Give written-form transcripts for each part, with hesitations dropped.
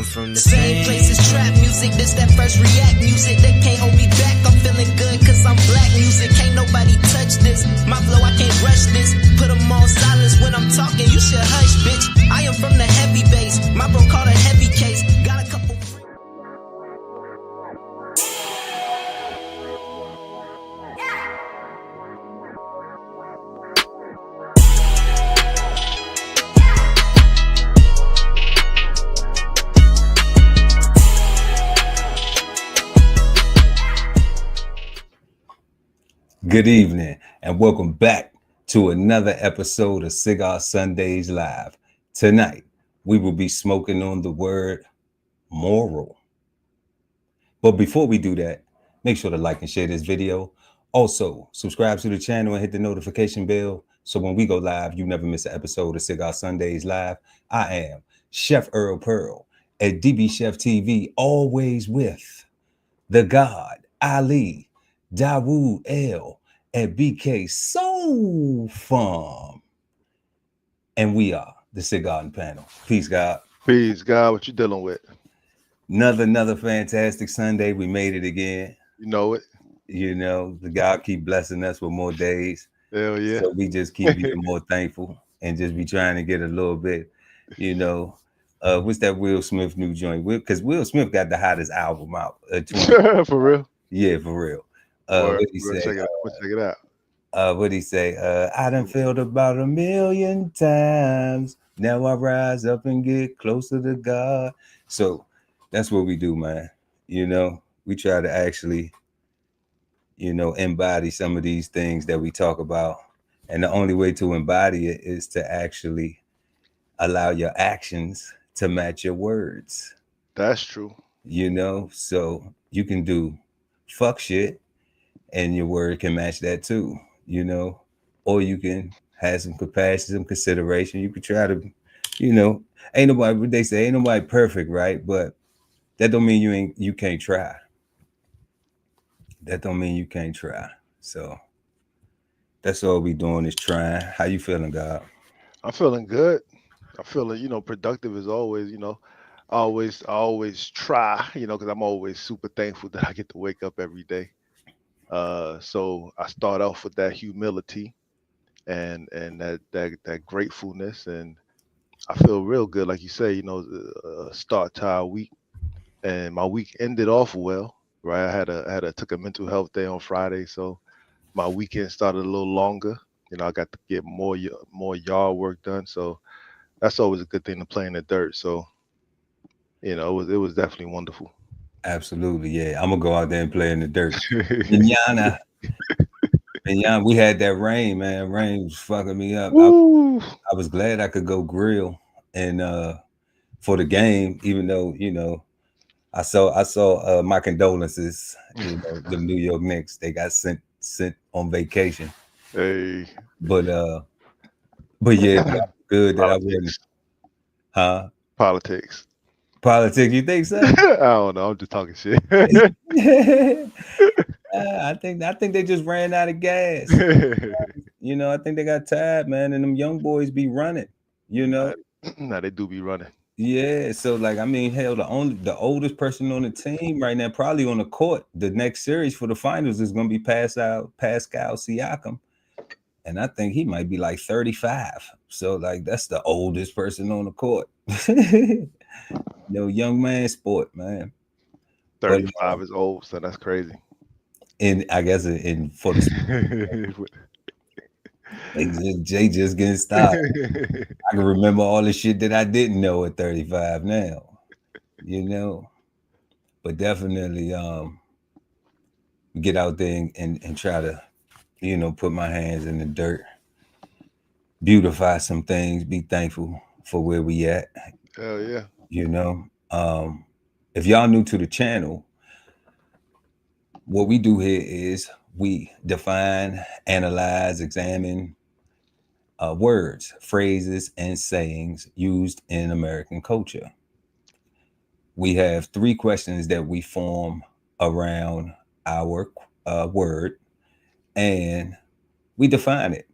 I'm from the same place as trap music. This that first react music. They can't hold me back. I'm feeling good cause I'm black music. Can't nobody touch this. My flow, I can't rush this. Put them on silence when I'm talking. You should hush, bitch. I am from the heavy base. My bro called a heavy case. Got a couple. Good evening and welcome back to another episode of Cigar Sundays Live. Tonight, we will be smoking on the word moral. But before we do that, make sure to like and share this video. Also, subscribe to the channel and hit the notification bell so when we go live, you never miss an episode of Cigar Sundays Live. I am Chef Earl Pearl at DBCHEFTV, always with the God, Ali, Dawood L at BK Soul Farm. And we are the Cigarden Panel. Peace, God. Peace, God. What you dealing with? Another fantastic Sunday. We made it again. You know it. You know, the God keep blessing us with more days. Hell yeah. So we just keep being more thankful and just be trying to get a little bit, you know. What's that Will Smith new joint? Because Will Smith got the hottest album out. For real? Yeah, for real. What he say? Check it out. What he say? I done failed about 1,000,000 times. Now I rise up and get closer to God. So that's what we do, man. You know, we try to actually, you know, embody some of these things that we talk about. And the only way to embody it is to actually allow your actions to match your words. That's true. You know, so you can do fuck shit and your word can match that too, you know, or you can have some compassion, some consideration. You could try to, you know, ain't nobody perfect, right? But that don't mean you can't try. That don't mean you can't try. So that's all we doing is trying. How you feeling, God? I'm feeling good. I'm feeling, you know, productive as always, you know. I always try, you know, because I'm always super thankful that I get to wake up every day. So I start off with that humility and that gratefulness, and I feel real good, like you say, you know, start to our week, and my week ended off well, right? I took a mental health day on Friday, so my weekend started a little longer. You know, I got to get more yard work done, so that's always a good thing to play in the dirt. So, you know, it was definitely wonderful. Absolutely, yeah. I'm gonna go out there and play in the dirt. Manana, we had that rain, man. Rain was fucking me up. I was glad I could go grill and for the game, even though, you know, I saw my condolences. You know, the New York Knicks, they got sent on vacation. Hey, but yeah, good that I wouldn't. Huh? Politics, you think so? I don't know. I'm just talking shit. I think they just ran out of gas. You know, I think they got tired, man, and them young boys be running. You know, nah, they do be running. Yeah, so like I mean, hell, the oldest person on the team right now, probably on the court. The next series for the finals is gonna be Pascal Siakam, and I think he might be like 35. So like that's the oldest person on the court. No young man sport, man. 35 is old, so that's crazy. And I guess for the they just getting started. I can remember all the shit that I didn't know at 35 now, you know. But definitely get out there and try to, you know, put my hands in the dirt, beautify some things, be thankful for where we at. Hell yeah. You know, if y'all new to the channel, what we do here is we define, analyze, examine words, phrases, and sayings used in American culture. We have 3 questions that we form around our word, and we define it,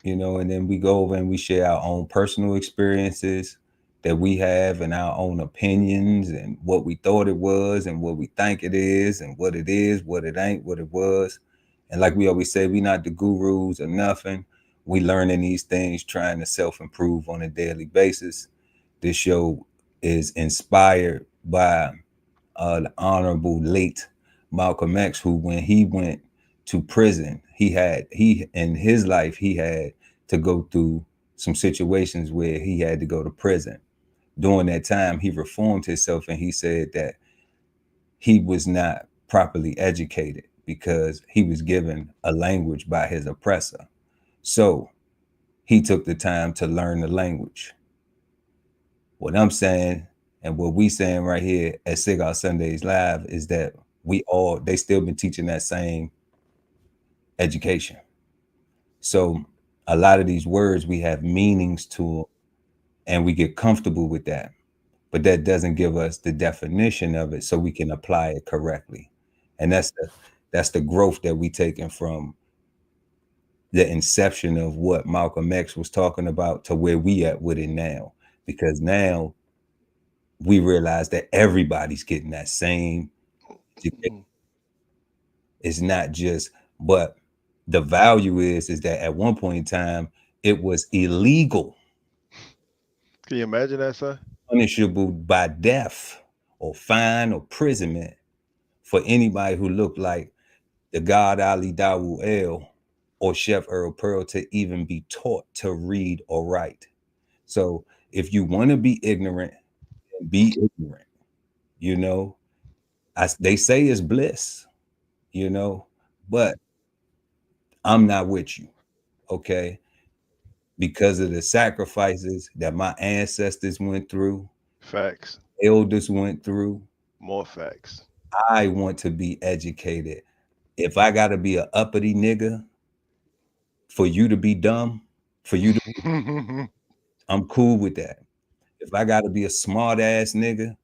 you know, and then we go over and we share our own personal experiences, that we have and our own opinions and what we thought it was and what we think it is and what it is, what it ain't, what it was. And like we always say, we not the gurus or nothing. We learning these things, trying to self-improve on a daily basis. This show is inspired by the honorable late Malcolm X, who when he went to prison, he in his life he had to go through some situations where he had to go to prison. During that time, he reformed himself and he said that he was not properly educated because he was given a language by his oppressor. So he took the time to learn the language. What I'm saying and what we saying right here at Cigar Sundays Live is that they still been teaching that same education. So a lot of these words, we have meanings to them and we get comfortable with that. But that doesn't give us the definition of it so we can apply it correctly. And that's the growth that we taken from the inception of what Malcolm X was talking about to where we at with it now. Because now we realize that everybody's getting that same education. It's not just, but the value is that at one point in time it was illegal, Can you imagine that, son? punishable by death or fine or imprisonment for anybody who looked like the God Ali Dawu El or Chef Earl Pearl to even be taught to read or write. So if you want to be ignorant, be ignorant. You know, they say it's bliss, you know, but I'm not with you, okay? Because of the sacrifices that my ancestors went through, Facts. elders went through, More facts. I want to be educated. If I got to be a uppity nigga for you to be dumb, for you to, I'm cool with that. If I got to be a smart ass nigga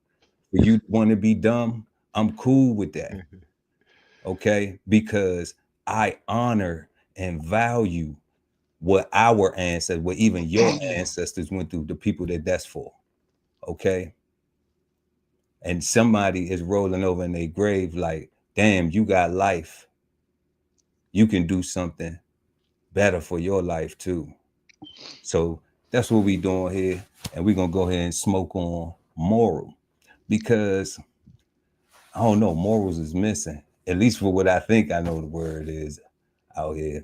for you to want to be dumb, I'm cool with that. Okay? Because I honor and value what our ancestors, what even your ancestors went through, the people that's for. Okay? And somebody is rolling over in their grave like, damn, you got life. You can do something better for your life too. So that's what we doing here. And we're gonna go ahead and smoke on moral. Because I don't know, morals is missing. At least for what I think I know the word is out here.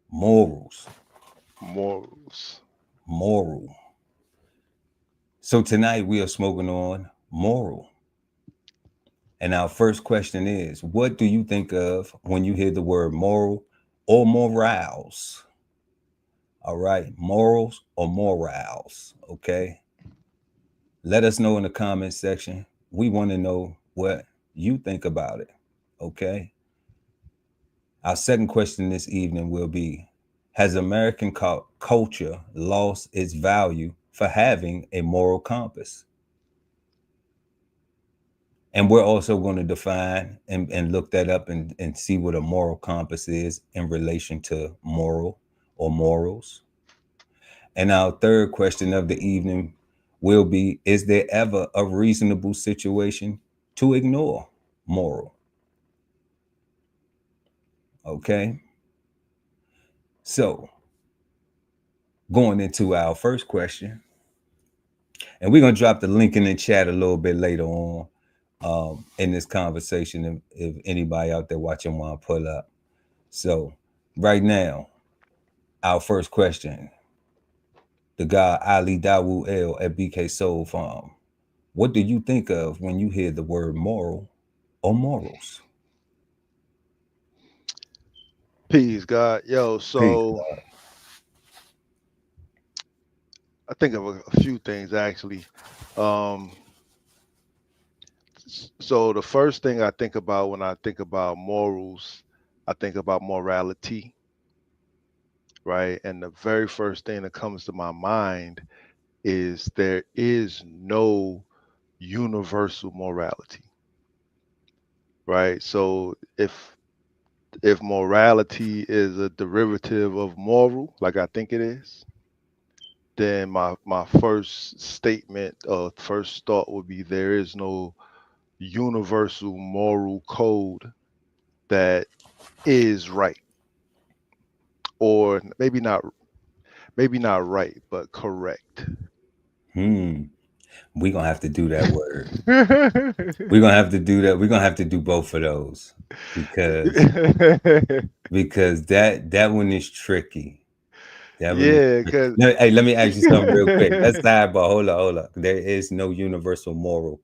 Morals. Morals. Moral. So tonight we are smoking on moral. And our first question is, what do you think of when you hear the word moral or morals? All right, morals or morals, okay? Let us know in the comment section. We want to know what you think about it, okay? Our second question this evening will be, has American culture lost its value for having a moral compass? And we're also going to define and look that up and see what a moral compass is in relation to moral or morals. And our third question of the evening will be, is there ever a reasonable situation to ignore moral? Okay. So going into our first question, and we're going to drop the link in the chat a little bit later on in this conversation if anybody out there watching want to pull up. So right now, our first question, the guy Ali Dawu El at BK Soul Farm. What do you think of when you hear the word moral or morals? Peace, God. Yo, Peace. so I think of a few things actually. Um, so the first thing I think about when I think about morals, I think about morality, right? And the very first thing that comes to my mind is there is no universal morality, right? So if morality is a derivative of moral, like I think it is, then my first statement or first thought would be there is no universal moral code that is right, or maybe not right, but correct. We're gonna have to do that word. We're gonna have to do that. We're gonna have to do both of those because that one is tricky. That one is Yeah, because hey, let me ask you something real quick. Let's sidebar. Hold up. There is no universal moral.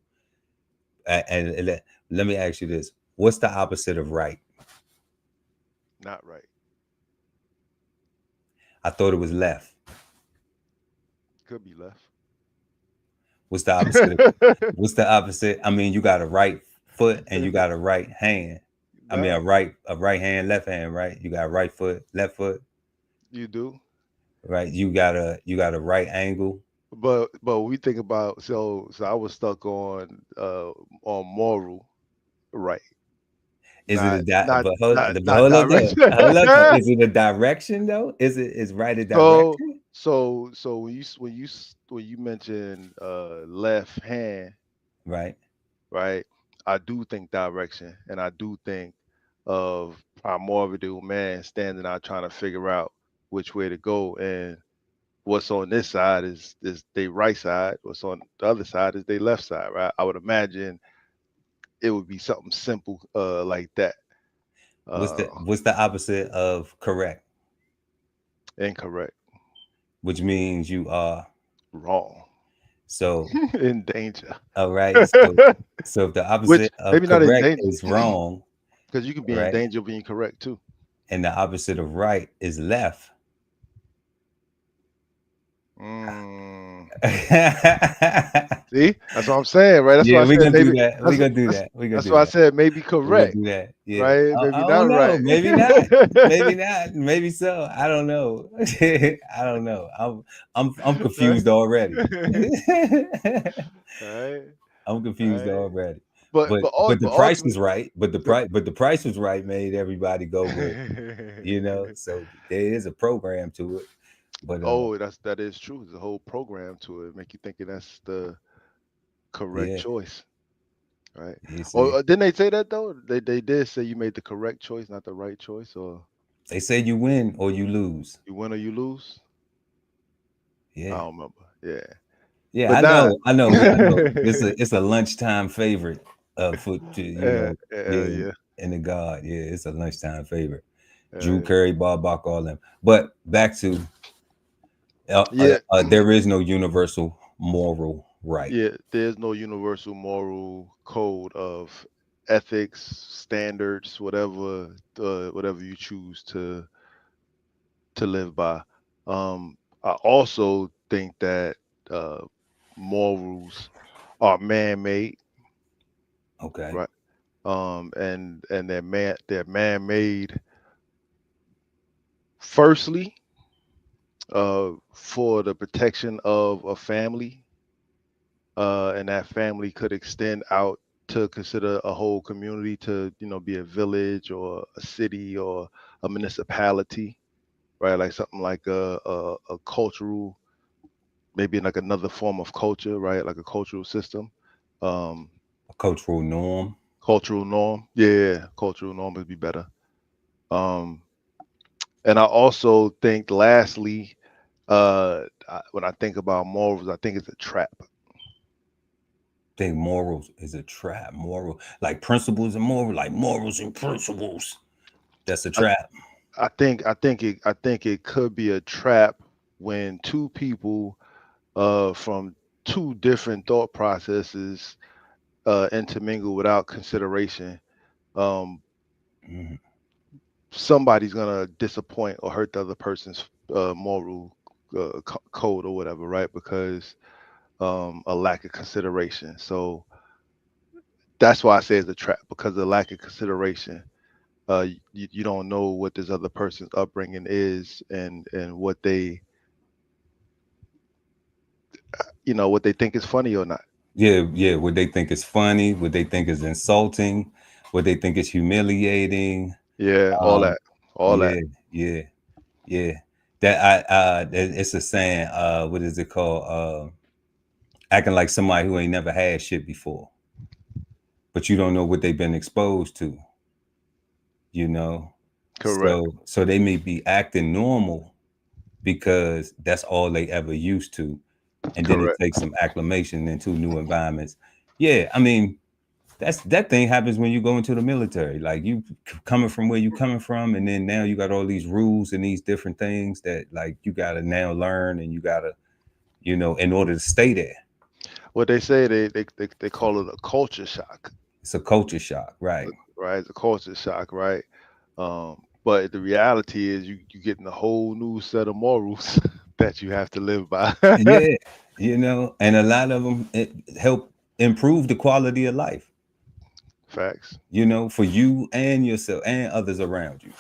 And let me ask you this: what's the opposite of right? not right. I thought it was left. Could be left. What's the opposite? What's the opposite? I mean, you got a right foot and you got a right hand. I mean, Nah, a right hand, left hand, right? You got right foot, left foot, you do. right? You got a right angle. But we think about, so I was stuck on moral right, Is it not a di- not not but not hold up though? direction. Hold up though. Is it a direction though? Is right a So direction? so when you mention left hand, Right. right? I do think direction, and I do think of primordial man standing out trying to figure out which way to go, and what's on this side is their right side, what's on the other side is their left side, right? I would imagine it would be something simple like that. Uh What's the opposite of correct? Incorrect. Which means you are Wrong. so. In danger. All right. So if the Which opposite of maybe not in correct danger, is wrong, because you can be in right, danger of being correct too. and the opposite of right is left. Mm. Yeah, See, that's what I'm saying, right? That's why I we're said gonna do maybe. that. We're That's gonna do that's that. We're gonna that's do why I that. said maybe We're gonna correct, do that. Yeah. right? I Maybe not don't know. right. Maybe not. Maybe not. Maybe so. I don't know. I don't know. I'm Right? confused already. Right? I'm confused Right? already. But But the price was ultimately, right. but But the price was right made everybody go with, so there is a program to it. But oh, that is true. There's a whole program to it, make you thinking that's the correct yeah, choice, right? you Or see, didn't they say that though? They did say you made the correct choice, not the right choice, or they say you win or you lose. you win or you lose. I Yeah. don't remember. Yeah, Yeah, but not. I know. It's a lunchtime favorite for yeah, Yeah, in the God. Yeah, it's a lunchtime favorite. Drew uh, Curry, Bob Bach, all them. But back to yeah, there is no universal moral right. yeah. There's no universal moral code of ethics, standards, whatever you choose to live by. I also think that uh, morals are man-made, Okay. right? And they're man-made firstly for the protection of a family, and that family could extend out to consider a whole community to be a village or a city or a municipality, right? Like something like a cultural, maybe like another form of culture, right? Like a cultural system, um, A cultural norm. cultural norm. Yeah, cultural norm would be better. Um, and I also think, lastly, when I think about morals, I think it's a trap. Think morals is a trap. Moral, like principles and moral, like morals and principles. That's a I, trap. I think it could be a trap when two people from two different thought processes intermingle without consideration. Um, Mhm. Somebody's gonna disappoint or hurt the other person's moral code or whatever, right? Because a lack of consideration. So that's why I say it's a trap, because of the lack of consideration. You don't know what this other person's upbringing is, and what they what they think is funny or not. Yeah, yeah. What they think is funny, what they think is insulting, what they think is humiliating. Yeah, all Um, that, all that. yeah, yeah, yeah. that it's a saying, what is it called? Acting like somebody who ain't never had shit before, but you don't know what they've been exposed to, you know. Correct. So they may be acting normal because that's all they ever used to, and then it Correct. takes some acclimation into new environments. Yeah, I mean, that thing happens when you go into the military. Like you coming from where you coming from, and then now you got all these rules and these different things that like you got to now learn, and you got to, in order to stay there. What they say, they call it a culture shock, It's a culture shock, right? right? It's a culture shock, right? But the reality is you getting a whole new set of morals that you have to live by. Yeah, and a lot of them it help improve the quality of life, Facts. for you and yourself and others around you,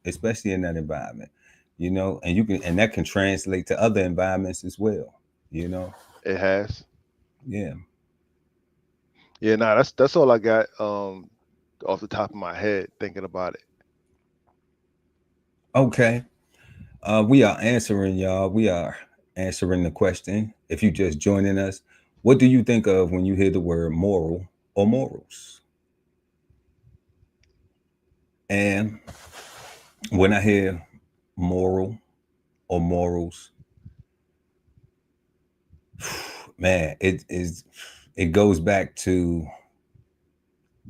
especially in that environment, and and that can translate to other environments as well, you know. It has. Yeah. Yeah, nah, that's all I got off the top of my head thinking about it. Okay. We are answering, y'all. We are answering the question. If you just joining us, what do you think of when you hear the word moral or morals? And when I hear moral or morals, man, it goes back to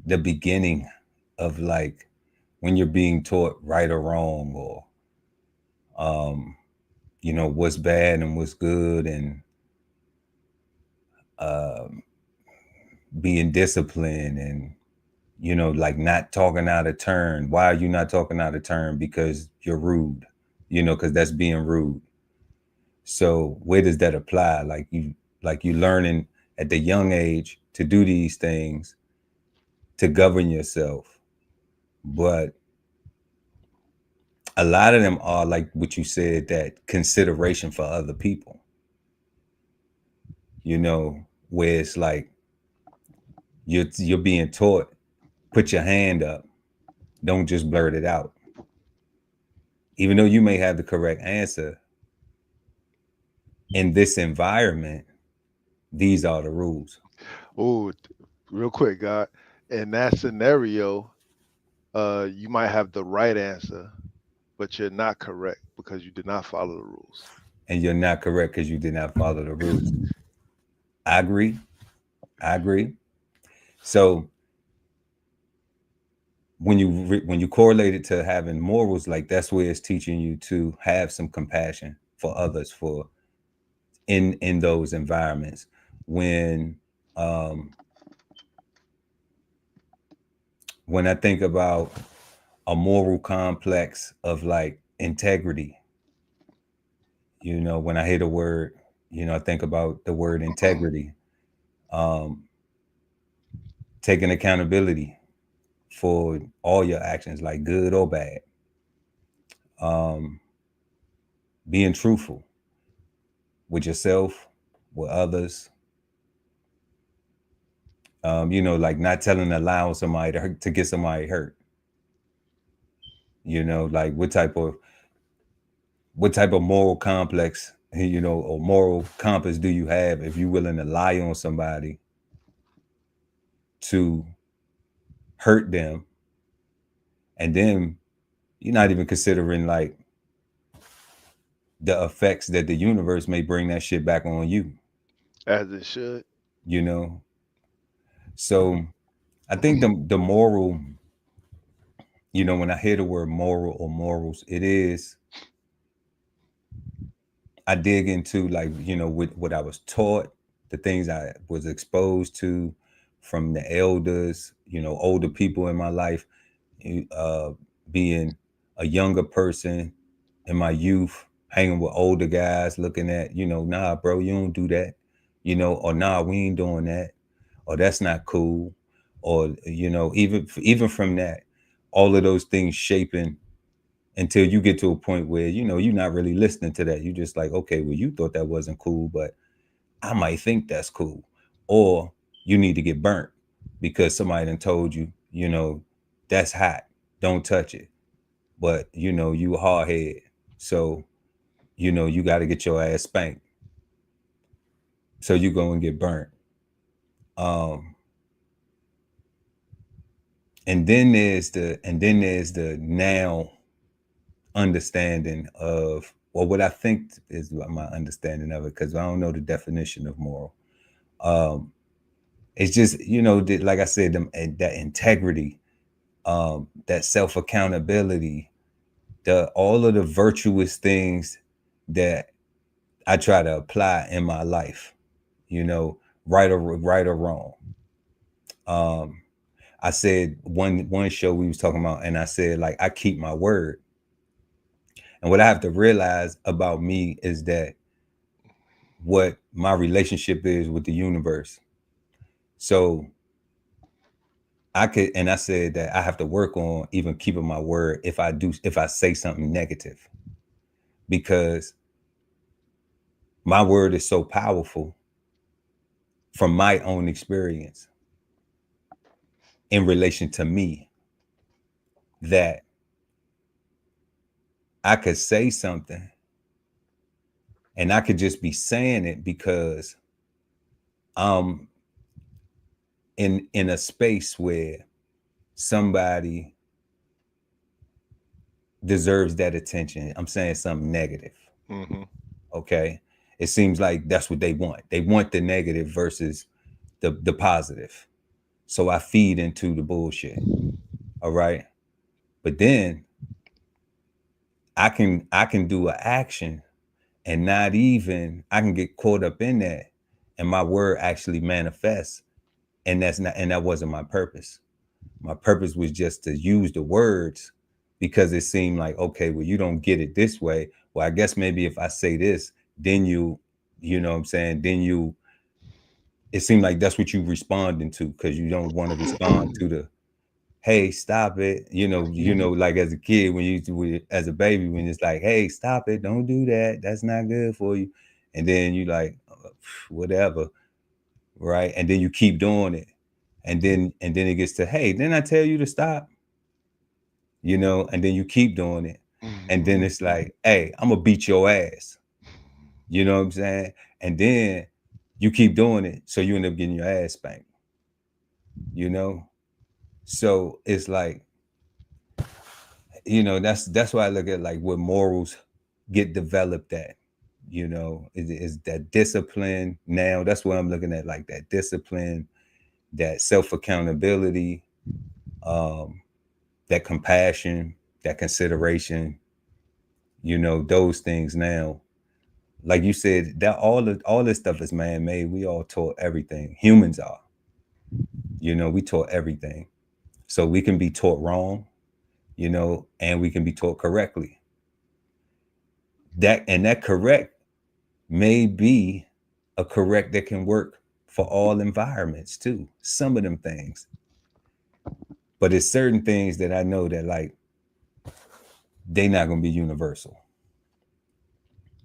the beginning of like when you're being taught right or wrong, or what's bad and what's good, and um, being disciplined, and like not talking out of turn. Why are you not talking out of turn? Because you're rude, because that's being rude. So where does that apply? Like you learning at the young age to do these things, to govern yourself. But a lot of them are like what you said, that consideration for other people, where it's like you're being taught, put your hand up, don't just blurt it out. Even though you may have the correct answer, in this environment, these are the rules. Oh, real quick, God. In that scenario, you might have the right answer, but you're not correct because you did not follow the rules. And you're not correct because you did not follow the rules. I agree. I agree. So when you correlate it to having morals, like that's where it's teaching you to have some compassion for others, for in those environments. When I think about a moral complex of like integrity, when I hear the word, I think about the word integrity, um, taking accountability for all your actions, like good or bad, being truthful with yourself, with others, like not telling a lie on somebody to get somebody hurt. Like what type of moral complex, or moral compass do you have if you're willing to lie on somebody to hurt them, and then you're not even considering like the effects that the universe may bring that shit back on you, As it should. you know? So I think the moral, when I hear the word moral or morals, I dig into like, with what I was taught, the things I was exposed to from the elders, older people in my life, being a younger person in my youth, hanging with older guys, looking at, nah, bro, you don't do that, or nah, we ain't doing that, or that's not cool, or even from that, all of those things shaping until you get to a point where you're not really listening to that. You just like, okay, well, you thought that wasn't cool, but I might think that's cool, or you need to get burnt because somebody done told you, that's hot, don't touch it, but you a hard head, So, you got to get your ass spanked. So you go and get burnt. Um, and then there's the now understanding of, or what I think is my understanding of it, because I don't know the definition of moral. Um, it's just, like I said, that integrity, that self accountability, the all of the virtuous things that I try to apply in my life, right or wrong. Um, I said one show we was talking about, and I said, like, I keep my word. And what I have to realize about me is that what my relationship is with the universe. So I said that I have to work on even keeping my word if I say something negative, because my word is so powerful from my own experience in relation to me, that I could say something and I could just be saying it because I'm in a space where somebody deserves that attention. I'm saying something negative. Mm-hmm. Okay. It seems like that's what they want. They want the negative versus the positive. So I feed into the bullshit. All right. But then I can do an action, and not even I can get caught up in that, and my word actually manifests. And that wasn't my purpose. My purpose was just to use the words because it seemed like, okay, well, you don't get it this way. Well, I guess maybe if I say this, then you know what I'm saying, it seemed like that's what you responding to, because you don't want to respond to the, hey, stop it. Like as a kid, as a baby, when it's like, hey, stop it, don't do that, that's not good for you. And then you like, whatever, right? And then you keep doing it. And then it gets to, hey, didn't I tell you to stop? And then you keep doing it. And then it's like, hey, I'm gonna beat your ass. You know what I'm saying? And then you keep doing it, so you end up getting your ass spanked. You know? So it's like, that's why I look at like what morals get developed at. Is that discipline now? That's what I'm looking at, like that discipline, that self accountability, that compassion, that consideration. Those things now. Like you said, that all this stuff is man made. We all taught everything. Humans are. We taught everything, so we can be taught wrong. And we can be taught correctly. That correct may be a correct that can work for all environments too. Some of them things. But it's certain things that I know that, like, they not gonna be universal.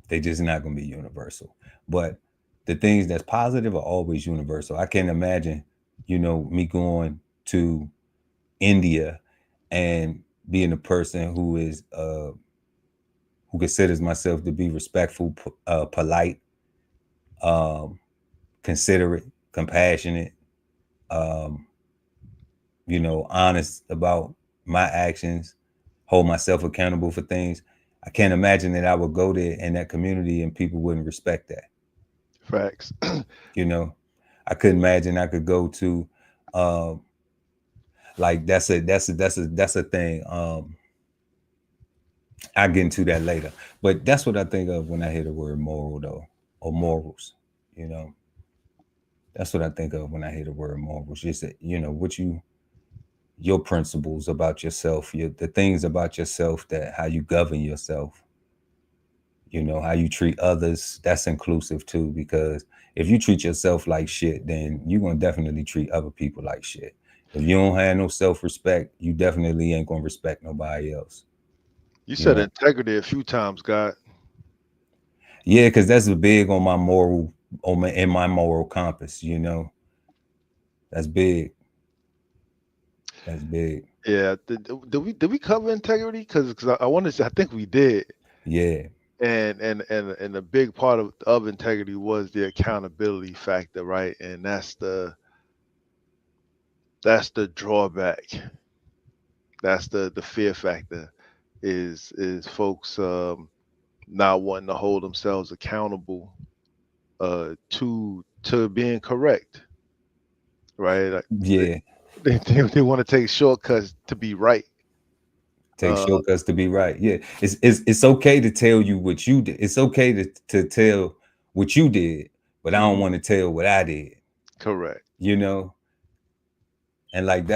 They just not gonna be universal. But the things that's positive are always universal. I can't imagine, me going to India and being a person who considers myself to be respectful, polite, considerate, compassionate, um, honest about my actions, hold myself accountable for things. I can't imagine that I would go there in that community and people wouldn't respect that. Facts. I couldn't imagine I could go to, like that's a thing. I'll get into that later. But that's what I think of when I hear the word moral, though, or morals. You know, that's what I think of when I hear the word morals. Just that, your principles about yourself, the things about yourself, that how you govern yourself. How you treat others. That's inclusive too, because if you treat yourself like shit, then you're gonna definitely treat other people like shit. If you don't have no self-respect, you definitely ain't gonna respect nobody else. You You said know. integrity a few times, God. Yeah, because that's big on in my moral compass. That's big. That's big. Yeah. Did we cover integrity? Because I wanted to. I think we did. Yeah. And a big part of integrity was the accountability factor, right? And that's the drawback. That's the fear factor is folks not wanting to hold themselves accountable to being correct, right? Like, Yeah. they want to take shortcuts to be right. Take Uh, shortcuts to be right. Yeah. It's okay to tell you what you did. It's okay to tell what you did, but I don't mhm, want to tell what I did, correct. you know? And like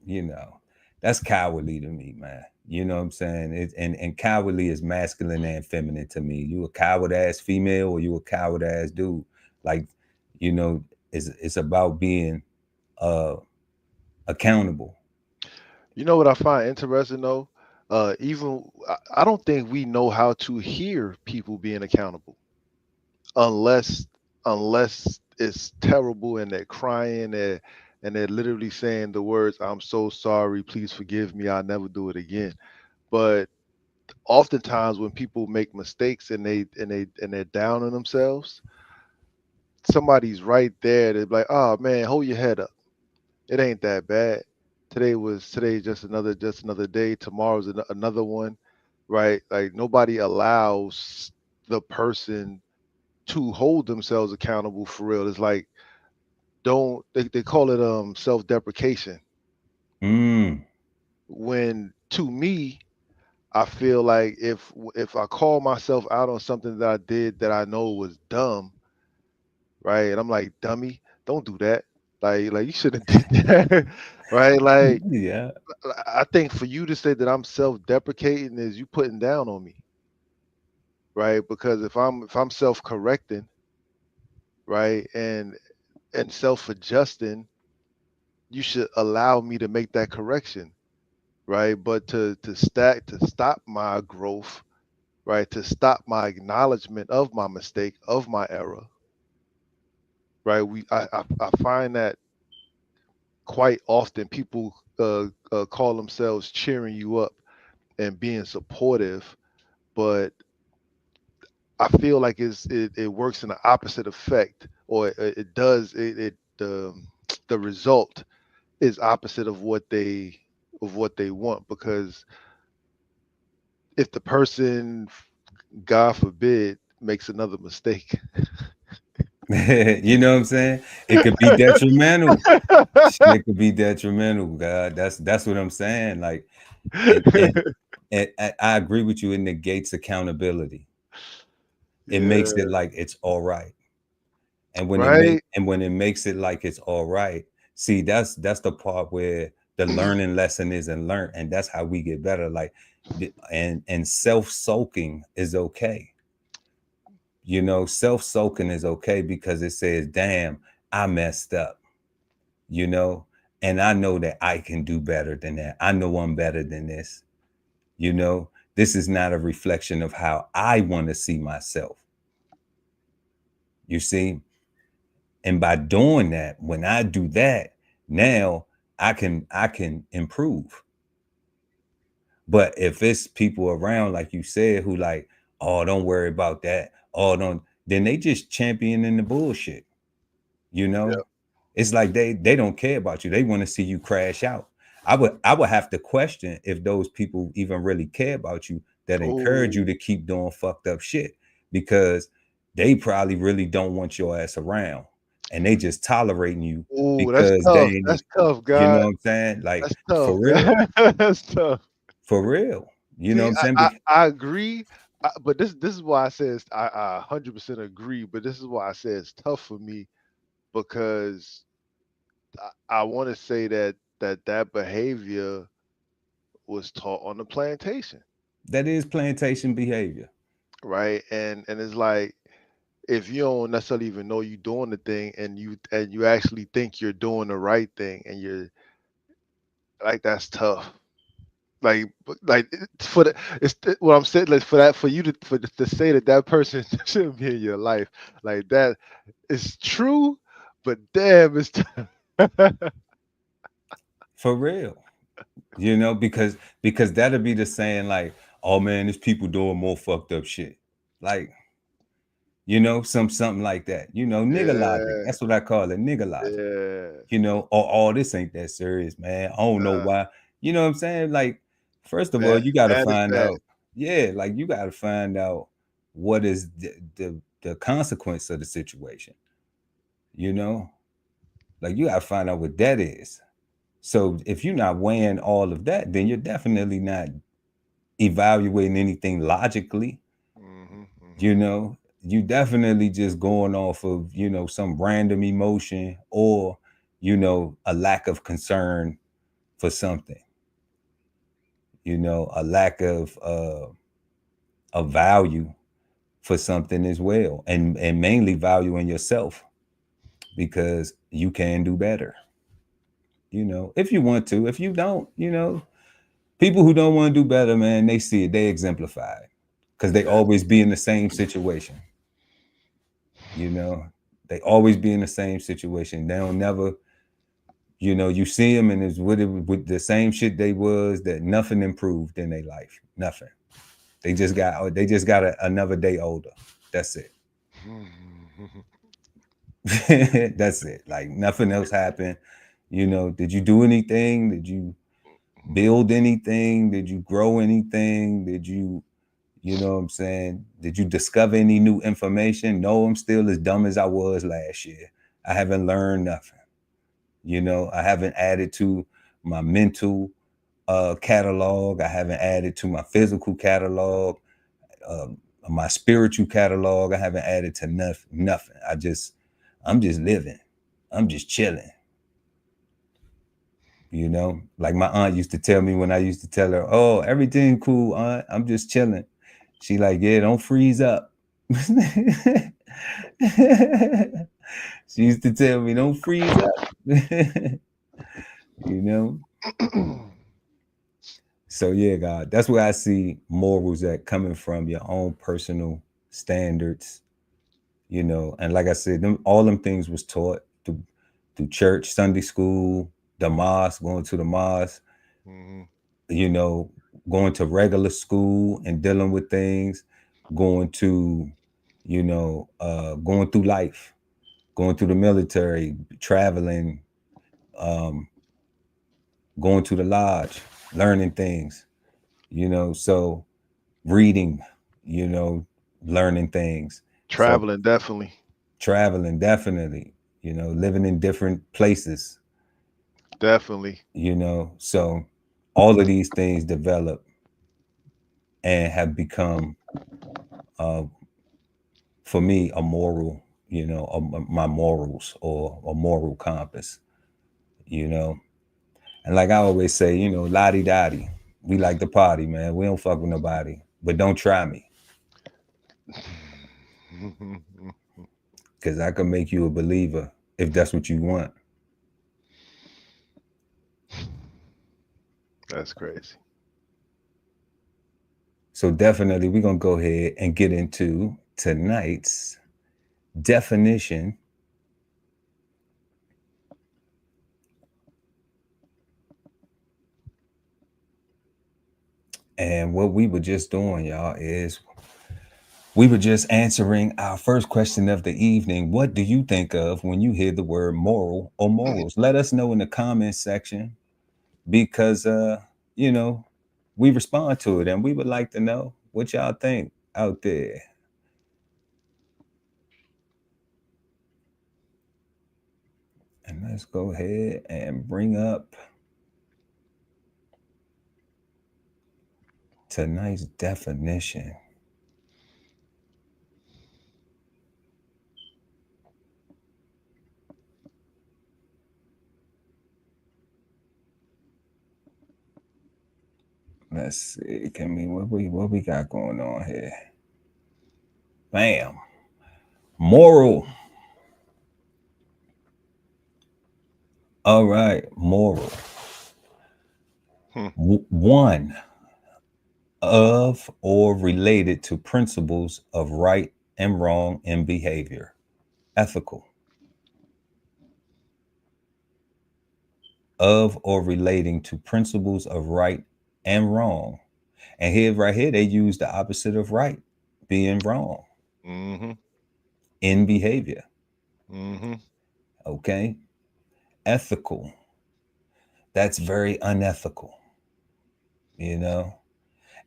you know, that's cowardly to me, man. You know what I'm saying? And cowardly is masculine and feminine to me. You a coward ass female or you a coward ass dude. Like, you know, it's about being uh accountable. You know what I find interesting though? Even I don't think we know how to hear people being accountable unless unless it's terrible and they're crying and they're literally saying the words, "I'm so sorry, please forgive me, I'll never do it again." But oftentimes when people make mistakes and they're down on themselves, somebody's right there. They're like, "Oh man, hold your head up. It ain't that bad. Today's just another day. Tomorrow's another one, right?" Like nobody allows the person to hold themselves accountable for real. It's like don't they call it self-deprecation. Mm. When to me, I feel like if I call myself out on something that I did that I know was dumb, right? And I'm like, dummy, don't do that. Like you shouldn't did that, right? Like Yeah. I think for you to say that I'm self-deprecating is you putting down on me, right? Because if I'm self-correcting, right, and self-adjusting, you should allow me to make that correction, right? But to stop my growth, right, to stop my acknowledgement of my mistake, of my error, right? I find that quite often people call themselves cheering you up and being supportive, but I feel like it works in the opposite effect, or it does it the result is opposite of what they want, because if the person, God forbid, makes another mistake. You know what I'm saying? It could be detrimental. Shit could be detrimental, God. That's what I'm saying. Like, and I agree with you. It negates accountability. It makes it Yeah, like it's all right. right. And when it makes it like it's all right, see, that's the part where the learning lesson isn't learned, and that's how we get better. Like, and self-soaking is okay. You know, self-soaking is okay because it says, "Damn, I messed up." You know, and I know that I can do better than that. I know I'm better than this. You know, this is not a reflection of how I want to see myself. You see, and by doing that, when I do that, now I can improve. But if it's people around, like you said, who like, oh, don't worry about that, oh, don't, then they just championing the bullshit. You Yeah. know, it's like they don't care about you. They want to see you crash out. I would have to question if those people even really care about you, that encourage you Oh, to keep doing fucked up shit, because they probably really don't want your ass around, and they just tolerating you oh, that's because they tough. ain't, That's tough, you know God. what I'm saying? Like, That's for tough, real, God. That's tough. for real. You know what See, I'm saying? I agree, but this is why I say I 100% agree. But this is why I say it's tough for me, because I want to say that behavior was taught on the plantation, That is plantation behavior. right? And it's like if you don't necessarily even know you're doing the thing, and you actually think you're doing the right thing, and you're like, that's tough. Like for the what I'm saying, like for that, for you to say that that person shouldn't be in your life, like that is true, but damn, it's For real. You know, because that'll be the saying like, oh man, there's people doing more fucked up shit. Like, you know, something like that. You know, nigga logic. Yeah, That's what I call it, nigga logic. yeah. You know, oh, this ain't that serious, man. I don't know why. You know what I'm saying? Like, first of all, Bad, you got to bad is find bad. out. Yeah, like you got to find out what is the consequence of the situation. You know, like you got to find out what that is. So if you're not weighing all of that, then you're definitely not evaluating anything logically. You know, you definitely just going off of, you know, some random emotion or, you know, a lack of concern for something, you know, a lack of value for something as well, and mainly value in yourself, because you can do better, you know, if you want to. If you don't, you know, people who don't want to do better, man, they see it, they exemplify it, because they Yeah. always be in the same situation. You know, they always be in the same situation. They don't never, you know, you see them and it's with the same shit they was, that nothing improved in their life. Nothing. They just got another day older. That's it. That's it. Like nothing else happened. You know, did you do anything? Did you build anything? Did you grow anything? Did you know what I'm saying? Did you discover any new information? No, I'm still as dumb as I was last year. I haven't learned nothing. You know, I haven't added to my mental catalog. I haven't added to my physical catalog, uh, my spiritual catalog. I haven't added to nothing. I'm just living. I'm just chilling. You know, like my aunt used to tell me when I used to tell her, "Oh, everything cool, aunt. I'm just chilling." She like, "Yeah, don't freeze up." She used to tell me, "Don't freeze up." You know. So yeah, God, that's where I see morals at, coming from your own personal standards, you know. And like I said, all them things was taught through church, Sunday school, the mosque, going to the mosque, you know, going to regular school and dealing with things, going to, you know, going through life, going through the military, traveling, um, going to the lodge, learning things, you know. So reading, you know, learning things. So Traveling, definitely. traveling, definitely, you know, living in different places, Definitely. you know. So all of these things develop and have become, uh, for me, a moral, you know, my morals, or a moral compass, you know. And like I always say, you know, lottie dottie, we like to party, man. We don't fuck with nobody, but don't try me, because I can make you a believer if that's what you want. That's crazy. So definitely we're going to go ahead and get into tonight's definition. And what we were just doing, y'all, is we were just answering our first question of the evening. What do you think of when you hear the word moral or morals? Let us know in the comments section, because you know, we respond to it, and we would like to know what y'all think out there. And let's go ahead and bring up tonight's definition. Let's see. Can we what we got going on here? Bam. Moral. All right, moral. Hmm. One, of or related to principles of right and wrong in behavior. Ethical. Of or relating to principles of right and wrong. And here, right here, they use the opposite of right, being wrong in behavior. Okay. Ethical. That's very unethical, you know?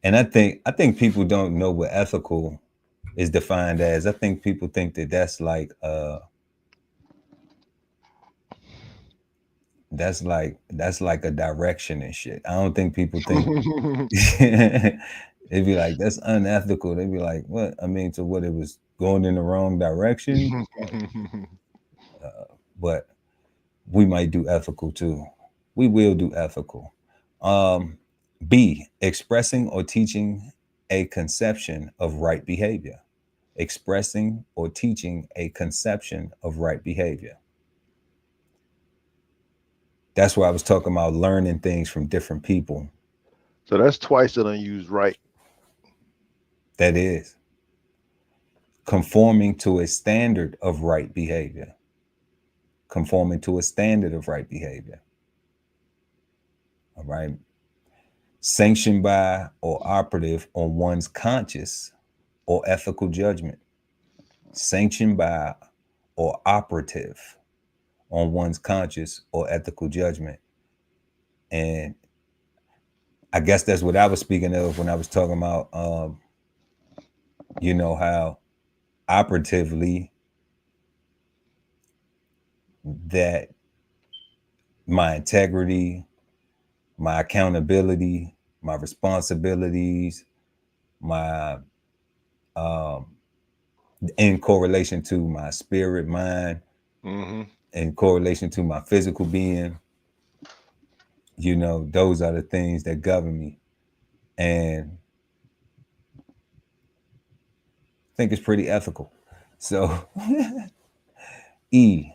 And I think people don't know what ethical is defined as. I think people think that that's like a direction and shit. I don't think people think they'd be like, that's unethical. They'd be like, what? I mean, so what, it was going in the wrong direction? But we might do ethical too. We will do ethical. B, expressing or teaching a conception of right behavior. Expressing or teaching a conception of right behavior. That's why I was talking about learning things from different people. So that's twice that I used right. That is conforming to a standard of right behavior. Conforming to a standard of right behavior. All right. Sanctioned by or operative on one's conscious or ethical judgment. Sanctioned by or operative on one's conscious or ethical judgment. And I guess that's what I was speaking of when I was talking about, how operatively that my integrity, my accountability, my responsibilities, my in correlation to my spirit, mind, in correlation to my physical being, those are the things that govern me. And I think it's pretty ethical. So E,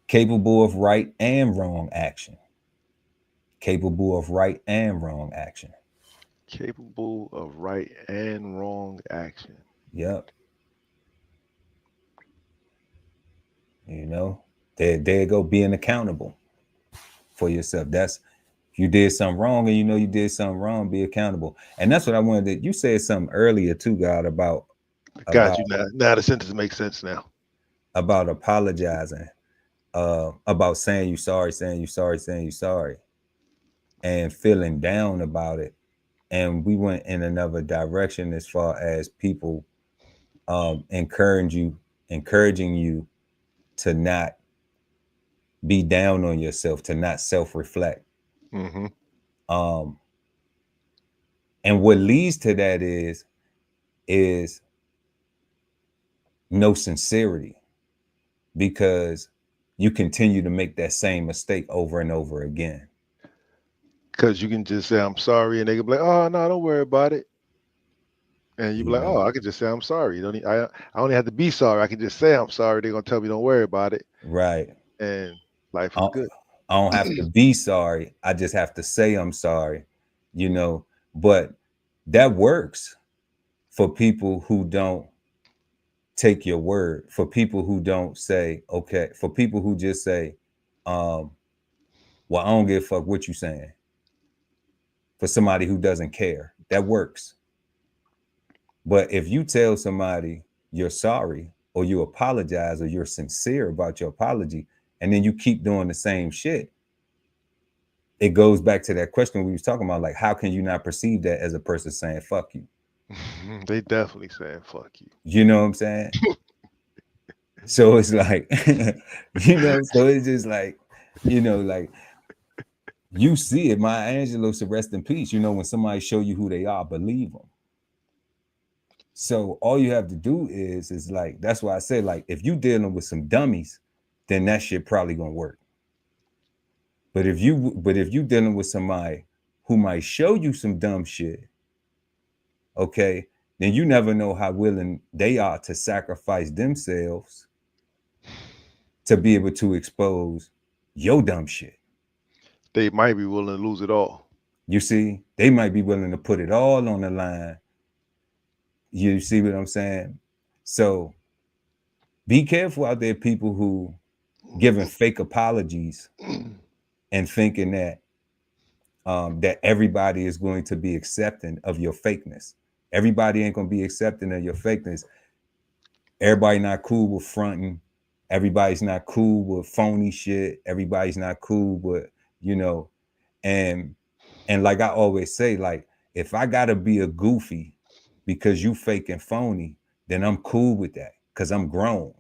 capable of right and wrong action. Capable of right and wrong action. Capable of right and wrong action. Yep. There you go, being accountable for yourself. That's, if you did something wrong and you did something wrong, be accountable. And that's what I wanted to, you said something earlier too, God, about Got you now. Now the sentence makes sense now. About apologizing, about saying you sorry, saying you sorry, saying you sorry, and feeling down about it. And we went in another direction as far as people encouraging you to not be down on yourself, to not self-reflect. And what leads to that is no sincerity, because you continue to make that same mistake over and over again. Because you can just say I'm sorry, and they can be like, "Oh no, don't worry about it." And you be like, "Oh, I can just say I'm sorry. You don't need, I only have to be sorry. I can just say I'm sorry. They're gonna tell me don't worry about it." Right. And life is good. I don't have to be sorry. I just have to say I'm sorry. But that works for people who don't take your word, for people who don't say, okay, for people who just say, well, I don't give a fuck what you saying. For somebody who doesn't care, that works. But if you tell somebody you're sorry, or you apologize, or you're sincere about your apology, and then you keep doing the same shit, it goes back to that question we was talking about, like, how can you not perceive that as a person saying fuck you? They definitely saying fuck you. You know what I'm saying? So it's like, so it's just like, like, you see it. Maya Angelou said, rest in peace. When somebody show you who they are, believe them. So all you have to do is like, that's why I say, like, if you dealing with some dummies, then that shit probably gonna work. But if you dealing with somebody who might show you some dumb shit, okay, then you never know how willing they are to sacrifice themselves to be able to expose your dumb shit. They might be willing to lose it all. You see, they might be willing to put it all on the line. You see what I'm saying? So be careful out there, people who giving fake apologies and thinking that, that everybody is going to be accepting of your fakeness. Everybody ain't gonna be accepting of your fakeness. Everybody not cool with fronting. Everybody's not cool with phony shit. Everybody's not cool with, you know, and like I always say, like, if I gotta be a goofy because you fake and phony, then I'm cool with that because I'm grown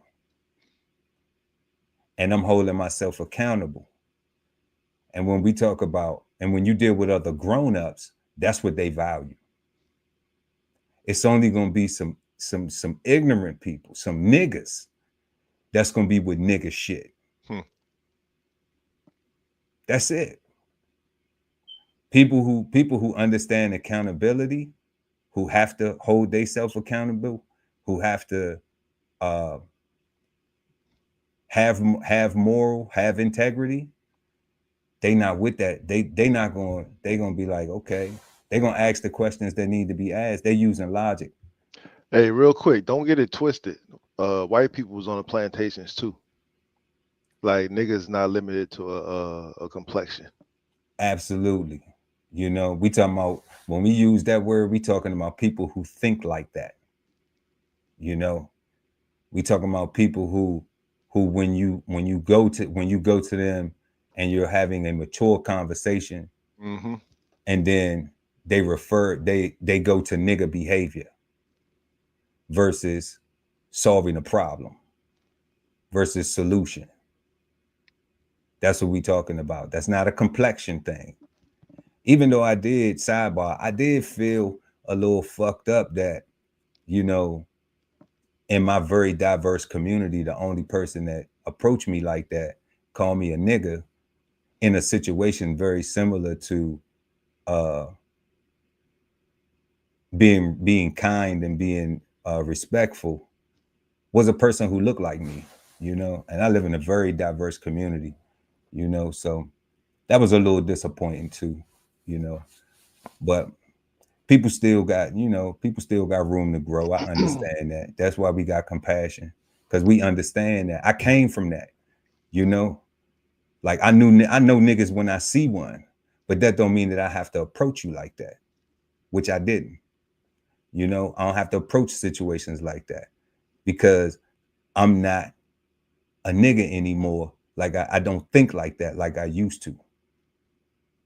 and I'm holding myself accountable. And when we talk about, and when you deal with other grown-ups, that's what they value. It's only gonna be some ignorant people, some niggas that's gonna be with nigga shit. That's it. People who understand accountability, who have to hold themselves accountable, who have to have moral, have integrity. They not with that. They gonna be like, okay, they gonna ask the questions that need to be asked. They using logic. Hey, real quick, don't get it twisted. White people was on the plantations too. Like niggas not limited to a complexion. Absolutely. You know, we talking about, when we use that word, we talking about people who think like that. You know, we talking about people who when you go to them and you're having a mature conversation, and then they go to nigga behavior versus solving a problem versus solution. That's what we talking about. That's not a complexion thing. Even though I did feel a little fucked up that, you know, in my very diverse community, the only person that approached me like that called me a nigga in a situation very similar to being kind and being respectful, was a person who looked like me, you know, and I live in a very diverse community, you know, so that was a little disappointing too, you know, but people still got room to grow. I understand that. That's why we got compassion, because we understand that. I came from that, you know, like I know niggas when I see one, but that don't mean that I have to approach you like that, which I didn't. You know, I don't have to approach situations like that because I'm not a nigga anymore. Like I don't think like that like I used to.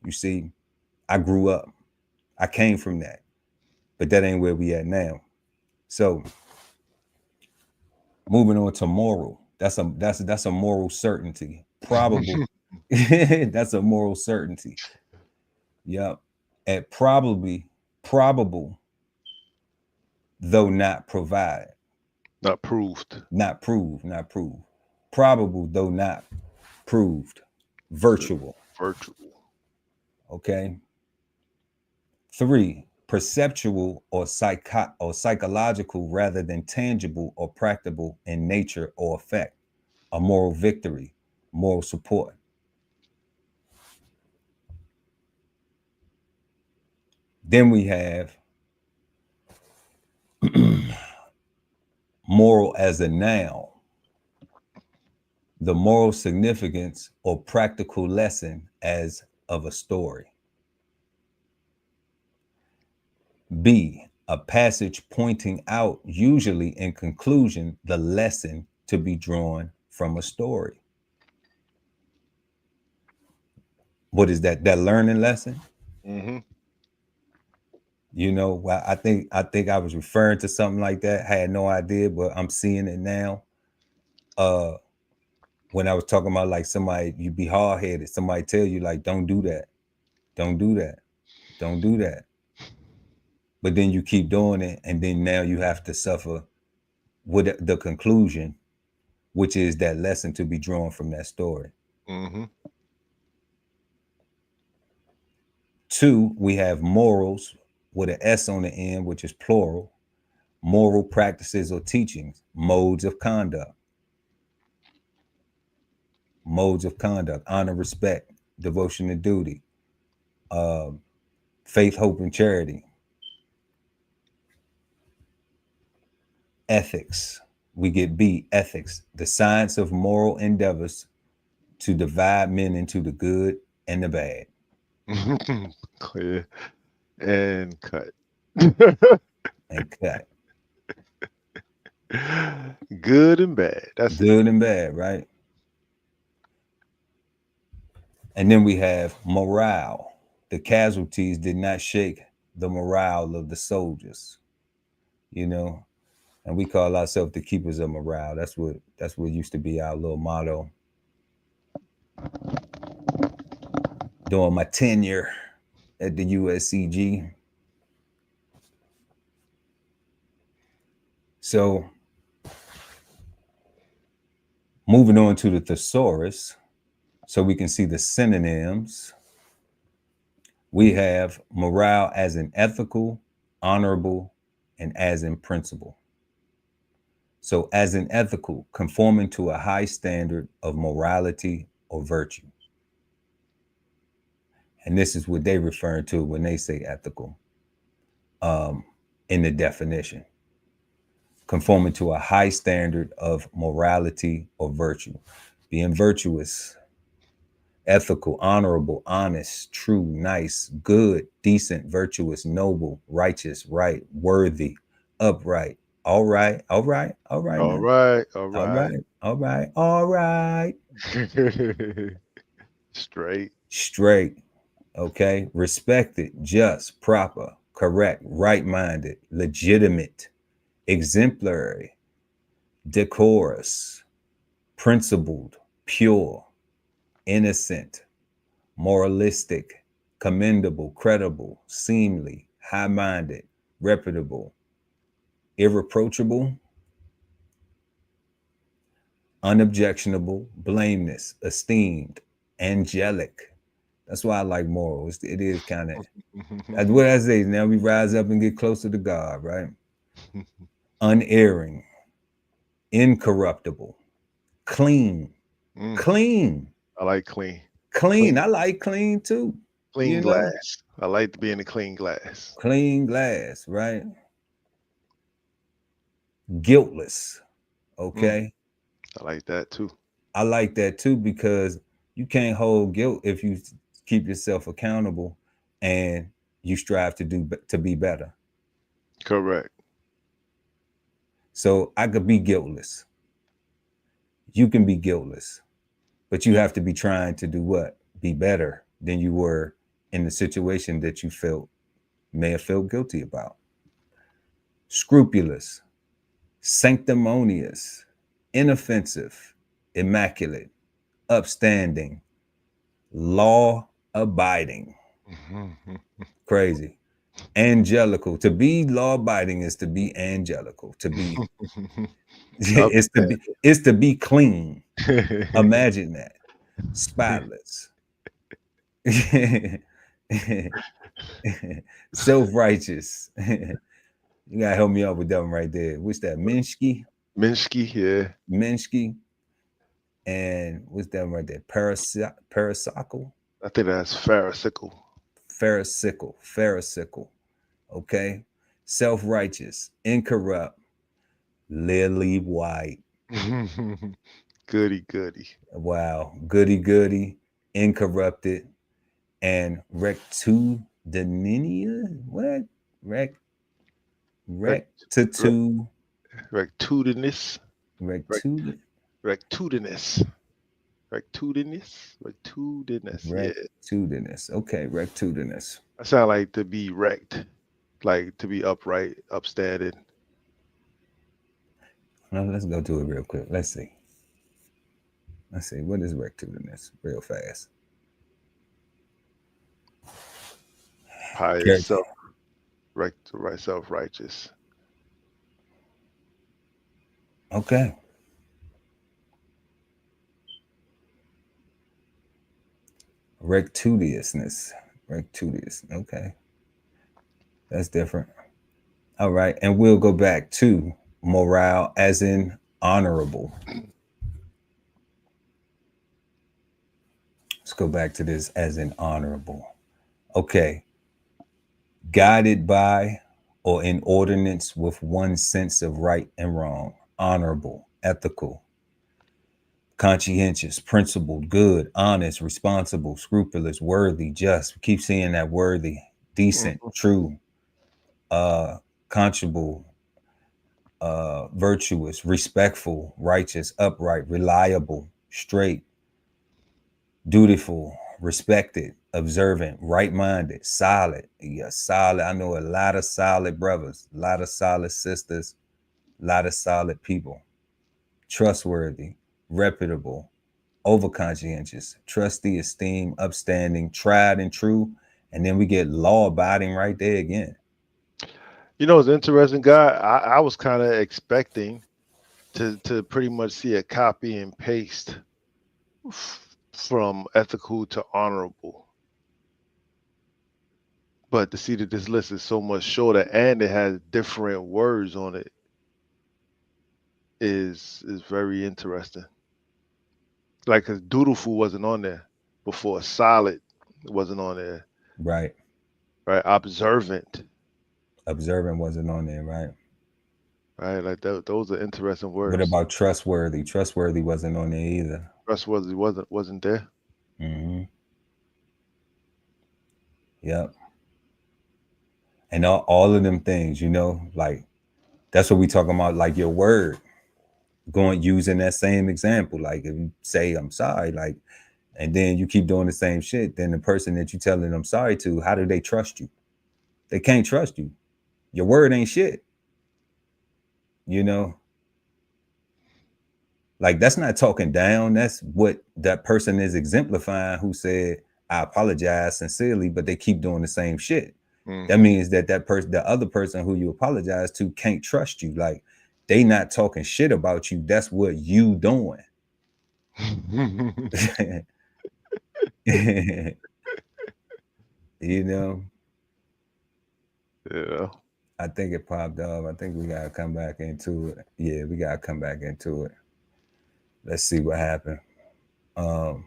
You see, I grew up. I came from that. But that ain't where we at now. So moving on to moral. That's a moral certainty. Probable. That's a moral certainty. Yep. And probable, though not provide. Not proved. Not proved. Probable, though not proved. Virtual. Okay. 3, perceptual or psychological rather than tangible or practical in nature or effect. A moral victory, moral support. Then we have moral as a noun. The moral significance or practical lesson as of a story. B, a passage pointing out, usually in conclusion, the lesson to be drawn from a story. What is that? That learning lesson? You know, I think I was referring to something like that. I had no idea, but I'm seeing it now. When I was talking about like somebody, you be hard-headed, somebody tell you like, don't do that. Don't do that. Don't do that. But then you keep doing it, and then now you have to suffer with the conclusion, which is that lesson to be drawn from that story. 2, we have morals with an S on the end, which is plural. Moral practices or teachings, modes of conduct. Modes of conduct: honor, respect, devotion and duty, faith, hope, and charity. Ethics, we get B, ethics, the science of moral endeavors to divide men into the good and the bad. Clear and cut. and cut. Good and bad. That's it. Good and bad, right? And then we have morale. The casualties did not shake the morale of the soldiers, you know, and we call ourselves the keepers of morale. That's what used to be our little motto during my tenure at the USCG. So moving on to the thesaurus, so we can see the synonyms. We have morale as in ethical, honorable, and as in principle. So, as in ethical, conforming to a high standard of morality or virtue. And this is what they refer to when they say ethical in the definition. Conforming to a high standard of morality or virtue. Being virtuous, ethical, honorable, honest, true, nice, good, decent, virtuous, noble, righteous, right, worthy, upright. All right, all right, all right All now. right. All All right. right, all right, all right. Straight. Straight, okay? Respected, just, proper, correct, right-minded, legitimate, exemplary, decorous, principled, pure, innocent, moralistic, commendable, credible, seemly, high-minded, reputable, irreproachable, unobjectionable, blameless, esteemed, angelic. That's why I like moral. It is kind of, that's what I say. Now we rise up and get closer to God, right? Unerring, incorruptible, clean, Mm, clean, I like clean. clean. Clean I like clean too. clean You know, glass. I like to be in a clean glass. clean glass, right? Guiltless. Mm, Okay. I like that too. I like that too because you can't hold guilt if you keep yourself accountable and you strive to be better. Correct. So I could be guiltless. You can be guiltless, but you have to be trying to do what? Be better than you were in the situation that you may have felt guilty about. Scrupulous, sanctimonious, inoffensive, immaculate, upstanding, law abiding. Crazy. Angelical. To be law abiding is to be angelical. To be Upstanding. it's to be clean. Imagine that. Spotless. Self-righteous. You gotta help me out with that one right there. What's that? Minsky? Minsky, yeah. Minsky. And what's that one right there? Parasical? I think that's pharisaical. Pharisaical. Okay. Self-righteous, incorrupt, lily white. Goody, goody. Wow. Goody, goody, incorrupted, and rectitudinous. What? Rec, rec, Rectitude. rectitudinous. Rec, Rectitude. rectitudinous. Rectitudinous. Rectitudinous. Yeah. Rectitudinous. Okay, rectitudinous. I sound like to be wrecked, like to be upright, upstanding. Now let's go to it real quick. Let's see. What is rectitudinous? Real fast. Pious, Character. self, right, self-righteous. Okay. Rectitudinousness. Rectitudious. Okay. That's different. All right. And we'll go back to morale as in honorable. Let's go back to this as in honorable. Okay. Guided by or in ordinance with one sense of right and wrong. Honorable, ethical, conscientious, principled, good, honest, responsible, scrupulous, worthy, just. We keep seeing that worthy, decent, Mhm. true, conscionable, virtuous, respectful, righteous, upright, reliable, straight, dutiful, respected, observant, right-minded, solid. Yeah, solid. I know a lot of solid brothers, a lot of solid sisters, a lot of solid people. Trustworthy, reputable, overconscientious, trusty, esteemed, upstanding, tried and true. And then we get law abiding right there again. You know, it's interesting, guy. I was kind of expecting to pretty much see a copy and paste from ethical to honorable, but to see that this list is so much shorter and it has different words on it is very interesting. Like, cause dutiful wasn't on there before, solid wasn't on there, Right. right? Observant, Observant wasn't on there, right? right? Like those are interesting What words. about trustworthy? Trustworthy wasn't on there either. Trustworthy wasn't there. Mm-hmm. Yep. And all of them things, like that's what we talking about, like your word, going using that same example. Like if you say I'm sorry, like, and then you keep doing the same shit, then the person that you telling I'm sorry to, how do they trust you? They can't trust you. Your word ain't shit. You know, like that's not talking down. That's what that person is exemplifying who said, I apologize sincerely, but they keep doing the same shit. That Hmm. means that person, the other person who you apologize to, can't trust you. Like they not talking shit about you. That's what you doing. you know, Yeah. I think it popped up. I think we gotta come back into it. Yeah, we gotta come back into it. Let's see what happened. Um,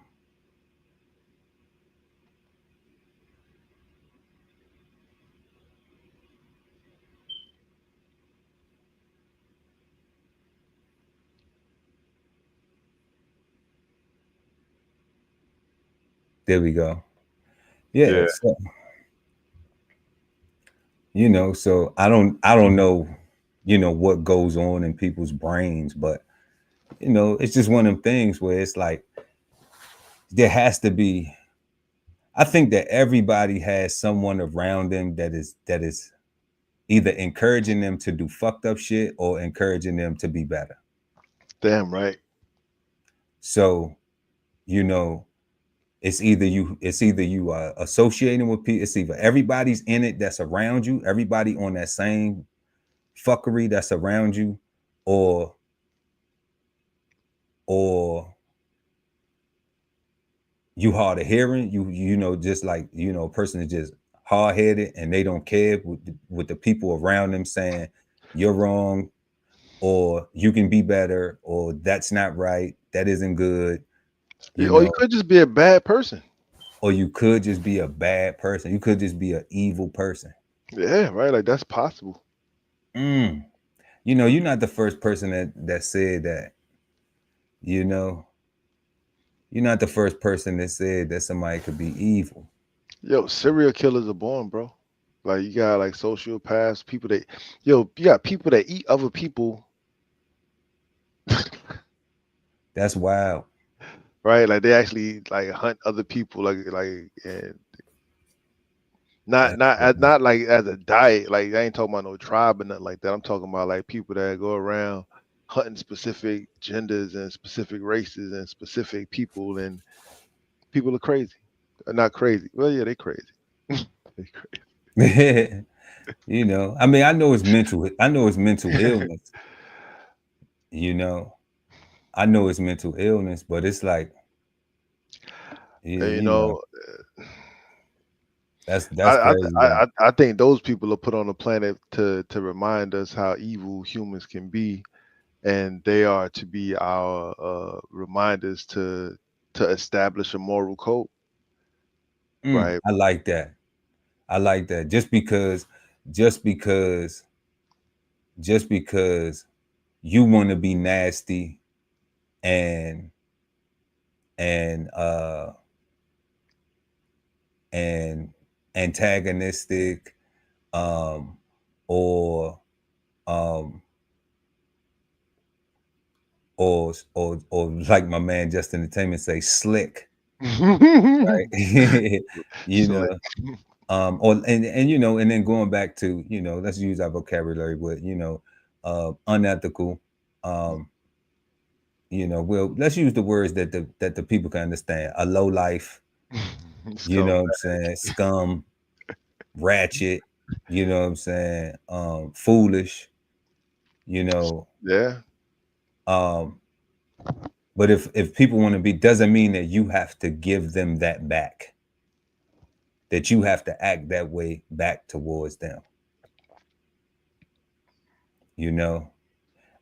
there we go. Yeah. Yeah. So so I don't know, what goes on in people's brains, but it's just one of them things where it's like there has to be. I think that everybody has someone around them that is either encouraging them to do fucked up shit or encouraging them to be better. Damn right. So, you know, it's either you are associating with people, it's either everybody's in it that's around you, everybody on that same fuckery that's around you, or or you hard of hearing, just like, a person is just hard headed and they don't care with the people around them saying you're wrong, or you can be better, or that's not right, that isn't good, you Or you know, could just be a bad person. or you could just be a bad person. You could just be an evil person. Yeah, right. Like that's possible. Mm. You're not the first person that said that. You know, you're not the first person that said that somebody could be evil. Yo, serial killers are born, bro. Like you got like sociopaths, people that, yo, you got people that eat other people, That's wild. right? Like they actually like hunt other people, like and not That's not as crazy. not like as a diet. Like I ain't talking about no tribe or nothing like that. I'm talking about like people that go around hunting specific genders and specific races and specific people, and people are crazy. Not crazy. Well, yeah, they crazy. They crazy. I mean, I know it's mental illness, you know. I know it's mental illness, but it's like, And, you know, that's I, crazy I though. I think those people are put on the planet to remind us how evil humans can be, and they are to be our reminders to establish a moral code, right? I like that. I like that. Just because, just because you want to be nasty and and antagonistic, or um or like my man Just Entertainment say, slick, right? You know, Slick. or and you know, and then going back to, you know, let's use our vocabulary with, you know, unethical, um, you know, well, let's use the words that the people can understand. A low life, you Scum. know what I'm saying, scum, ratchet, you know what I'm saying, foolish, you know. Yeah. Um, but if people want to be, doesn't mean that you have to give them that back, that you have to act that way back towards them, you know.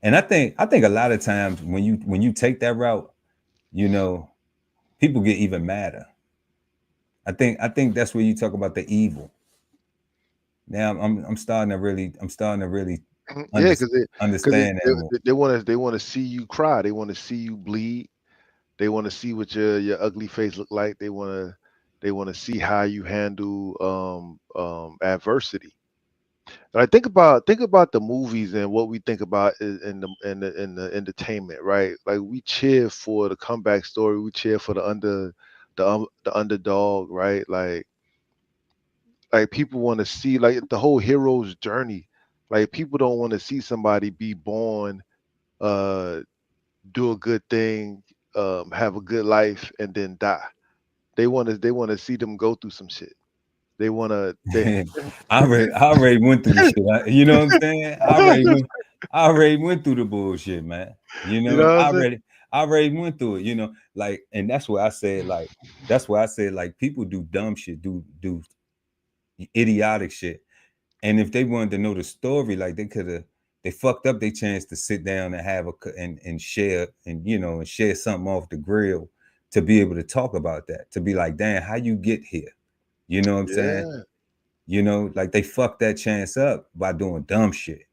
And I think a lot of times when you take that route, you know, people get even madder. I think that's where you talk about the evil. Now I'm starting to really Yeah, under, because understand that more. they want to see you cry. They want to see you bleed. They want to see what your ugly face look like. They want to see how you handle adversity. But I think about the movies and what we think about in the entertainment, right? Like we cheer for the comeback story. We cheer for the underdog, right? Like people want to see like the whole hero's journey. Like people don't want to see somebody be born, uh, do a good thing, have a good life, and then die. They want to see them go through some shit. They want to they I already went through the shit. You know what I'm saying? I already went through the bullshit, man. You you know know, what I'm saying? I already went through it. You know, like, and that's why I said, like, people do dumb shit, do idiotic shit. And if they wanted to know the story, like, they fucked up their chance to sit down and have and share, and you know, and share something off the grill, to be able to talk about that, to be like, damn, how you get here? You know what I'm saying? Yeah. You know, like, they fucked that chance up by doing dumb shit,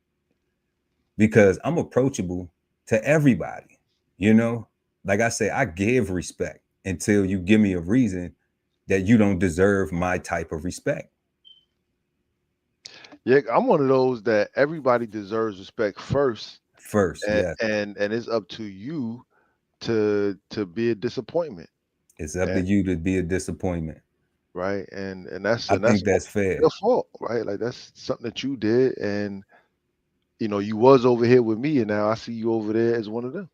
because I'm approachable to everybody. You know, like I say, I give respect until you give me a reason that you don't deserve my type of respect Yeah, I'm one of those that everybody deserves respect first, first. and Yeah, and it's up to you to be a disappointment, it's up to and you to be a disappointment. right, I and that's think that's fair. your fault, right? Like that's something that you did, and you was over here with me, and now I see you over there as one of them.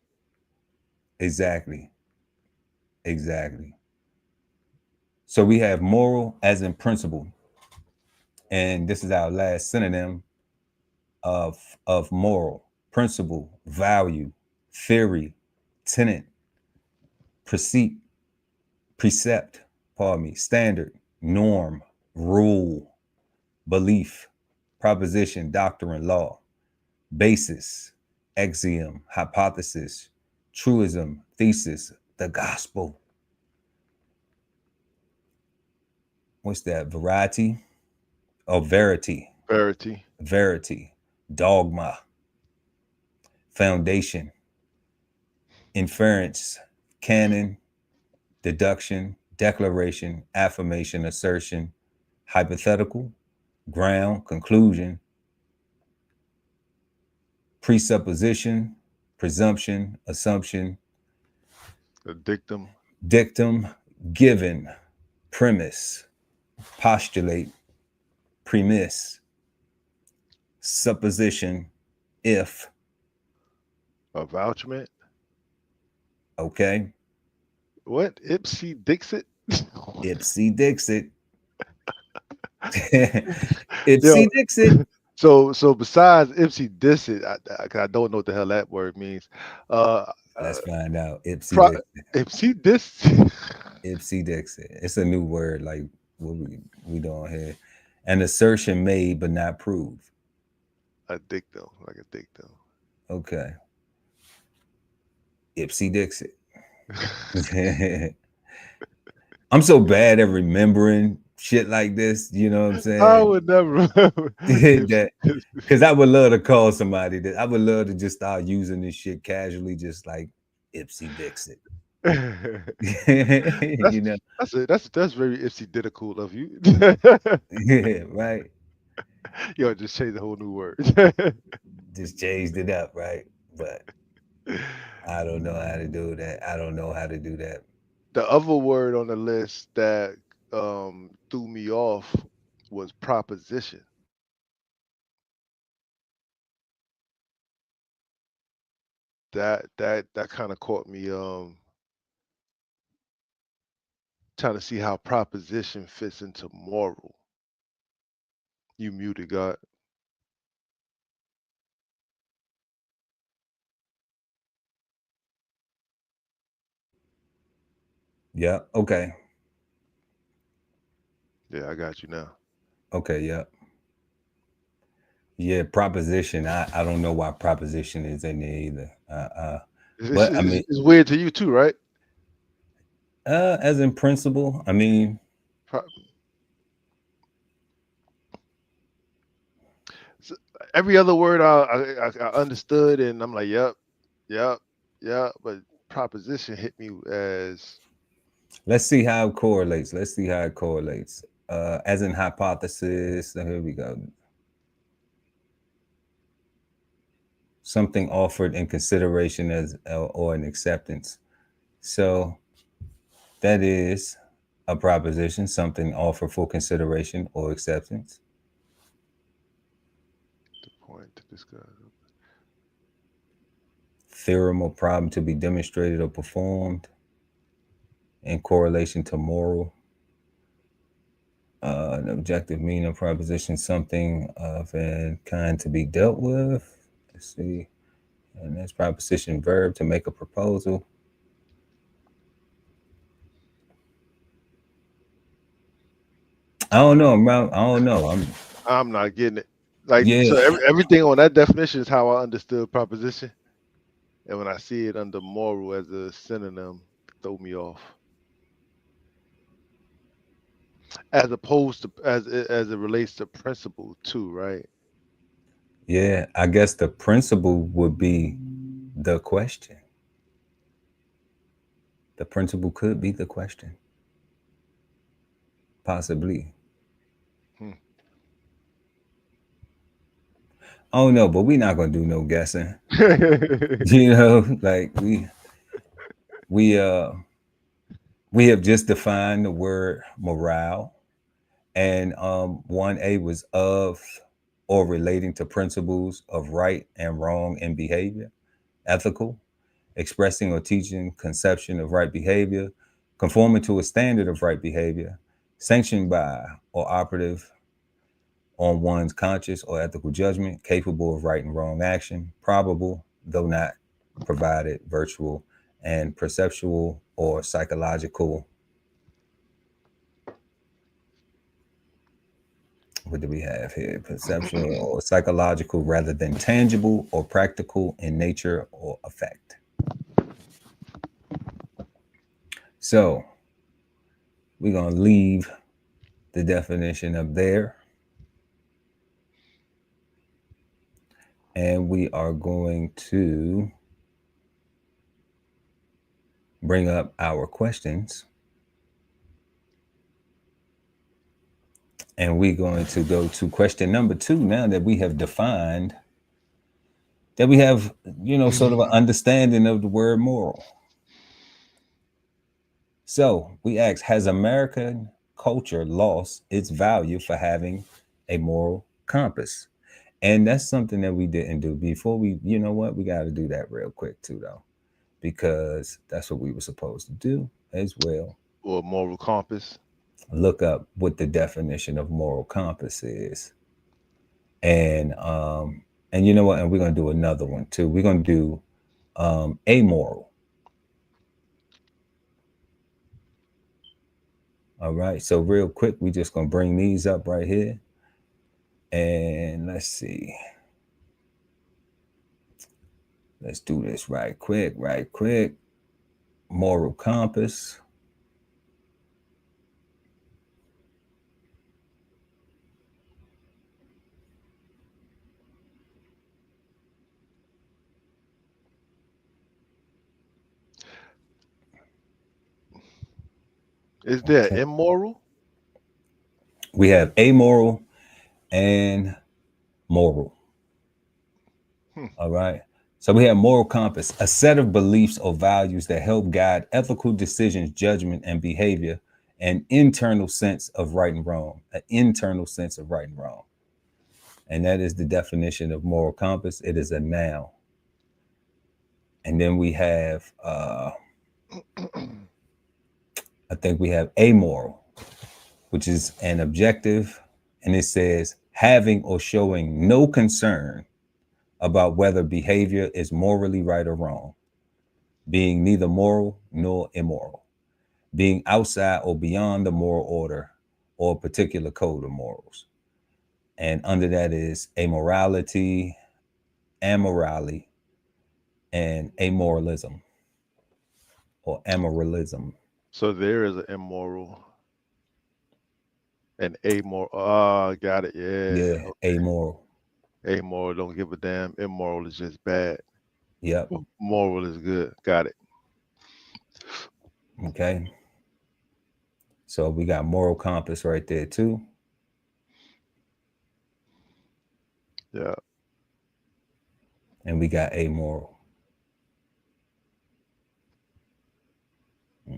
Exactly. Exactly. So we have moral as in principle, and this is our last synonym of moral: principle, value, theory, tenet, precept, precept, pardon me, standard, norm, rule, belief, proposition, doctrine, law, basis, axiom, hypothesis, truism, thesis, the gospel. What's that? Variety or verity? Verity. Verity, dogma, foundation, inference, canon, deduction, declaration, affirmation, assertion, hypothetical, ground, conclusion, presupposition, presumption, assumption, The dictum. dictum, given, premise, postulate, premise, supposition, if, Avouchment. okay, What? Ipsy Dixit? ipsy dixit, Yo, ipsy dixit. so besides Ipsy Dixit, 'cause I don't know what the hell that word means. Uh, Let's uh find out. Ipsy pro, dixit, Ipsy Dixit. ipsy dixit. It's a new word, like what we doing here. An assertion made but not proved. A dictum, like a dictum. Okay, ipsy dixit. I'm so bad at remembering shit like this. You know what I'm I saying? would never remember. That because I would love to call somebody that I would love to just start using this shit casually, just like ipsy dixit. That's You know, that's very Ipsy Diddical of you. yeah, right. Yo, just say the whole new word. Just changed it up, right? But I don't know how to do that. I don't know how to do that. The other word on the list that threw me off was proposition. That kind of caught me trying to see how proposition fits into moral. You muted, God. Yeah. Okay. Yeah, I got you now. Okay. Yeah. Yeah. Proposition. I don't know why proposition is in there either. But I mean, It's weird to you too, right? as in principle, I mean, Pro- s- every other word I understood, and I'm like, yep, yep, yep. But proposition hit me as let's see how it correlates. Let's see how it correlates. As in hypothesis. So here we go. Something offered in consideration as or an acceptance. So that is a proposition, something offered for consideration or acceptance. the point to discuss. Theorem or problem to be demonstrated or performed in correlation to moral. An objective meaning of proposition, something of a kind to be dealt with. Let's see. And that's proposition verb to make a proposal. I don't know. I don't know. I'm not getting it. Like Yeah. so, everything on that definition is how I understood proposition, and when I see it under moral as a synonym, throw me off. As opposed to as it relates to principle too, right? Yeah. I guess the principle would be the question. The principle could be the question, possibly. Hmm. Oh no, but we're not gonna do no guessing. You know, like we we have just defined the word morale, and 1A was of or relating to principles of right and wrong in behavior, ethical, expressing or teaching conception of right behavior, conforming to a standard of right behavior, sanctioned by or operative on one's conscious or ethical judgment, capable of right and wrong action, probable, though not provided, virtual, and perceptual or psychological. What do we have here? Perceptual or psychological rather than tangible or practical in nature or effect. So we're going to leave the definition up there, and we are going to bring up our questions, and we're going to go to question number 2 now that we have defined, that we have, sort of an understanding of the word moral. So we ask, has American culture lost its value for having a moral compass? And that's something that we didn't do before. You know what, we got to do that real quick too, though, because that's what we were supposed to do as well. Or moral compass. Look up what the definition of moral compass is. And you know what, and we're going to do another one too. We're going to do amoral. All right, so real quick, we just going to bring these up right here, and let's see. Let's do this right quick, right quick. Moral compass. Is there Okay. immoral? We have amoral and moral. Hmm. All right. So we have moral compass, a set of beliefs or values that help guide ethical decisions, judgment, and behavior, an internal sense of right and wrong, an internal sense of right and wrong. And that is the definition of moral compass. It is a noun. And then we have, I think we have amoral, which is an objective. And it says having or showing no concern about whether behavior is morally right or wrong, being neither moral nor immoral, being outside or beyond the moral order or a particular code of morals. And under that is amorality, amorality, and amoralism or amoralism. So there is an immoral and amoral. Ah, got it. Yeah. Yeah, amoral. Amoral don't give a damn. Immoral is just bad. Yep. Moral is good. Got it. Okay. So we got moral compass right there too. Yeah. And we got amoral.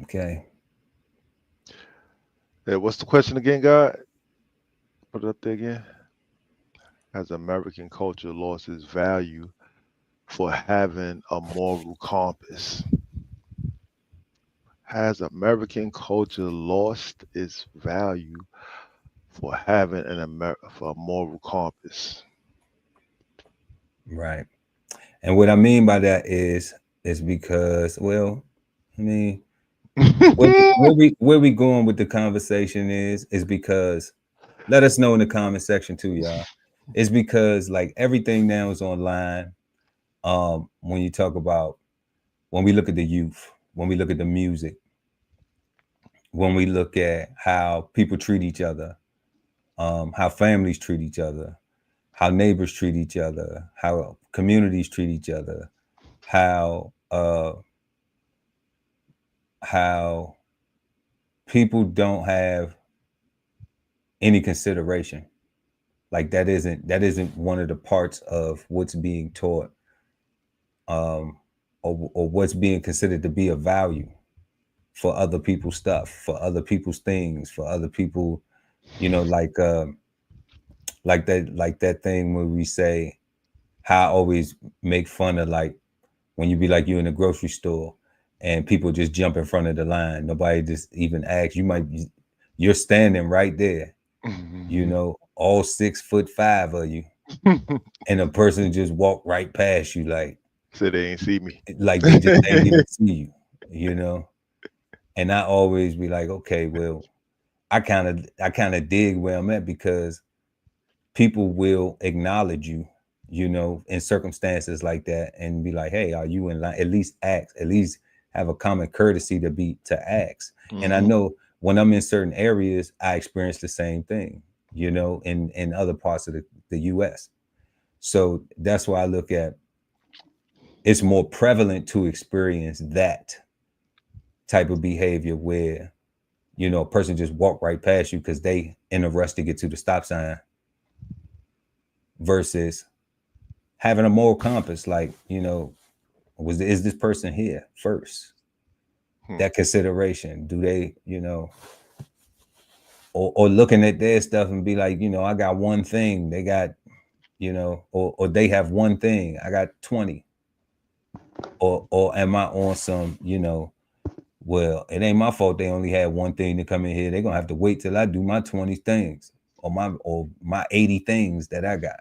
Okay. Yeah. What's the question again, God? Put it up there again. Has American culture lost its value for having a moral compass? Has American culture lost its value for having for a moral compass? Right. And what I mean by that is because, well, I mean, where we going with the conversation is because let us know in the comment section too, y'all. It's because like everything now is online. When you talk about when we look at the youth, when we look at the music, when we look at how people treat each other, how families treat each other, how neighbors treat each other, how communities treat each other, how people don't have any consideration. Like that isn't one of the parts of what's being taught, or what's being considered to be of value for other people's stuff, for other people's things, for other people, like that thing where we say how I always make fun of, like when you be like you in the grocery store and people just jump in front of the line. Nobody just even asks. You're standing right there, all 6'5" of you, and a person just walk right past you, Said they ain't see me. like they just ain't even see you, you know. And I always be like, okay, well, I kind of dig where I'm at because people will acknowledge you, in circumstances like that and be like, hey, are you in line? At least ask, at least have a common courtesy to ask. And I know when I'm in certain areas, I experience the same thing, in other parts of the US. So that's why I look at it's more prevalent to experience that type of behavior where, a person just walk right past you because they in a rush to get to the stop sign versus having a moral compass, like, is this person here first? That consideration, do they, or looking at their stuff and be like, I got one thing, they got, or they have one thing, I got 20, or am I on some, well, it ain't my fault they only had one thing to come in here. They're gonna have to wait till I do my 20 things or my 80 things that I got.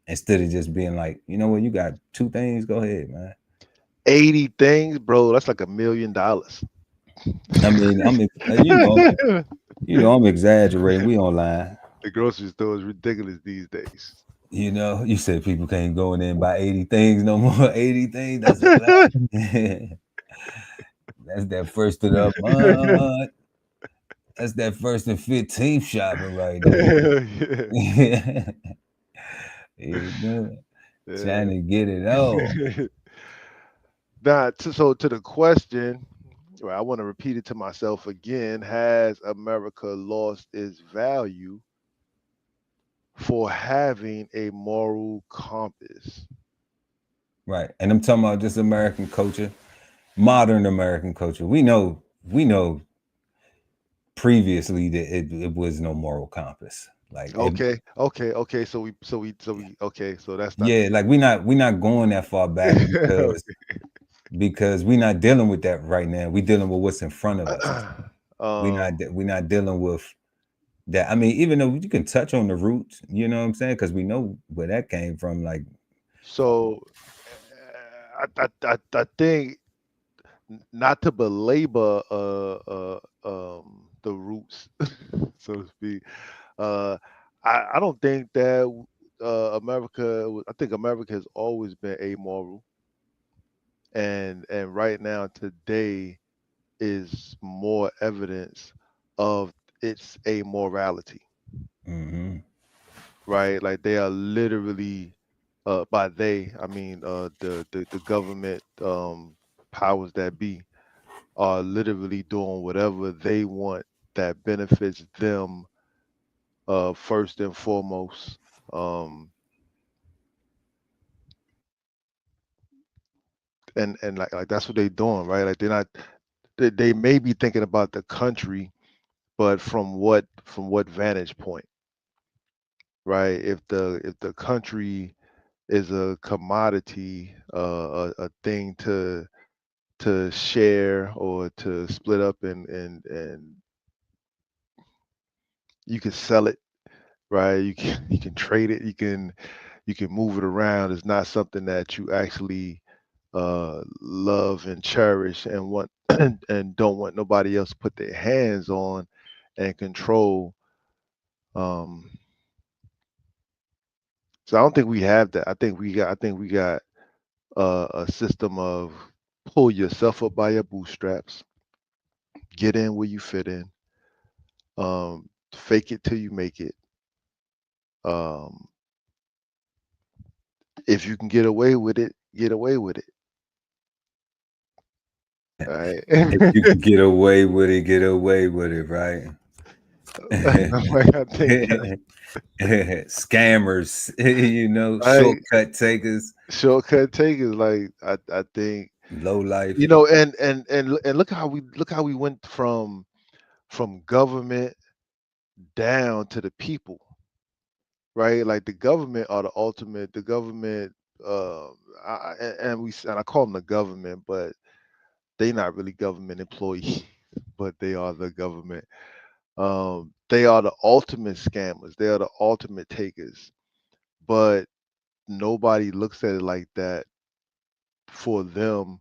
Instead of just being like, you know what, you got 2 things, go ahead, man. 80 things, bro. That's like $1 million. I mean, I'm exaggerating. We online. The grocery store is ridiculous these days. You said people can't go in there and buy 80 things no more. 80 things, that's a lot. That's that first of the month. That's that first and 15th shopping right there. Yeah. Trying to get it all. Now, so to the question, Right, I want to repeat it to myself again. Has America lost its value for having a moral compass? Right. And I'm talking about just American culture, modern American culture. We know previously that it was no moral compass. Like it, Okay. Okay. So that's not the yeah, case. like we not going that far back because we're not dealing with that right now. We dealing with what's in front of us. um. We're not dealing with that. I mean, even though you can touch on the roots, you know what I'm saying? Because we know where that came from. Like, So I think not to belabor the roots, so to speak. Uh, I don't think that I think America has always been amoral, and right now today is more evidence of its amorality, hmm right? Like they are literally, by they I mean the government powers that be are literally doing whatever they want that benefits them first and foremost. Um, and like that's what they're doing, right? Like they're not they may be thinking about the country, but from what vantage point, right? If the country is a commodity, a thing to share or to split up and you can sell it, right? You can you can trade it, you can move it around. It's not something that you actually love and cherish and want and don't want nobody else to put their hands on and control. Um, so I don't think we have that. I think we got a system of pull yourself up by your bootstraps, get in where you fit in, fake it till you make it. Um, if you can get away with it, get away with it. All right. if you can get away with it, get away with it, right? Like I think Scammers, right shortcut takers, shortcut takers. Like I think low life. and look how we went from government down to the people, right? Like the government are the ultimate. The government, and I call them the government, but they not really government employees, but they are the government. They are the ultimate scammers. They are the ultimate takers, but nobody looks at it like that for them,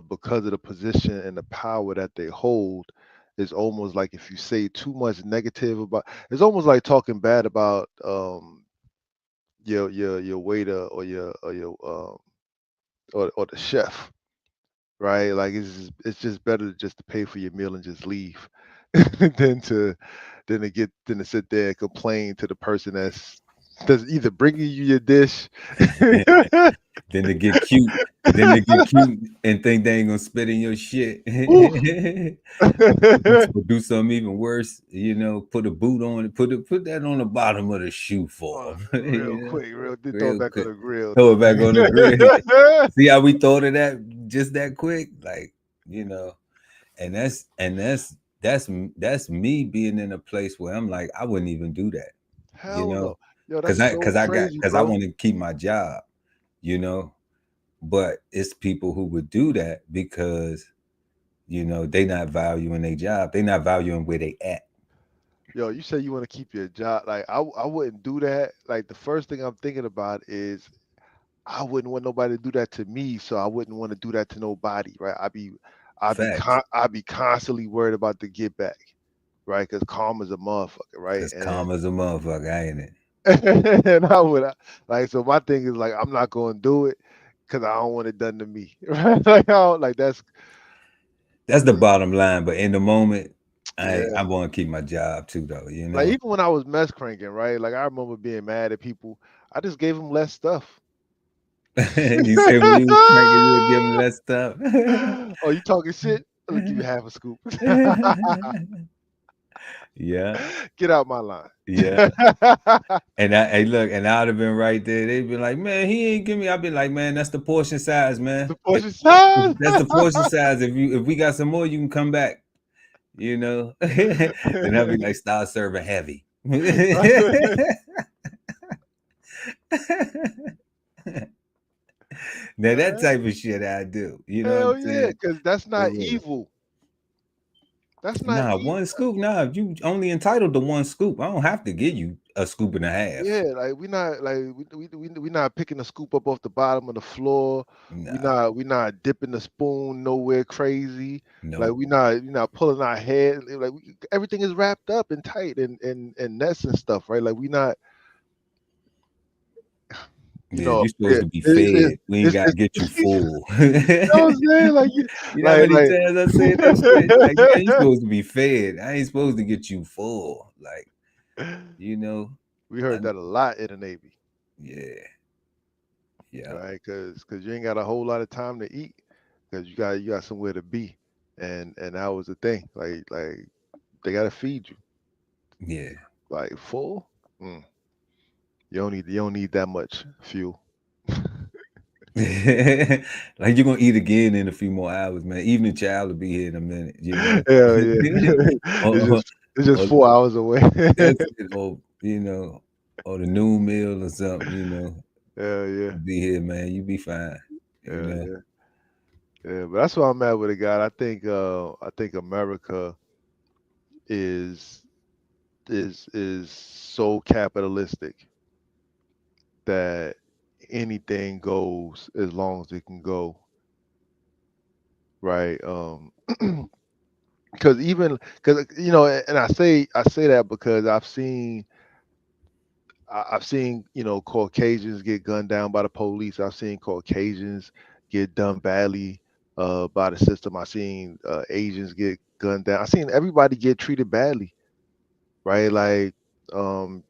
because of the position and the power that they hold. It's almost like if you say too much negative about, it's almost like talking bad about your waiter or the chef, right? Like it's just better just to pay for your meal and just leave than to than to sit there and complain to the person that's either bringing you your dish. Then they get cute. Then they get cute and think they ain't gonna spit in your shit. Woo. Or do something even worse. Put a boot on it. Put that on the bottom of the shoe for them. Real quick, real they throw it Real back on quick. the grill. Throw it back on the grid. See how we thought of that just that quick, like you know. And that's me being in a place where I'm like, I wouldn't even do that, you Hell know, no. Yo, that's because I so because I got crazy, because I bro. want to keep my job, you know. But it's people who would do that because they not valuing their job, they not valuing where they at. Yo, you say you want to keep your job. Like I wouldn't do that. Like the first thing I'm thinking about is I wouldn't want nobody to do that to me, so I wouldn't want to do that to nobody, right? Facts, I'd be constantly worried about the get back, right? Because karma's a motherfucker, right? because calm as a motherfucker, ain't it? And I would like so my thing is like I'm not gonna do it because I don't want it done to me, right? Like I don't, like that's That's the bottom line. But in the moment, I yeah. want to keep my job too, though. Like even when I was mess cranking, right? Like I remember being mad at people. I just gave them less stuff. You say when you was cranking, you would give them less stuff. Oh, you talking shit? I'll give you half a scoop. Yeah, Get out my line. yeah. And I, hey, look, and I'd have been right there. They'd be like, man, he ain't give me. I'd be like, man, that's the portion size, man. The portion size. That's the portion size. If we got some more, you can come back. You know. Then I'd be like, start serving heavy. Now that type of shit I do. You know what I'm Hell yeah, saying? because that's For not real. evil. That's not Nah, one evil. scoop. Nah, you only entitled to one scoop. I don't have to give you a scoop and a half. Yeah, like we not like we not picking a scoop up off the bottom of the floor. Nah, We not dipping the spoon nowhere crazy. Like nope. we not pulling our head. Like everything is wrapped up and tight and nets and stuff, right? Like we not, Yeah, you supposed yeah, to be fed. We ain't got to get you you full. know what I'm saying? Like You know how many like times I said that shit? Like, man, you supposed to be fed. I ain't supposed to get you full. Like, you know, we I, heard that a lot in the Navy, yeah, yeah, right? Because you ain't got a whole lot of time to eat because you got somewhere to be, and that was the thing. Like they gotta feed you. yeah. Like full, mm, you don't need that much fuel. Like you're gonna eat again in a few more hours, man. Evening child will be here in a minute, you know. Hell yeah, or, it's just or 4 hours away. that's it, or you know, or the noon meal or something, you know. Hell yeah, Be here, man. You be fine, you hell know. yeah, yeah. But that's why I'm at with it, God. I think America is is so capitalistic that anything goes as long as it can go, right? Because even because and I say that because I've seen Caucasians get gunned down by the police. I've seen Caucasians get done badly by the system. I've seen Asians get gunned down. I've seen everybody get treated badly, right? Like, um,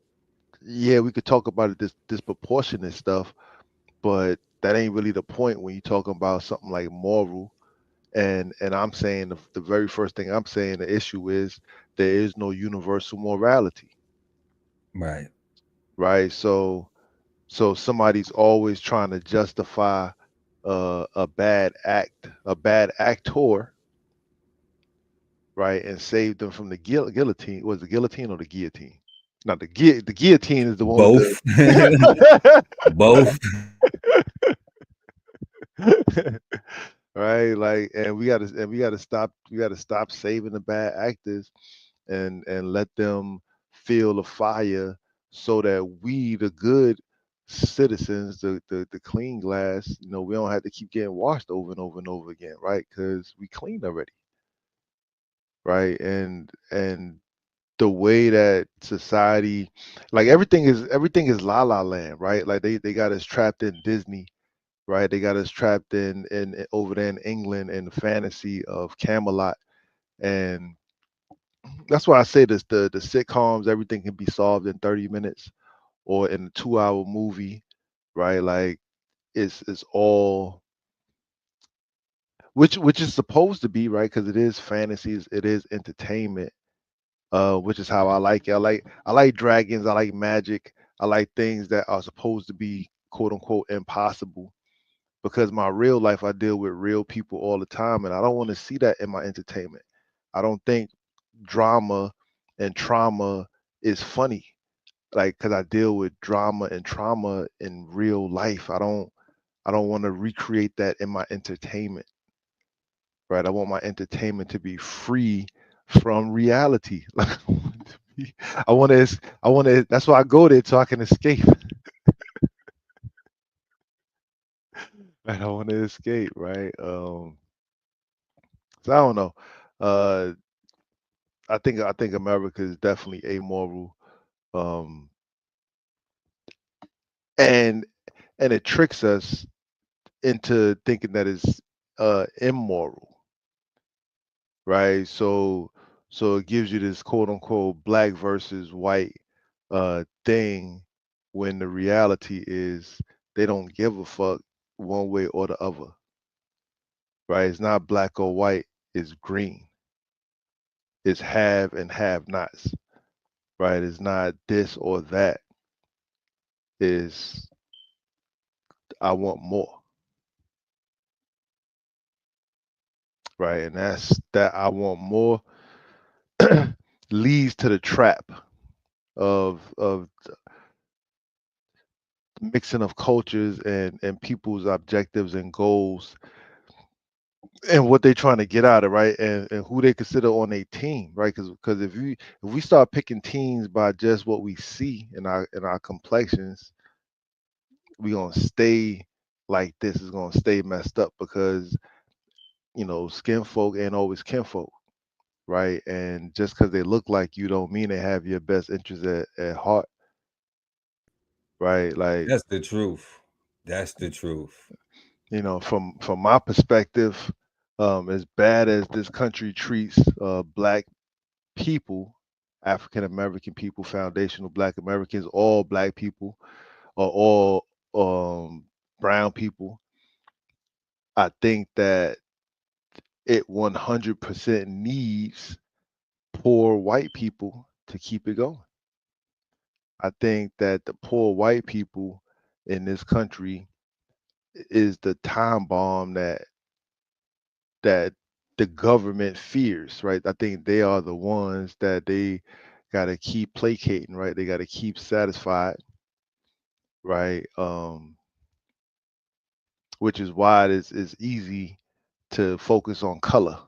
yeah, we could talk about it this disproportionate stuff, but that ain't really the point when you're talking about something like moral. And I'm saying the very first thing I'm saying the issue is there is no universal morality, Right. right? So somebody's always trying to justify a bad act, a bad actor, right, and save them from the guillotine. Was the guillotine or the guillotine? Not the guillotine is the one with Both. the Both. right. Like, and we got to stop saving the bad actors and let them feel the fire so that we, the good citizens, the clean glass, we don't have to keep getting washed over and over and over again, right? Because we clean already, right? And the way that society, like everything is la la land, right? Like they got us trapped in Disney, right? They got us trapped in over there in England in the fantasy of Camelot. And that's why I say this: the sitcoms, everything can be solved in 30 minutes or in a 2 hour movie, right? Like it's all which is supposed to be right because it is fantasies, it is entertainment, which is how I like it. I like dragons, I like magic, I like things that are supposed to be quote unquote impossible. Because my real life, I deal with real people all the time, and I don't want to see that in my entertainment. I don't think drama and trauma is funny, like because I deal with drama and trauma in real life. I don't want to recreate that in my entertainment, right? I want my entertainment to be free from reality. Like I want to. That's why I go there so I can escape. Right? I want to escape, right? So I don't know. Uh, I think America is definitely amoral, um, and it tricks us into thinking that it's immoral, right? So it gives you this quote unquote black versus white thing when the reality is they don't give a fuck one way or the other, right? It's not black or white. is green. It's have and have nots, right? It's not this or that. Is I want more, right? And that's that I want more leads to the trap of mixing of cultures and people's objectives and goals and what they're trying to get out of, right? And who they consider on a team, right? Because if we start picking teams by just what we see in our complexions, we gonna stay like this is gonna stay messed up because skin folk ain't always kinfolk, right? And just because they look like you don't mean they have your best interest at heart, right? Like, That's the truth. That's the truth. from my perspective, as bad as this country treats black people, African American people, foundational black Americans, all black people, or all brown people, I think that it 100% needs poor white people to keep it going. I think that the poor white people in this country is the time bomb that the government fears, right? I think they are the ones that they got to keep placating, right? They got to keep satisfied, right? Which is why it's easy to focus on color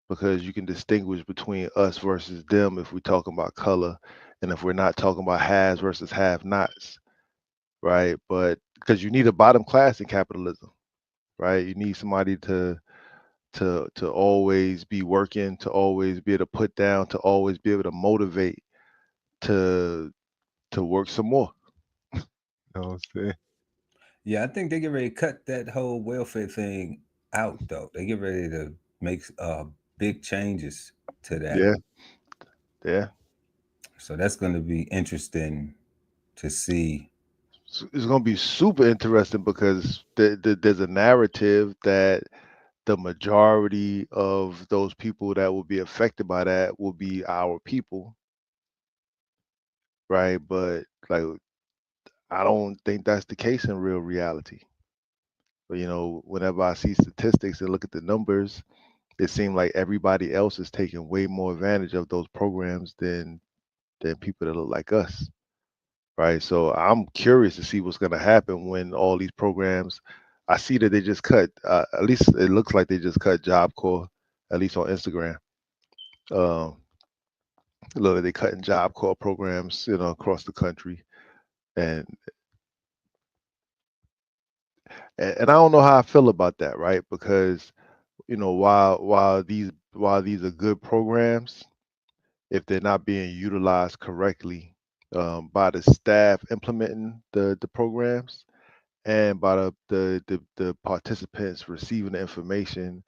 because you can distinguish between us versus them if we're talking about color and if we're not talking about has versus have nots, right? But because you need a bottom class in capitalism, right? You need somebody to always be working, to always be able to put down, to always be able to motivate, to work some more. You know what I'm saying? Yeah, I think they get ready to cut that whole welfare thing out, though. They get ready to make big changes to that. Yeah, yeah. So that's going to be interesting to see. It's going to be super interesting because there's a narrative that the majority of those people that will be affected by that will be our people, right? But like, I don't think that's the case in real reality. But whenever I see statistics and look at the numbers, it seems like everybody else is taking way more advantage of those programs than people that look like us, right? So I'm curious to see what's going to happen when all these programs. I see that they just cut. At least it looks like they just cut Job Corps, at least on Instagram. Um, Look, they cutting Job Corps programs, across the country, and and I don't know how I feel about that, right? Because while these are good programs, if they're not being utilized correctly by the staff implementing the programs and by the participants receiving the information,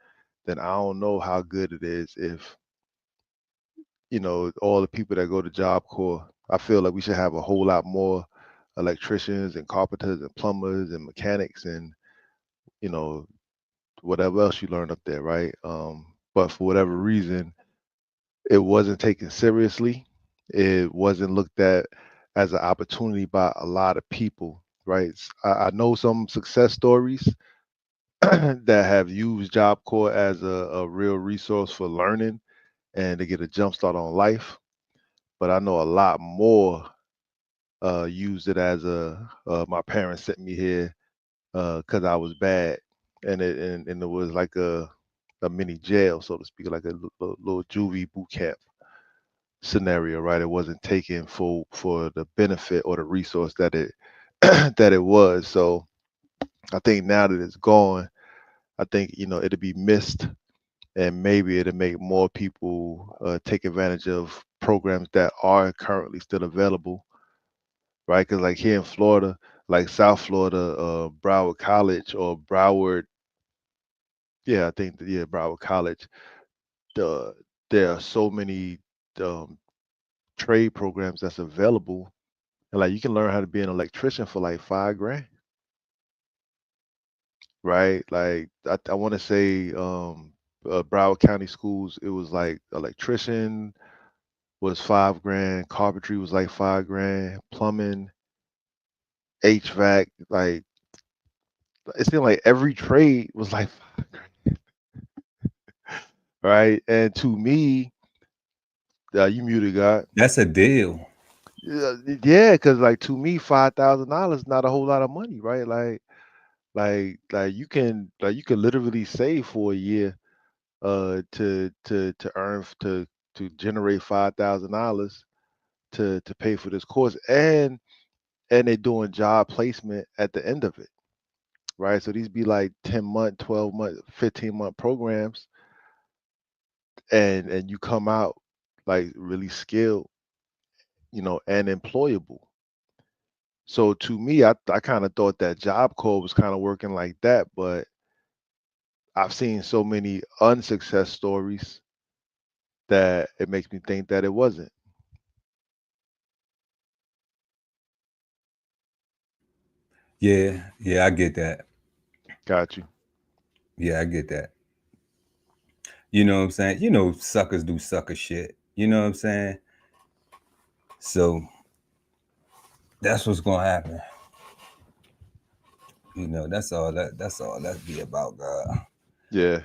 then I don't know how good it is if all the people that go to Job Corps. I feel like we should have a whole lot more electricians and carpenters and plumbers and mechanics and you know whatever else you learn up there, right? But for whatever reason, it wasn't taken seriously. It wasn't looked at as an opportunity by a lot of people, right? I know some success stories that have used Job Corps as a real resource for learning and to get a jump start on life. But I know a lot more used it as my parents sent me here because I was bad, and it was like a mini jail, so to speak, like a little juvie boot camp scenario, right? It wasn't taken for the benefit or the resource that it that it was. So I think now that it's gone, I think it'll be missed, and maybe it'll make more people take advantage of programs that are currently still available, right? Because like here in Florida, like South Florida, Broward College or Broward, yeah, I think yeah, Broward College. The There are so many um, trade programs that's available, and like you can learn how to be an electrician for like 5 grand, right? Like I want to say Broward County schools, it was like electrician was 5 grand, carpentry was like 5 grand, plumbing, HVAC, like it seemed like every trade was like 5 grand, right? And to me, you muted God. That's a deal. Yeah, because like to me, $5,000 not a whole lot of money, right? Like you can literally save for a year to earn to generate $5,000 to pay for this course, and they're doing job placement at the end of it, right? So these be like 10-month, 12-month, 15-month programs, and you come out like really skilled, and employable. So to me, I kind of thought that Job Corps was kind of working like that, but I've seen so many unsuccess stories that it makes me think that it wasn't. Yeah, I get that. Got you. Yeah, I get that. You know what I'm saying? You know, suckers do sucker shit. You know what I'm saying? So that's what's gonna happen. You know, that's all that be about, God. Yeah,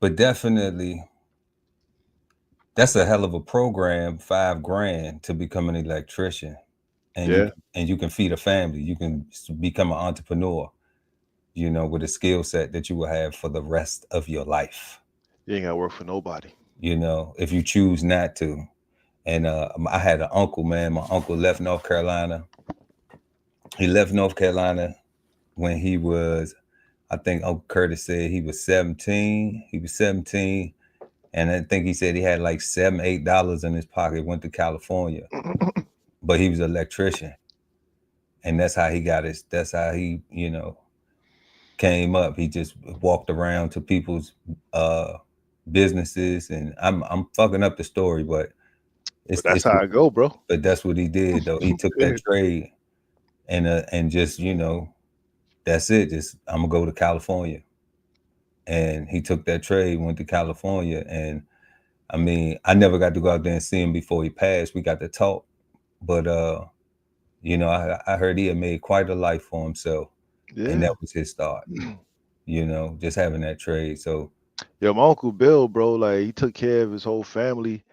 But definitely that's a hell of a program, 5 grand to become an electrician. yeah. And you can feed a family. You can become an entrepreneur, you know, with a skill set that you will have for the rest of your life. You ain't got to work for nobody. You know, if you choose not to. And I had an uncle, man. My uncle left North Carolina. He left North Carolina when he was, I think Uncle Curtis said he was 17. He was 17. And I think he said he had like $7, $8 in his pocket, went to California. But he was an electrician. And that's how he, you know, came up. He just walked around to people's businesses, and I'm fucking up the story, but But that's how I go, bro. but that's what he did though. He took that trade and just, you know, that's it. Just I'm gonna go to California, and he took that trade, went to California, and I mean, I never got to go out there and see him before he passed. We got to talk, but you know, I heard he had made quite a life for himself, and Yeah. that was his start. You know, just having that trade. So Yo, my uncle Bill, bro, like he took care of his whole family,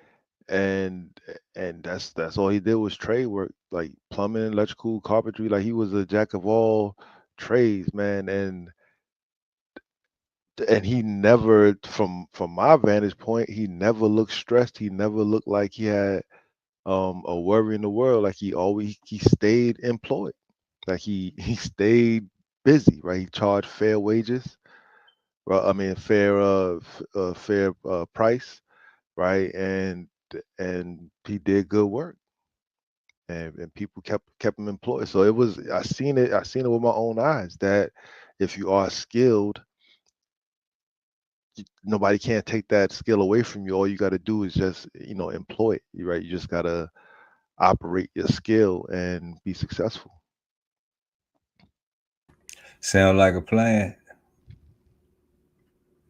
and that's all he did was trade work, like plumbing, electrical, carpentry. Like he was a jack of all trades, man. And he never, from my vantage point, he never looked stressed. He never looked like he had a worry in the world. Like he stayed employed. Like he stayed busy, right? He charged fair wages. Well, I mean, fair price, right? And he did good work, and people kept him employed. So it was I seen it with my own eyes that if you are skilled, nobody can't take that skill away from you. All you got to do is just employ it, right? You just got to operate your skill and be successful. sound like a plan.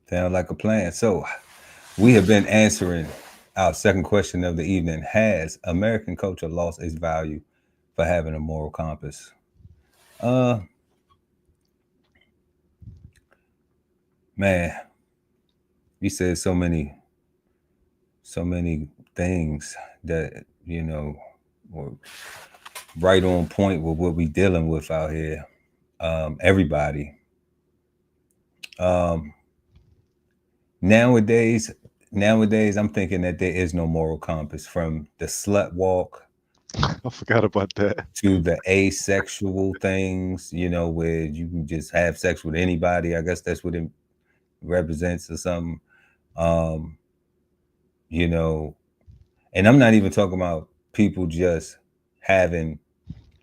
Sound like a plan. So we have been answering our second question of the evening. Has American culture lost its value for having a moral compass? Uh Man, you said so many things that, you know, were right on point with what we dealing with out here. Everybody. Um nowadays nowadays I'm thinking that there is no moral compass, from the slut walk I forgot about that. to the asexual things, you know, where you can just have sex with anybody. I guess that's what it represents or something. Um, you know, and I'm not even talking about people just having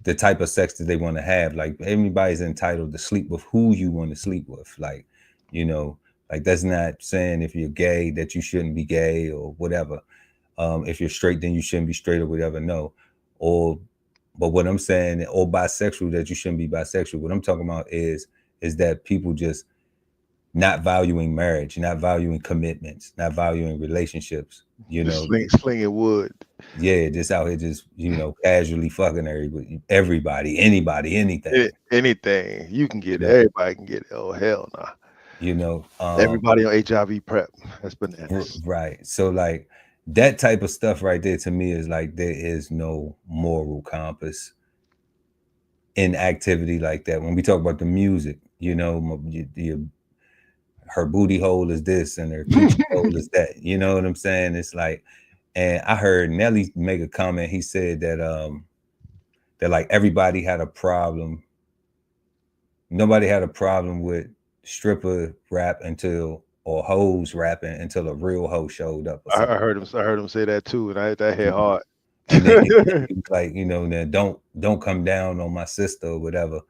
the type of sex that they want to have. Like, everybody's entitled to sleep with who you want to sleep with. Like, you know, like, that's not saying if you're gay that you shouldn't be gay or whatever. If you're straight, then you shouldn't be straight or whatever. No. Or, but what I'm saying, or bisexual, that you shouldn't be bisexual. What I'm talking about is that people just not valuing marriage, not valuing commitments, not valuing relationships, you Just know, slinging wood. yeah, just out here just, casually fucking everybody, anybody, anything, Anything you can you get, know, everybody can get it. Oh hell no! you know, Everybody on HIV prep. That's bananas. right. So like that type of stuff right there to me is like there is no moral compass in activity like that. When we talk about the music, her booty hole is this and her coochie hole is that. You know what I'm saying? It's like, and I heard Nelly make a comment. He said that like everybody had a problem. Nobody had a problem with stripper rap or hoes rapping until a real hoe showed up or I something. heard him. I heard him say that too, and that hit hard. And then he was like, now don't come down on my sister or whatever,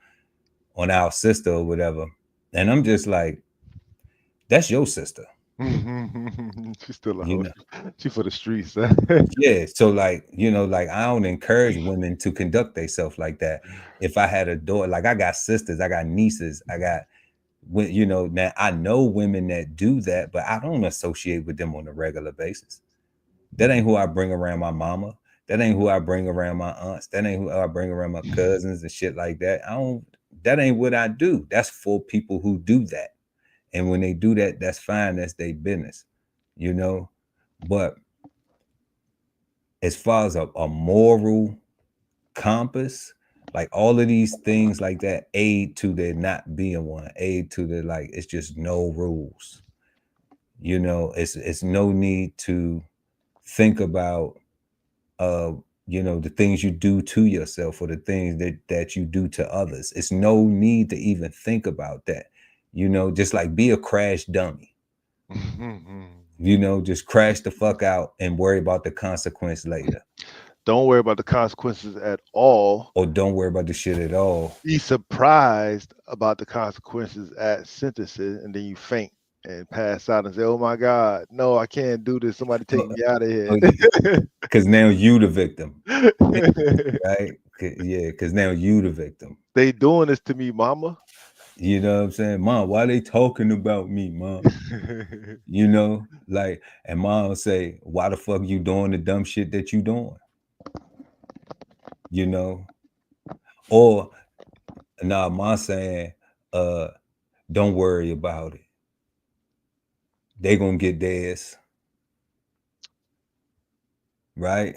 on our sister or whatever. And I'm just like, that's your sister. She's still a You hoe. know, She for the streets. yeah. So like, like I don't encourage women to conduct themselves like that. If I had a daughter, like I got sisters, I got nieces, I got, now I know women that do that, but I don't associate with them on a regular basis. That ain't who I bring around my mama. That ain't who I bring around my aunts. That ain't who I bring around my cousins and shit like that. That ain't what I do. That's for people who do that. And when they do that, that's fine. That's their business, you know? But as far as a moral compass, like all of these things like that aid to there not being one, aid to the, like, it's just no rules. It's no need to think about the things you do to yourself or the things that you do to others. It's no need to even think about that. Just like be a crash dummy. Just crash the fuck out and worry about the consequence later. Don't worry about the consequences at all. Or don't worry about the shit at all. Be surprised about the consequences at sentences, and then you faint and pass out and say, "Oh my God, no, I can't do this. Somebody take me out of here." Because now you the victim, right? Yeah, because now you the victim. They doing this to me, mama. You know what I'm saying? Mom, why they talking about me, mom? Like, and mom will say, why the fuck you doing the dumb shit that you doing? Or mom saying, don't worry about it. They gonna get theirs. Right?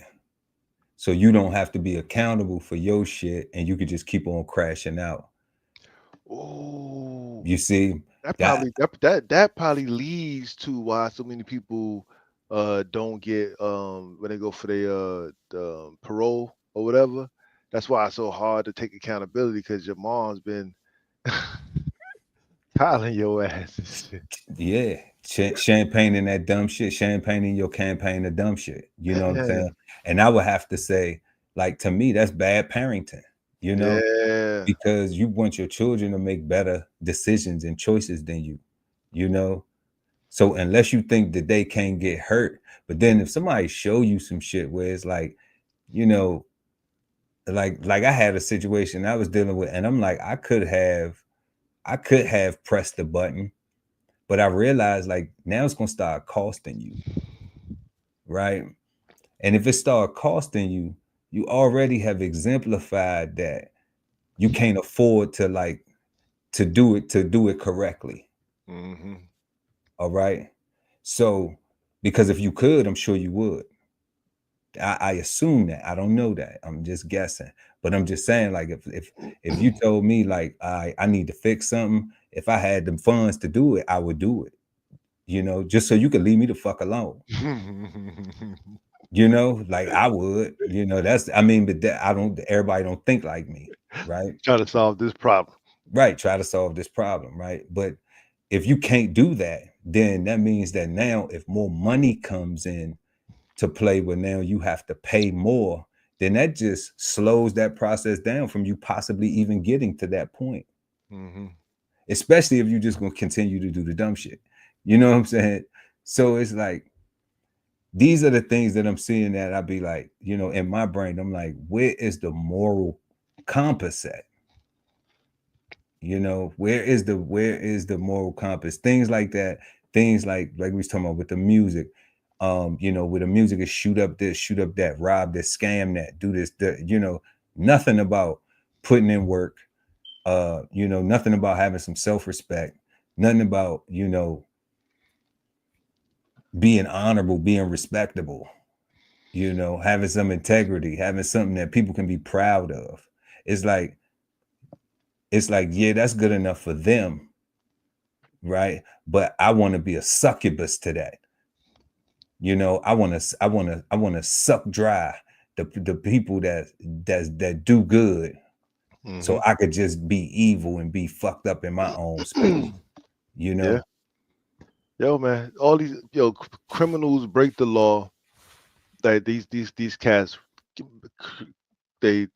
So you don't have to be accountable for your shit and you could just keep on crashing out. Oh, you see, that probably leads to why so many people don't get when they go for their parole or whatever. That's why it's so hard to take accountability, because your mom's been piling your ass and shit. Yeah, champagne in that dumb shit, champagne in your campaign of dumb shit. You know what I'm saying? And I would have to say, like, to me, that's bad parenting. Yeah. Because you want your children to make better decisions and choices than you. So unless you think that they can't get hurt, but then if somebody show you some shit where it's like, like I had a situation I was dealing with, and I'm like, I could have pressed the button, but I realized like now it's gonna start costing you, right? And if it start costing you, you already have exemplified that you can't afford to do it correctly. Mm-hmm. All right. So, because if you could, I'm sure you would. I assume that. I don't know that. I'm just guessing. But I'm just saying, like, if you told me like I need to fix something, if I had the funds to do it, I would do it. Just so you could leave me the fuck alone. Like I would. But everybody don't think like me, right? Try to solve this problem. Right. Try to solve this problem, right? But if you can't do that, then that means that now if more money comes in to play where now you have to pay more, then that just slows that process down from you possibly even getting to that point. Mm-hmm. Especially if you're just going to continue to do the dumb shit. You know what I'm saying? So it's like, these are the things that I'm seeing that I'd be like, in my brain, I'm like, where is the moral compass at? You know, where is the moral compass? Things like that. Things like we was talking about with the music. You know, with the music is shoot up this, shoot up that, rob this, scam that, do this, you know, nothing about putting in work. You know, nothing about having some self-respect, nothing about, you know, being honorable, being respectable, you know, having some integrity, having something that people can be proud of. It's like, yeah, that's good enough for them, right? But I want to be a succubus to that. You know, I want to suck dry the people that do good, so I could just be evil and be fucked up in my own space. You Yeah. know, Yo, man, all these criminals break the law. That these cats, they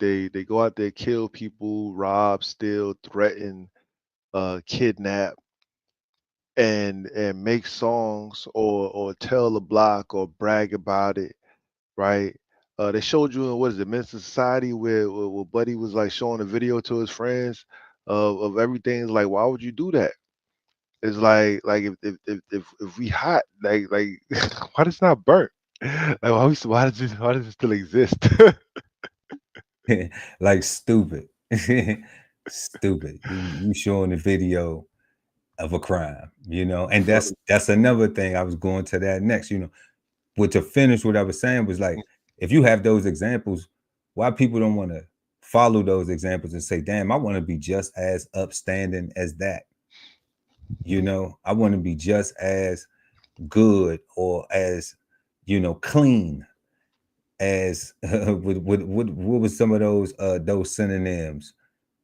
go out there, kill people, rob, steal, threaten, kidnap, and make songs or tell a block or brag about it, right? They showed you in, what is it, Men's Society, where Buddy was like showing a video to his friends of everything. It's like, why would you do that? It's like if we hot, like why does it not burnt? Like why does it still exist? like stupid, stupid. You showing the video of a crime, you know, and So, that's another thing. I was going to that next, you know. But to finish what I was saying was like, if you have those examples, why people don't want to follow those examples and say, damn, I want to be just as upstanding as that. You know, I want to be just as good or as, you know, clean as what was some of those synonyms.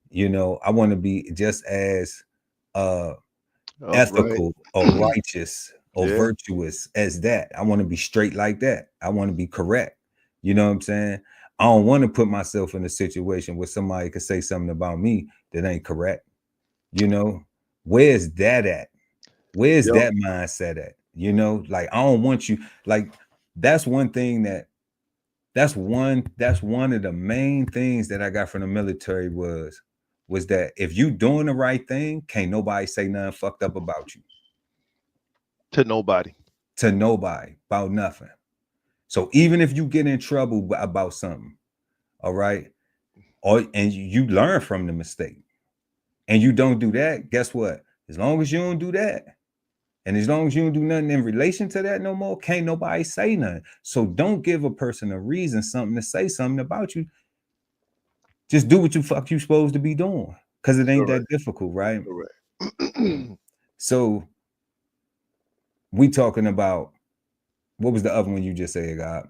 You know, I want to be just as uh right. ethical or righteous or Yeah, virtuous as that. I want to be straight like that. I want to be correct. You know what I'm saying? I don't want to put myself in a situation where somebody could say something about me that ain't correct. You know, where's that at? Where's yo, that mindset at? You know, like I don't want you, like that's one thing that's one of the main things that I got from the military was that if you doing the right thing, can't nobody say nothing fucked up about you. to nobody. To nobody about nothing. So even if you get in trouble about something, all right, or and you learn from the mistake and you don't do that, guess what? As long as you don't do that, and as long as you don't do nothing in relation to that no more, can't nobody say nothing. So don't give a person a reason, something to say something about you. Just do what you supposed to be doing. Cause it ain't that Correct. difficult, right? Correct. So we talking about what was the other one you just said, God?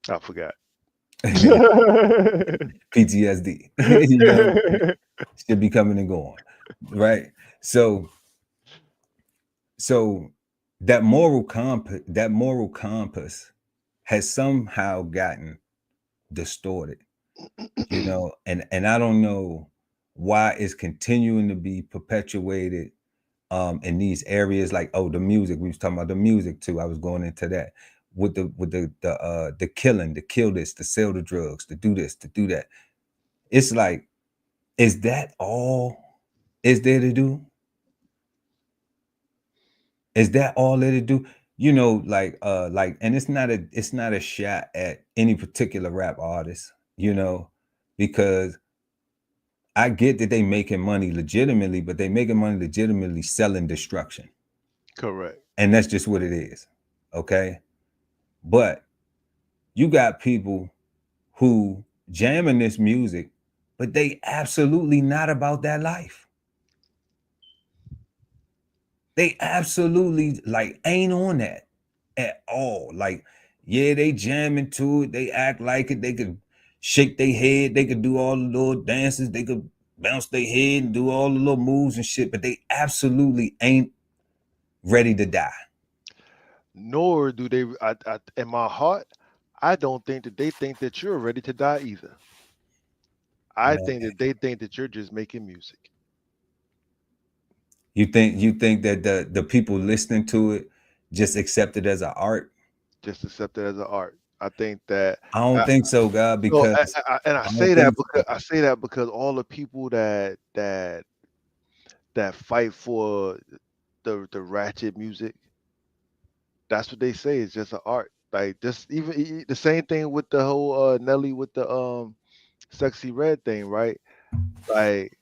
I forgot. PTSD. You know what I'm saying? Should be coming and going. Right. So that moral compass has somehow gotten distorted, you know, and I don't know why it's continuing to be perpetuated in these areas. Like, oh, the music, we was talking about the music too. I was going into that with the killing, to kill this, to sell the drugs, to do this, to do that. It's like, is that all is there to do? Is that all there to do? You know, like, and it's not a shot at any particular rap artist, you know, because I get that they making money legitimately, but they making money legitimately selling destruction. Correct. And that's just what it is. Okay. But you got people who jamming this music, but they absolutely not about that life. They absolutely like ain't on that at all. Like, yeah, they jam into it, they act like it, they could shake their head, they could do all the little dances, they could bounce their head and do all the little moves and shit, but they absolutely ain't ready to die. Nor do they. In my heart, I don't think that they think that you're ready to die either. I Man, think that they think that you're just making music. you think that the people listening to it just accept it as an art? Just accept it as an art. I think that I don't I, think so, God, no, because and I I don't say that think because so. all the people that fight for the ratchet music, that's what they say. It's just an art. Like just even the same thing with the whole Nelly with the sexy red thing, right? Like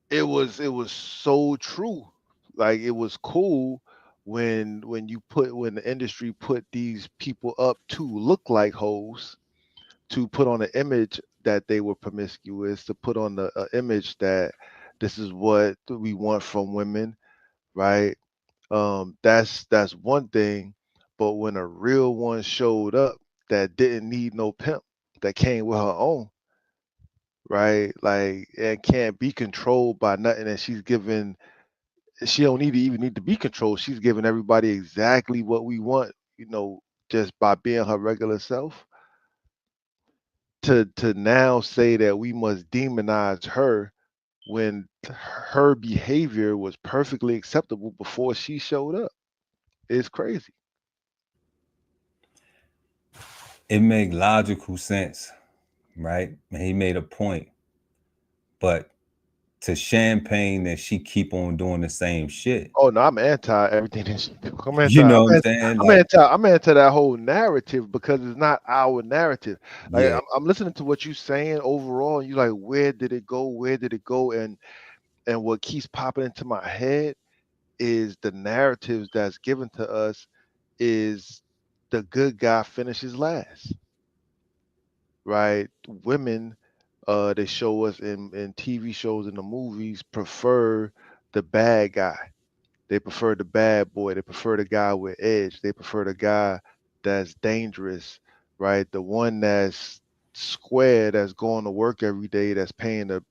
it was so true. Like it was cool when the industry put these people up to look like hoes, to put on an image that they were promiscuous, to put on the image that this is what we want from women, right? That's one thing. But when a real one showed up that didn't need no pimp, that came with her own, right? Like and can't be controlled by nothing, and she don't need to even need to be controlled. She's giving everybody exactly what we want, just by being her regular self. To now say that we must demonize her when her behavior was perfectly acceptable before she showed up is crazy. It make logical sense, right? And he made a point, but to champagne that she keep on doing the same shit. Oh no, I'm anti everything that she do. I'm anti. You I'm know what I'm anti. saying? I'm Like, anti. I'm anti that whole narrative because it's not our narrative. Like yeah, I'm listening to what you're saying overall, and you're like, where did it go? Where did it go? And what keeps popping into my head is the narratives that's given to us is the good guy finishes last, right? Women, they show us in TV shows and the movies prefer the bad guy. They prefer the bad boy. They prefer the guy with edge. They prefer the guy that's dangerous, right? The one that's square, that's going to work every day, that's paying the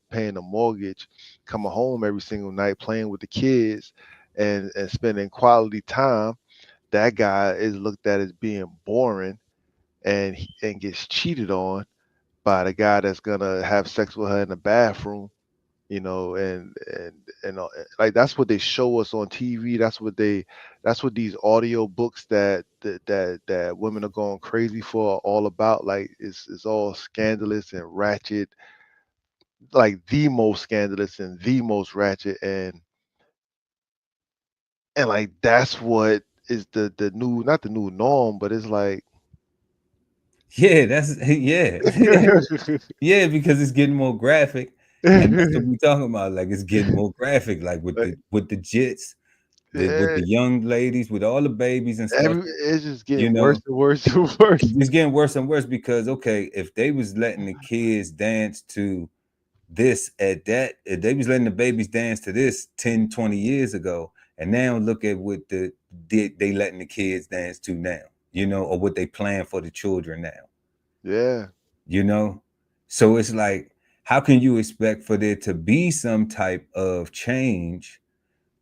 mortgage, coming home every single night, playing with the kids, and spending quality time. That guy is looked at as being boring and gets cheated on by the guy that's gonna have sex with her in the bathroom, and like that's what they show us on TV. That's what these audio books that women are going crazy for are all about. Like it's all scandalous and ratchet, like the most scandalous and the most ratchet, and like that's what is the new, not the new norm, but it's like yeah, that's yeah. Yeah, because it's getting more graphic. And that's what we talking about. Like it's getting more graphic, like like, with the jits, with eh, the young ladies, with all the babies and stuff, it's just you getting worse know. and worse and worse. It's getting worse and worse because okay, if they was letting the kids dance to this at that, if they was letting the babies dance to this 10, 20 years ago, and now look at what they letting the kids dance to now, or what they plan for the children now, Yeah. you know. So it's like, how can you expect for there to be some type of change,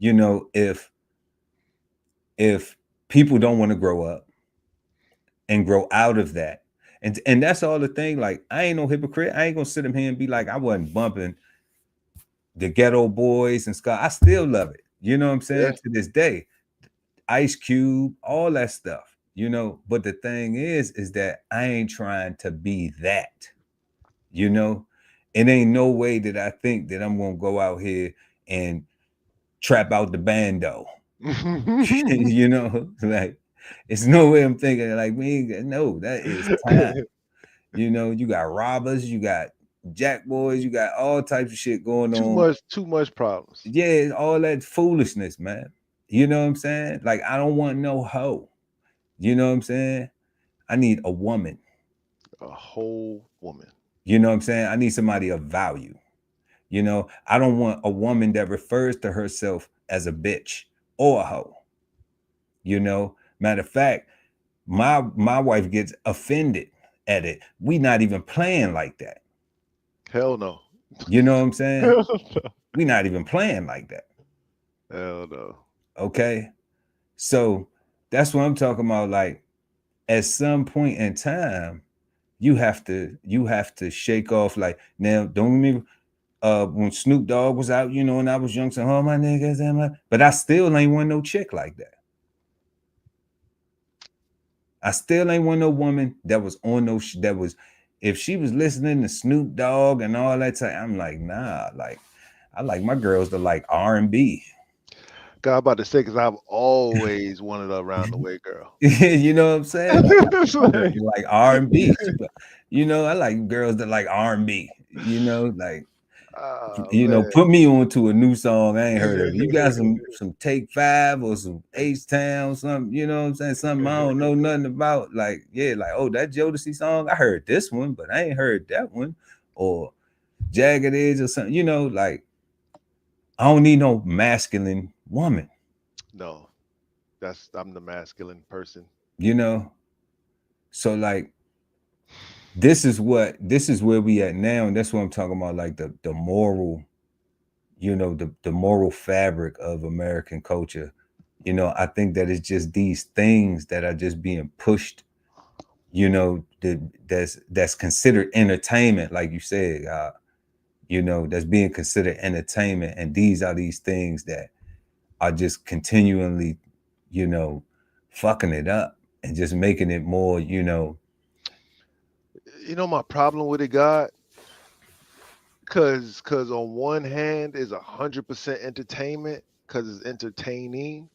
if people don't want to grow up and grow out of that? And that's all the thing. Like, I ain't no hypocrite. I ain't gonna sit in here and be like, I wasn't bumping the Ghetto Boys and Scott. I still love it. You know what I'm Yeah. saying? To this day, Ice Cube, all that stuff. But the thing is that I ain't trying to be that. You know, it ain't no way that I think that I'm gonna go out here and trap out the bando. Like it's no way I'm thinking like me. No, that is time. You got robbers, you got jack boys, you got all types of shit going on. Too much problems. Yeah, all that foolishness, man. You know what I'm saying? Like, I don't want no hoe. You know what I'm saying? I need a woman. A whole woman. You know what I'm saying? I need somebody of value. I don't want a woman that refers to herself as a bitch or a hoe. Matter of fact, my wife gets offended at it. We not even playing like that. Hell no. You know what I'm saying? Hell no. We not even playing like that. Hell no. Okay. So that's what I'm talking about. Like, at some point in time, you have to shake off. Like, now, don't get me when Snoop Dogg was out, and I was young, so oh my niggas, but I still ain't want no chick like that. I still ain't want no woman that was on no that was, if she was listening to Snoop Dogg and all that time, I'm like, nah, like I like my girls to like R&B. God, I'm about to say because I've always wanted a round the way girl. You know what I'm saying? Like It's my girl like, like R&B. You know, I like girls that like R&B. You know, like oh you know, man. put me on to a new song I ain't heard of. You got some Take Five or some H Town, something, you know what I'm saying? Something I don't know nothing about. Like, yeah, like, oh, that Jodeci song, I heard this one, but I ain't heard that one. Or Jagged Edge or something, you know, like I don't need no masculine woman, No, I'm the masculine person. you know. So like this is where we at now, and that's what I'm talking about, like the moral, you know, the moral fabric of American culture. You know, I think that it's just these things that are just being pushed, you know, that's considered entertainment, like you said, you know, that's being considered entertainment. And these are these things that are just continually, you know, fucking it up and just making it more, you know. You know my problem with it, God, cause on one hand is 100% entertainment, cause it's entertaining.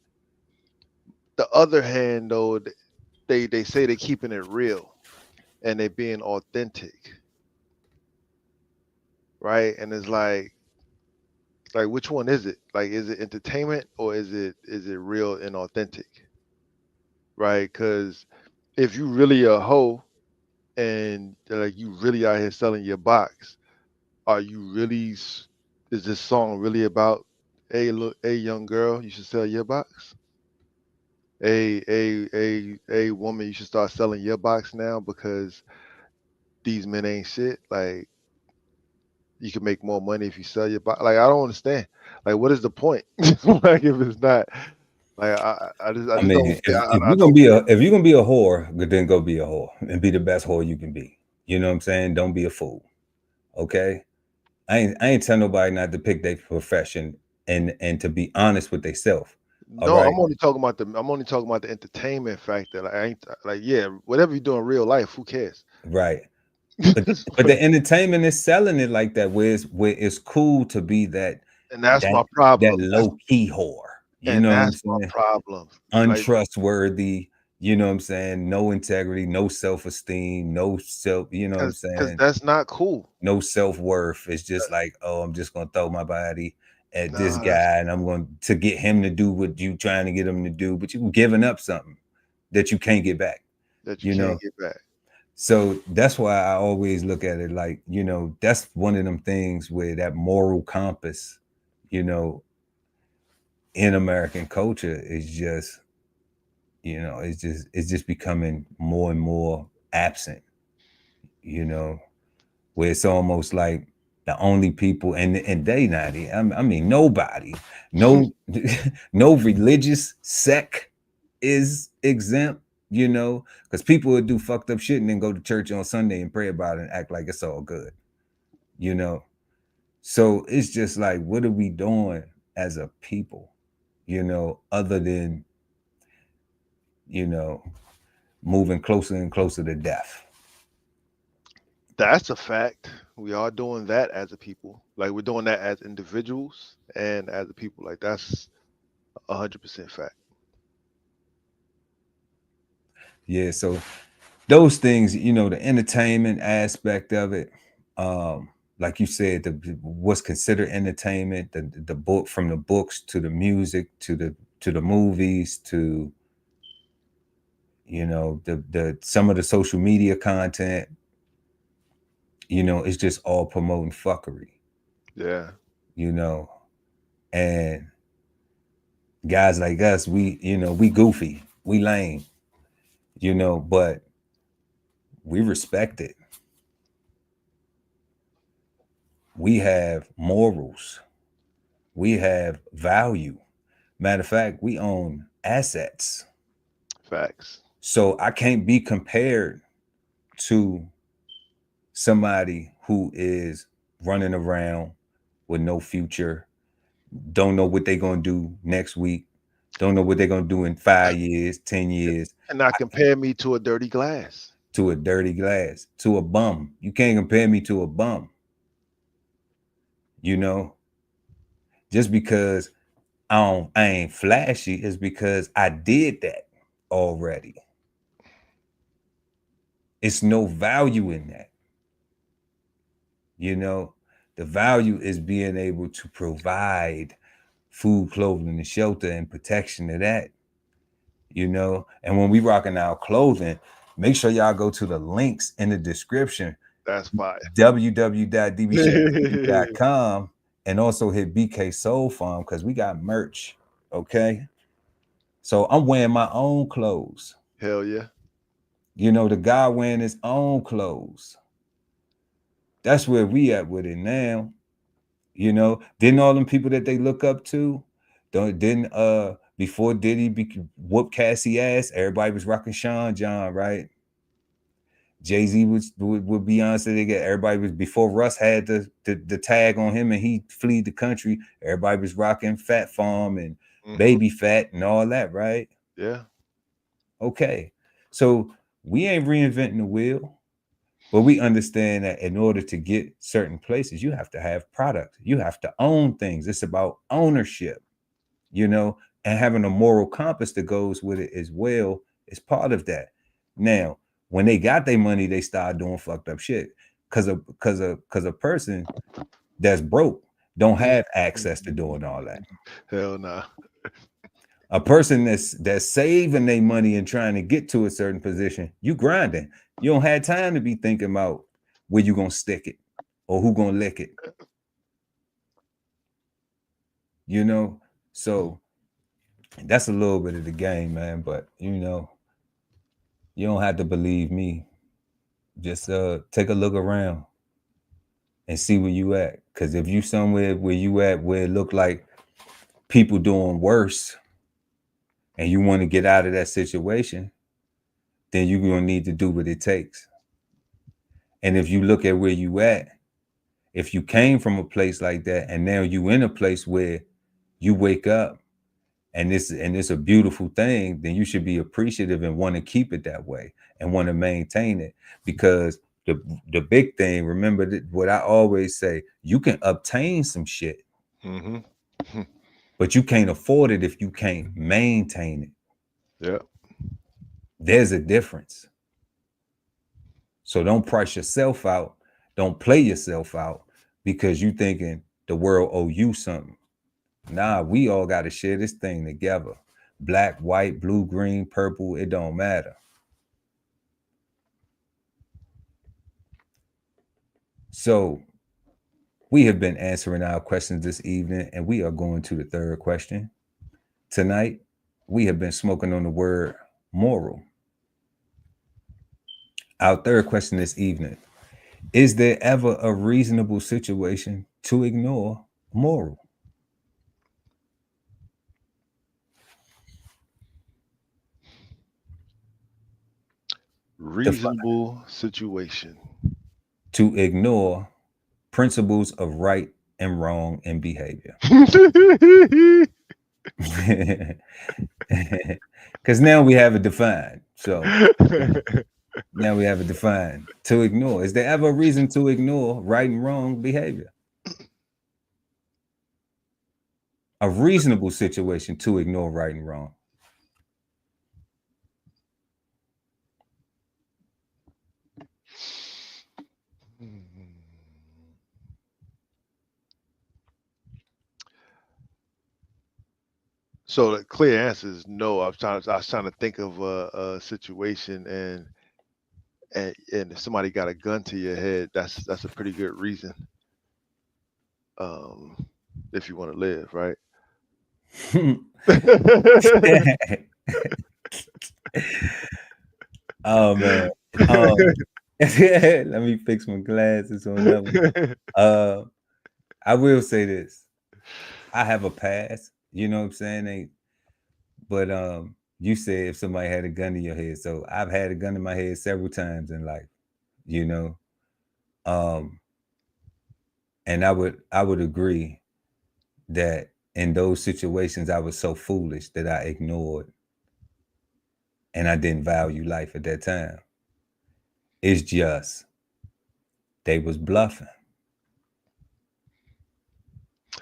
The other hand, though, they say they're keeping it real and they being authentic, right? And it's like which one is it? Like, is it entertainment or is it real and authentic, right? Because if you really a hoe and like you really out here selling your box, are you really? Is this song really about? Hey, look, hey, young girl, you should sell your box. A woman, you should start selling your box now because these men ain't shit. Like you can make more money if you sell your box. Like I don't understand. Like what is the point? Like if it's not. Like I I just mean, don't. if I you're gonna don't be get a it. if you're gonna be a whore, then go be a whore and be the best whore you can be. You know what I'm saying? Don't be a fool. Okay. I ain't tell nobody not to pick their profession and to be honest with themselves. All No, right. I'm only talking about the entertainment factor. Like I ain't like yeah, whatever you do in real life, who cares? Right. But But the entertainment is selling it like that, where it's cool to be and that's that my that problem. That's low key whore. You and know what I'm that's my saying? problem. Like Untrustworthy. You know what I'm saying? No integrity, no self esteem, no self. You know what I'm because saying? that's not cool. No self worth. It's just like, oh, I'm just gonna throw my body at this Nah, that's guy, and I'm going to get him to do what you trying to get him to do, but you giving up something that you can't get back. that you You can't know, get back. so that's why I always look at it like, you know, that's one of them things where that moral compass, you know, in American culture is just, you know, it's just becoming more and more absent, you know, where it's almost like the only people, and they not, I mean nobody, no no religious sect is exempt, you know, because people would do fucked up shit and then go to church on Sunday and pray about it and act like it's all good, you know. So it's just like, what are we doing as a people, you know, other than, you know, moving closer and closer to death. That's a fact. We are doing that as a people. Like we're doing that as individuals and as a people. Like that's 100% fact. Yeah, so those things, you know, the entertainment aspect of it, um, like you said, what's considered entertainment, the book, from the books to the music to the movies to, you know, the some of the social media content, you know, it's just all promoting fuckery, Yeah. you know. And guys like us, we, you know, we goofy, we lame, you know, but we respect it. We have morals, we have value. Matter of fact, we own assets. Facts. So I can't be compared to somebody who is running around with no future, don't know what they're going to do next week, don't know what they're going to do in 5 years, 10 years. And not compare me to a dirty glass. To a dirty glass, to a bum. You can't compare me to a bum. You know, just because I ain't flashy is because I did that already. It's no value in that. You know, the value is being able to provide food, clothing, and shelter and protection to that. You know, and when we rocking our clothing, make sure y'all go to the links in the description. That's fire. www.dbcheftv.com and also hit BK Soul Farm because we got merch. Okay. So I'm wearing my own clothes. Hell yeah. You know, the guy wearing his own clothes. That's where we at with it now. You know, didn't all them people that they look up to, didn't before Diddy whoop Cassie ass, everybody was rocking Sean John, right? Jay-Z was with Beyonce. They get everybody was before Russ had the tag on him and he fled the country. Everybody was rocking Fat Farm and Baby Fat and all that, right? Yeah. Okay, so we ain't reinventing the wheel, but we understand that in order to get certain places, you have to have product. You have to own things. It's about ownership, you know, and having a moral compass that goes with it as well is part of that. Now, when they got their money, they started doing fucked up shit because a person that's broke don't have access to doing all that. Hell nah. A person that's saving their money and trying to get to a certain position, you grinding. You don't have time to be thinking about where you gonna stick it or who gonna lick it. You know, so that's a little bit of the game, man. But you know, you don't have to believe me. Just take a look around and see where you at. Because if you somewhere where you at where it look like people doing worse and you want to get out of that situation, then you're gonna need to do what it takes. And if you look at where you at, if you came from a place like that and now you in a place where you wake up and it's a beautiful thing, then you should be appreciative and want to keep it that way and want to maintain it. Because the big thing, remember what I always say, you can obtain some shit, but you can't afford it if you can't maintain it. Yeah. There's a difference. So don't price yourself out. Don't play yourself out because you thinking the world owe you something. Nah, we all got to share this thing together. Black, white, blue, green, purple, it don't matter. So we have been answering our questions this evening, and we are going to the third question. Tonight, we have been smoking on the word moral. Our third question this evening: is there ever a reasonable situation to ignore moral? Reasonable situation. To ignore principles of right and wrong in behavior. Because now we have it defined. So now we have it defined. To ignore. Is there ever a reason to ignore right and wrong behavior? A reasonable situation to ignore right and wrong. So the clear answer is no. I was trying to think of a situation and if somebody got a gun to your head, that's a pretty good reason. If you want to live, right? Oh man. Let me fix my glasses on that one. I will say this. I have a past, you know what I'm saying? But you said if somebody had a gun to your head. So I've had a gun in my head several times in life, you know. And I would agree that in those situations I was so foolish that I ignored and I didn't value life at that time. It's just they was bluffing.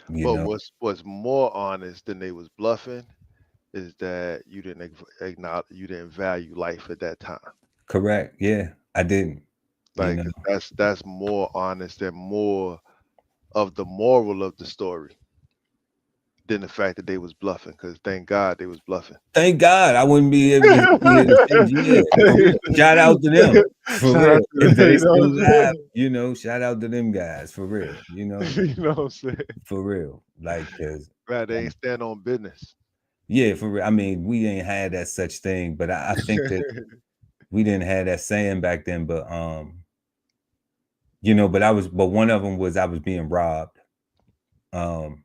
You But know, what's more honest than they was bluffing is that you didn't acknowledge, you didn't value life at that time. correct. Yeah, I didn't. You Like know, that's more honest and more of the moral of the story than the fact that they was bluffing. Because thank God they was bluffing. thank God I wouldn't be able to be here to say, yeah, for real. Shout out to them, for Shout real. out If to they you know still what I'm alive, you know, shout out to them guys, for real. saying? You know what I'm saying? For real. Like, cause Right, they ain't stand on business. yeah, for real. I mean, we ain't had that such thing, but I think that we didn't have that saying back then. But but one of them was I was being robbed. Um,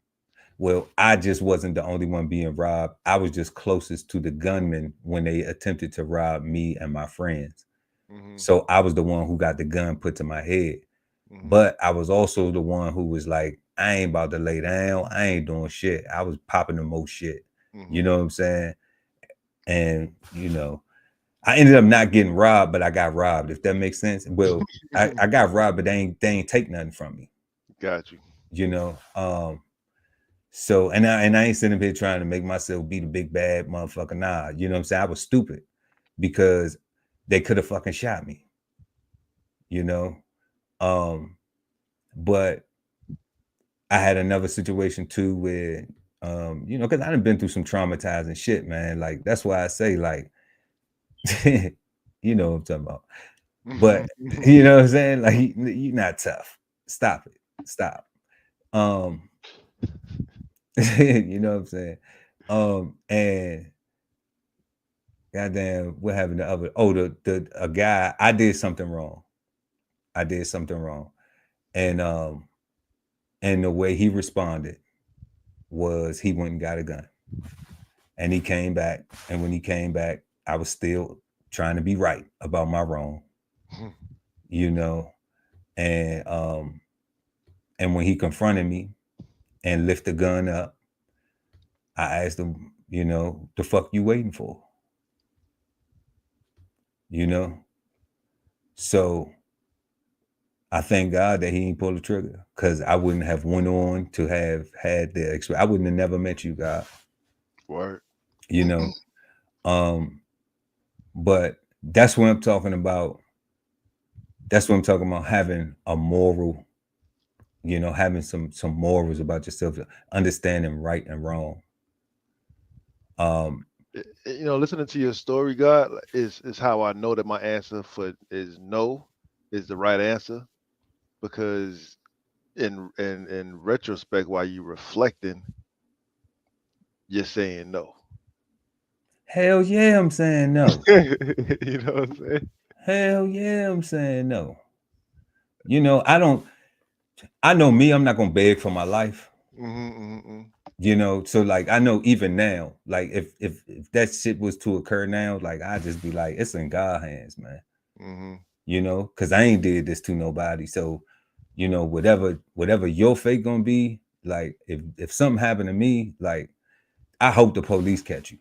well, I just wasn't the only one being robbed. I was just closest to the gunman when they attempted to rob me and my friends. Hmm. So I was the one who got the gun put to my head. Hmm. But I was also the one who was like, I ain't about to lay down. I ain't doing shit. I was popping the most shit. You Hmm. know what I'm saying? And, I ended up not getting robbed, but I got robbed, if that makes sense. Well, I got robbed, but they ain't take nothing from me, Got you. you know. So I ain't sitting here trying to make myself be the big bad motherfucker. Nah, you know what I'm saying? I was stupid because they could have fucking shot me, you know. But I had another situation too where because I done been through some traumatizing shit, man. Like that's why I say, like, you know what I'm talking about. But you know what I'm saying? Like you're not tough. Stop it. Stop. Um, you know what I'm saying? And goddamn, what happened to other? Oh, the a guy. I did something wrong. I did something wrong, and the way he responded was he went and got a gun, and he came back. And when he came back, I was still trying to be right about my wrong, you know. And when he confronted me and lift the gun up, I asked him, the fuck you waiting for? You know? So I thank God that he ain't pulled the trigger, because I wouldn't have went on to have had the experience. I wouldn't have never met you, God. Word. You know? But that's what I'm talking about. That's what I'm talking about, having a moral, having some morals about yourself, understanding right and wrong. Listening to your story, God, is how I know that my answer for is no is the right answer, because in retrospect, while you reflecting, you're saying no. Hell yeah, I'm saying no. You know what I'm saying? Hell yeah, I'm saying no. I know me, I'm not gonna beg for my life. So like I know even now, like if that shit was to occur now, like I just be like, it's in God's hands, man. Because I ain't did this to nobody. So, whatever your fate gonna be, like if something happened to me, like I hope the police catch you.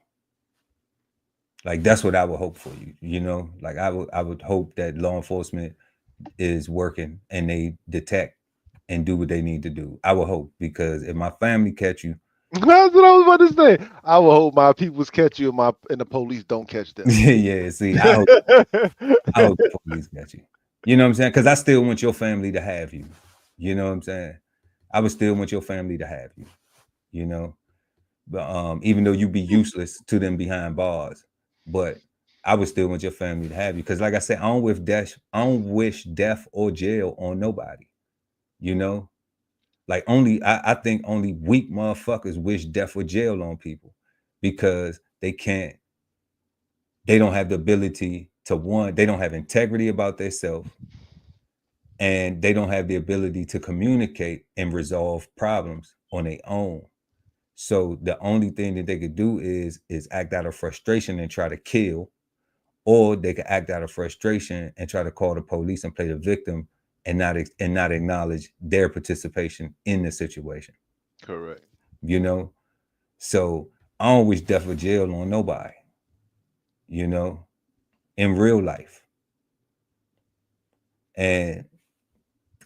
Like that's what I would hope for you, like I would hope that law enforcement is working and they detect and do what they need to do. I would hope, because if my family catch you, That's what I was about to say. I will hope my peoples catch you and the police don't catch them. yeah, see, I hope the police catch you. You know what I'm saying? Because I still want your family to have you. You know what I'm saying? I would still want your family to have you. You know, but even though you be useless to them behind bars, but I would still want your family to have you. Because like I said, I don't wish death or jail on nobody. You know, like I think only weak motherfuckers wish death or jail on people, because they don't have the ability to, one, they don't have integrity about themselves, and they don't have the ability to communicate and resolve problems on their own. So the only thing that they could do is act out of frustration and try to kill, or they could act out of frustration and try to call the police and play the victim, and not acknowledge their participation in the situation. Correct. So I don't wish death or jail on nobody. you know, in real life. And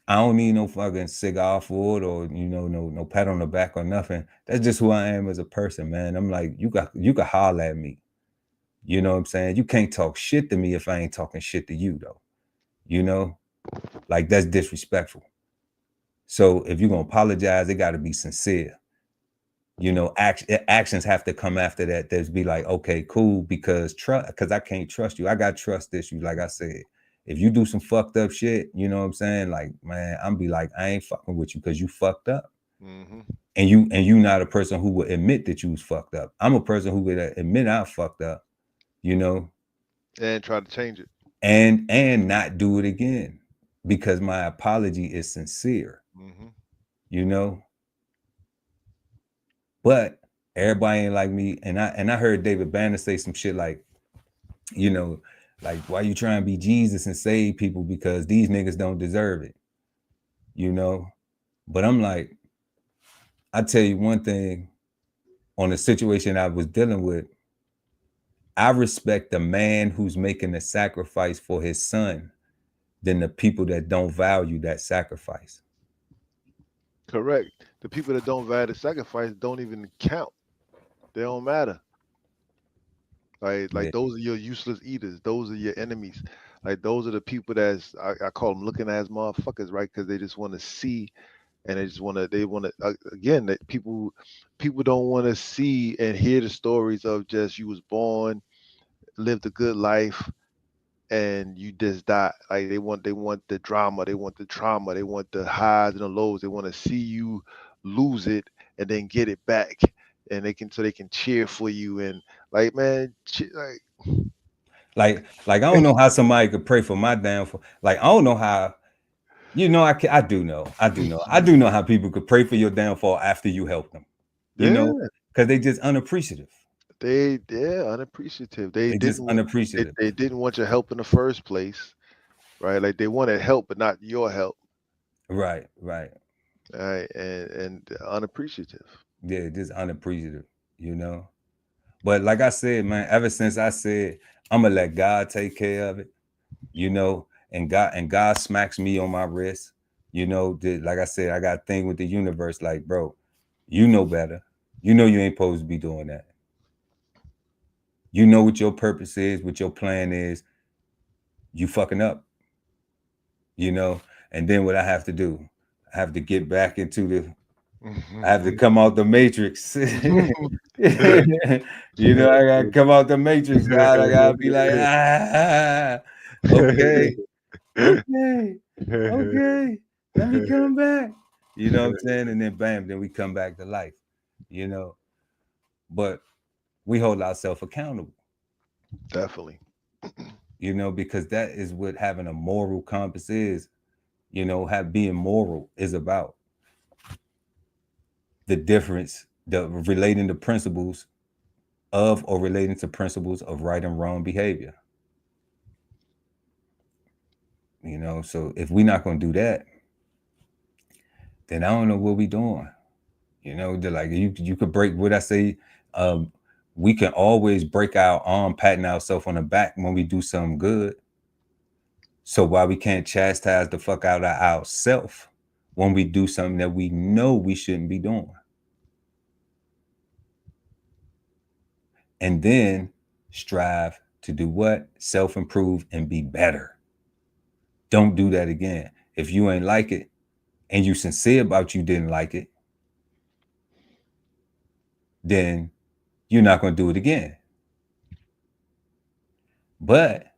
I don't need no fucking cigar for it or, you know, no pat on the back or nothing. That's just who I am as a person, man. I'm like, you can holler at me. You know what I'm saying? You can't talk shit to me if I ain't talking shit to you, though. You know? Like, that's disrespectful. So if you're gonna apologize, it gotta be sincere. You know, actions have to come after that. There's be like, okay, cool, because I can't trust you. I got trust issues, like I said. If you do some fucked up shit, you know what I'm saying? Like, man, I'm be like, I ain't fucking with you because you fucked up. Mm-hmm. And you not a person who would admit that you was fucked up. I'm a person who would admit I fucked up, you know, And try to change it. and not do it again because my apology is sincere, Mm-hmm. you know. But everybody ain't like me, and I heard David Banner say some shit like, you know, like, why you trying to be Jesus and save people because these niggas don't deserve it, you know. But I'm like, I tell you one thing, on the situation I was dealing with, I respect the man who's making the sacrifice for his son than the people that don't value that sacrifice. Correct. The people that don't value the sacrifice don't even count. They don't matter. Right? Yeah. Like those are your useless eaters. Those are your enemies. Like those are the people that's I call them looking as motherfuckers, right? Because they just want to see, and they want to again that people don't want to see and hear the stories of just you was born, lived a good life, and you just die. Like they want the drama, they want the trauma, they want the highs and the lows. They want to see you lose it and then get it back, and they can cheer for you and like man, Like I don't know how somebody could pray for my downfall. Like I don't know how, you know, I do know. I do know how people could pray for your downfall after you help them. You know, yeah, because they just unappreciative. they're unappreciative. They They just didn't wa- unappreciative. they didn't want your help in the first place, right? Like they wanted help, but not your help, Right, right. right? And unappreciative. Yeah, just unappreciative, you know. But like I said, man, ever since I said I'm gonna let God take care of it, you know, and God smacks me on my wrist, you know, like I said, I got a thing with the universe, like, bro, you know better. You know you ain't supposed to be doing that. You know what your purpose is, what your plan is. You fucking up, you know. And then what I have to do, I have to get back into I have to come out the matrix. You know, I gotta come out the matrix, God. I gotta be like, okay, okay, okay, let me come back. You know what I'm saying? And then bam, then we come back to life, you know. But we hold ourselves accountable, Definitely. you know, because that is what having a moral compass is, you know, being moral is about. The difference, the relating to principles of or relating to principles of right and wrong behavior. You know, so if we're not gonna do that, then I don't know what we doing. You know, like you could break what I say. Um, we can always break our arm patting ourselves on the back when we do something good. So why we can't chastise the fuck out of ourselves when we do something that we know we shouldn't be doing? And then strive to do what? Self-improve and be better. Don't do that again. If you ain't like it and you sincere about you didn't like it, then you're not going to do it again. But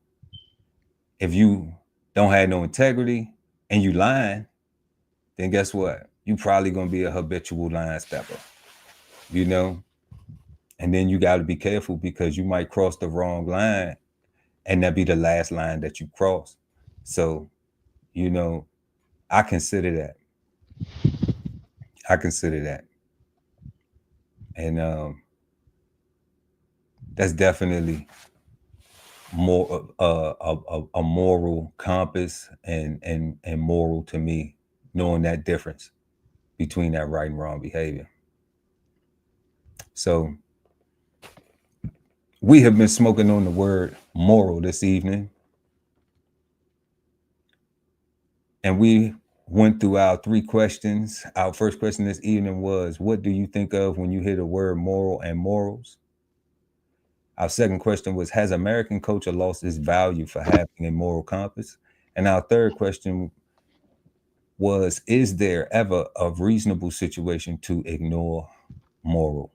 if you don't have no integrity and you lying, then guess what? You probably going to be a habitual line stepper, you know? And then you got to be careful because you might cross the wrong line and that be the last line that you cross. So, you know, I consider that. I consider that. And that's definitely more a moral compass and moral to me, knowing that difference between that right and wrong behavior. So We have been smoking on the word moral this evening, and we went through our 3 questions. Our first question this evening was, what do you think of when you hear the word moral and morals? Our second question was, has American culture lost its value for having a moral compass? And our third question was, is there ever a reasonable situation to ignore moral,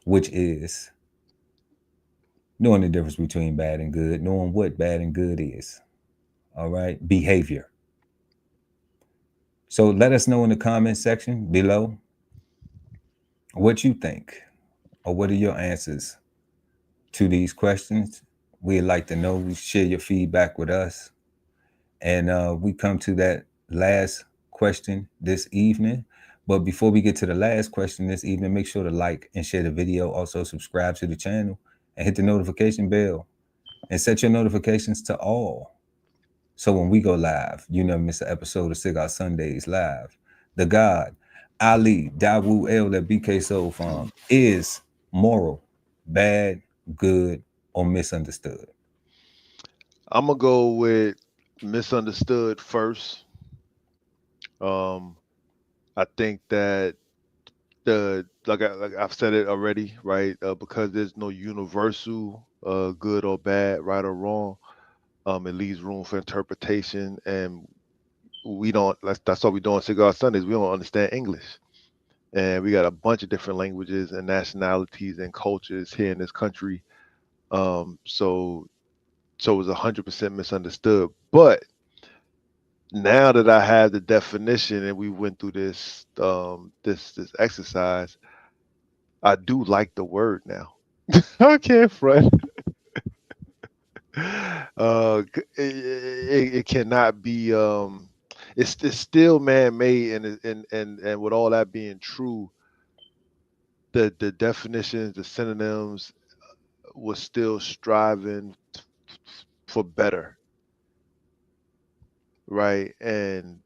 which is knowing the difference between bad and good, knowing what bad and good is. All right, behavior. So let us know in the comment section below what you think, or what are your answers to these questions. We'd like to know. We share your feedback with us. And we come to that last question this evening. But before we get to the last question this evening, make sure to like and share the video. Also subscribe to the channel and hit the notification bell and set your notifications to all. So when we go live, you never miss an episode of Cigar Sundays Live. The God, Ali Dawu El, that BK Soul Farm, is moral, bad, good, or misunderstood? I'm gonna go with misunderstood first. Um, I think that like I've said it already, right? Because there's no universal good or bad, right or wrong. It leaves room for interpretation, and we don't. That's what we do on Cigar Sundays. We don't understand English, and we got a bunch of different languages and nationalities and cultures here in this country. So it was 100% misunderstood. But now that I have the definition and we went through this exercise, I do like the word now. I can't front. It cannot be. It's still man-made, and with all that being true, the definitions, the synonyms, was still striving for better, right? And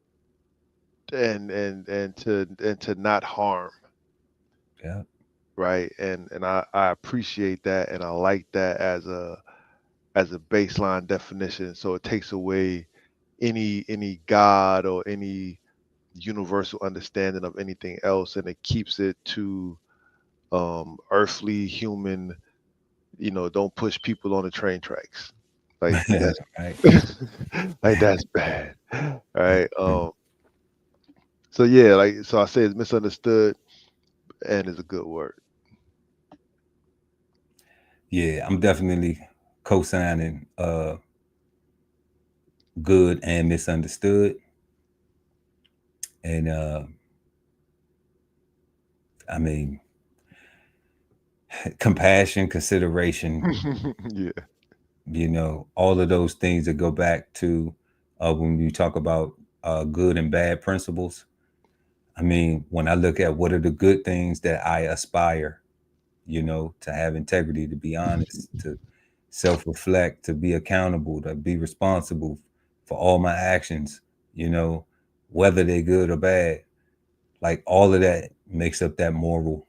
to not harm, Yeah. right? And I appreciate that, and I like that as a baseline definition. So it takes away any God or any universal understanding of anything else, and it keeps it to earthly human. Don't push people on the train tracks. Like that's Right. like that's bad. Right. So yeah, so I say it's misunderstood and it's a good word. Yeah, I'm definitely co-signing good and misunderstood. And I mean, compassion, consideration, Yeah. all of those things that go back to when we talk about good and bad principles. I mean, when I look at what are the good things that I aspire, to have integrity, to be honest, to self-reflect, to be accountable, to be responsible for all my actions, whether they're good or bad. Like all of that makes up that moral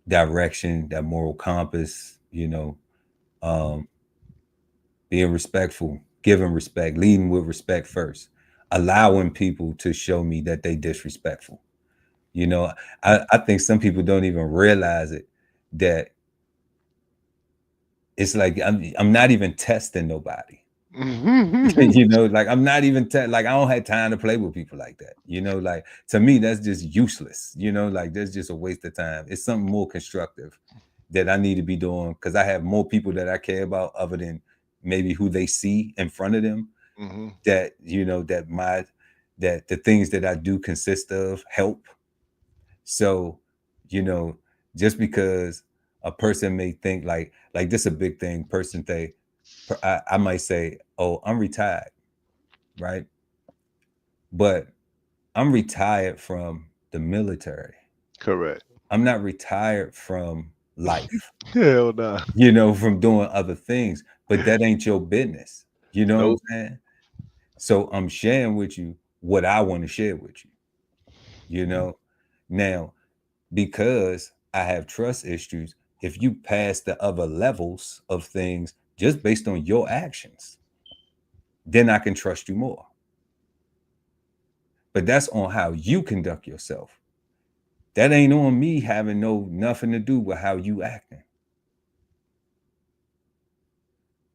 direction, that moral compass, um, being respectful, giving respect, leading with respect first, allowing people to show me that they disrespectful. You know, I think some people don't even realize it, that it's like I'm not even testing nobody. Like I'm not even like I don't have time to play with people like that. Like to me that's just useless. Like that's just a waste of time. It's something more constructive that I need to be doing, because I have more people that I care about other than maybe who they see in front of them. Hmm. That that the things that I do consist of help. So, you know, just because a person may think like this a big thing, person think, I might say, oh, I'm retired, right? But I'm retired from the military. Correct. I'm not retired from life, Hell nah. from doing other things, but that ain't your business. You know what I'm Nope. saying? So I'm sharing with you what I want to share with you, you know? Now, because I have trust issues, if you pass the other levels of things just based on your actions, then I can trust you more. But that's on how you conduct yourself. That ain't on me having nothing to do with how you acting.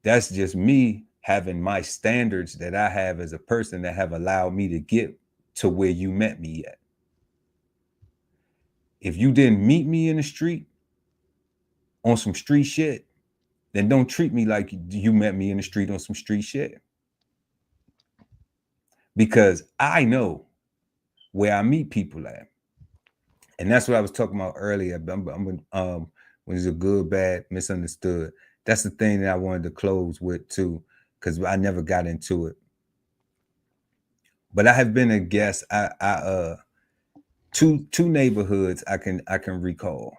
That's just me having my standards that I have as a person that have allowed me to get to where you met me at. If you didn't meet me in the street on some street shit, then don't treat me like you met me in the street on some street shit. Because I know where I meet people at. And that's what I was talking about earlier. When it's a good, bad, misunderstood. That's the thing that I wanted to close with too, because I never got into it. But I have been a guest. Two neighborhoods I can recall.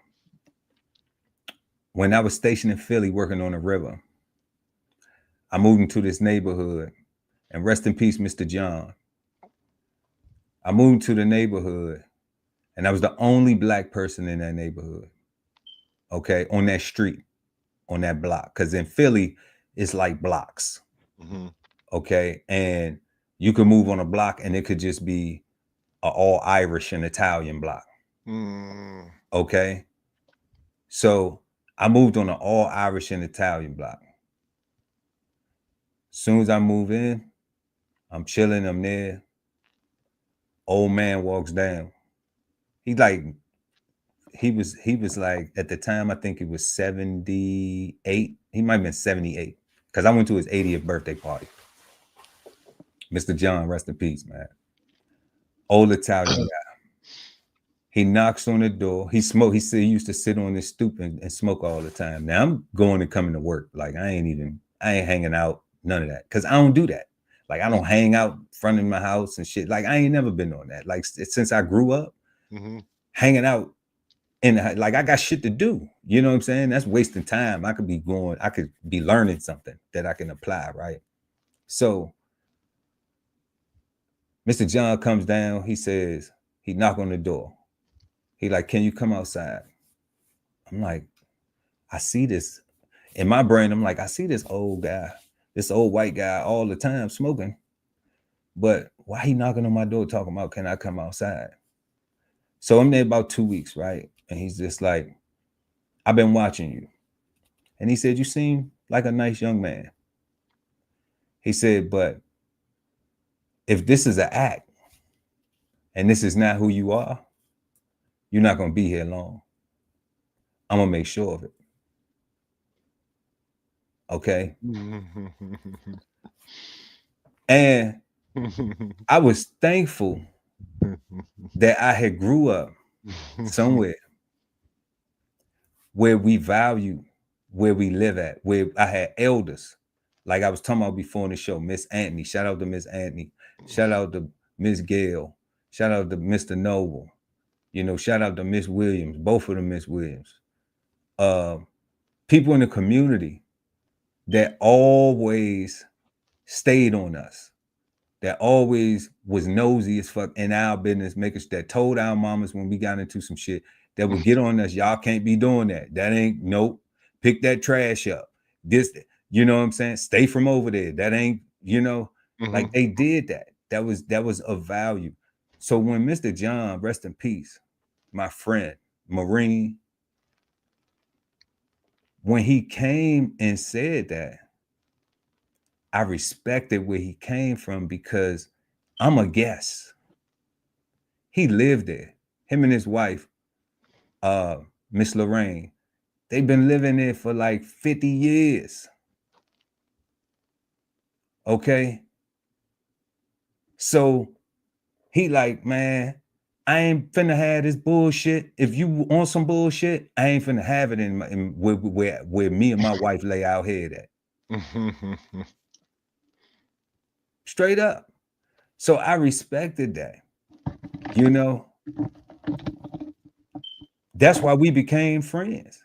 When I was stationed in Philly working on the river, I moved into this neighborhood, and rest in peace, Mr. John. I moved to the neighborhood, and I was the only Black person in that neighborhood. Okay, on that street, on that block, because in Philly, it's like blocks. Mm-hmm. Okay, and you could move on a block, and it could just be an all Irish and Italian block. Mm. Okay, so I moved on an all Irish and Italian block. Soon as I move in, I'm chilling, I'm there. Old man walks down. He was like, at the time, I think he was 78. He might have been 78. Because I went to his 80th birthday party. Mr. John, rest in peace, man. Old Italian guy. He knocks on the door. He smoked. He said he used to sit on his stoop and smoke all the time. Now I'm going and coming to work. Like I ain't hanging out, none of that. Cause I don't do that. Like I don't hang out in front of my house and shit. Like I ain't never been on that. Like since I grew up, hanging out and like I got shit to do. You know what I'm saying? That's wasting time. I could be learning something that I can apply, right? So Mr. John comes down, he says, he knock on the door. He like, can you come outside? I'm like, I see this. In my brain, I'm like, I see this old guy, this old white guy all the time smoking. But why he knocking on my door talking about, can I come outside? So I'm there about 2 weeks, right? And he's just like, I've been watching you. And he said, you seem like a nice young man. He said, but if this is an act and this is not who you are, you're not going to be here long. I'm going to make sure of it. Okay. And I was thankful that I had grew up somewhere where we value where we live at, where I had elders. Like I was talking about before in the show, Miss Anthony, shout out to Miss Anthony, shout out to Miss Gail, shout out to Mr. Noble, shout out to Miss Williams, both of them Miss Williams. People in the community that always stayed on us, that always was nosy as fuck in our business, making sure that told our mamas when we got into some shit that would get on us. Y'all can't be doing that. That ain't, nope. Pick that trash up. This, you know what I'm saying? Stay from over there. That ain't, like they did that. That was of value. So when Mr. John, rest in peace, my friend, Marine, when he came and said that, I respected where he came from because I'm a guest. He lived there. Him and his wife, Miss Lorraine, they've been living there for like 50 years. Okay. So he like, man, I ain't finna have this bullshit. If you on some bullshit, I ain't finna have it in where me and my wife lay our head at. Straight up. So I respected that. That's why we became friends.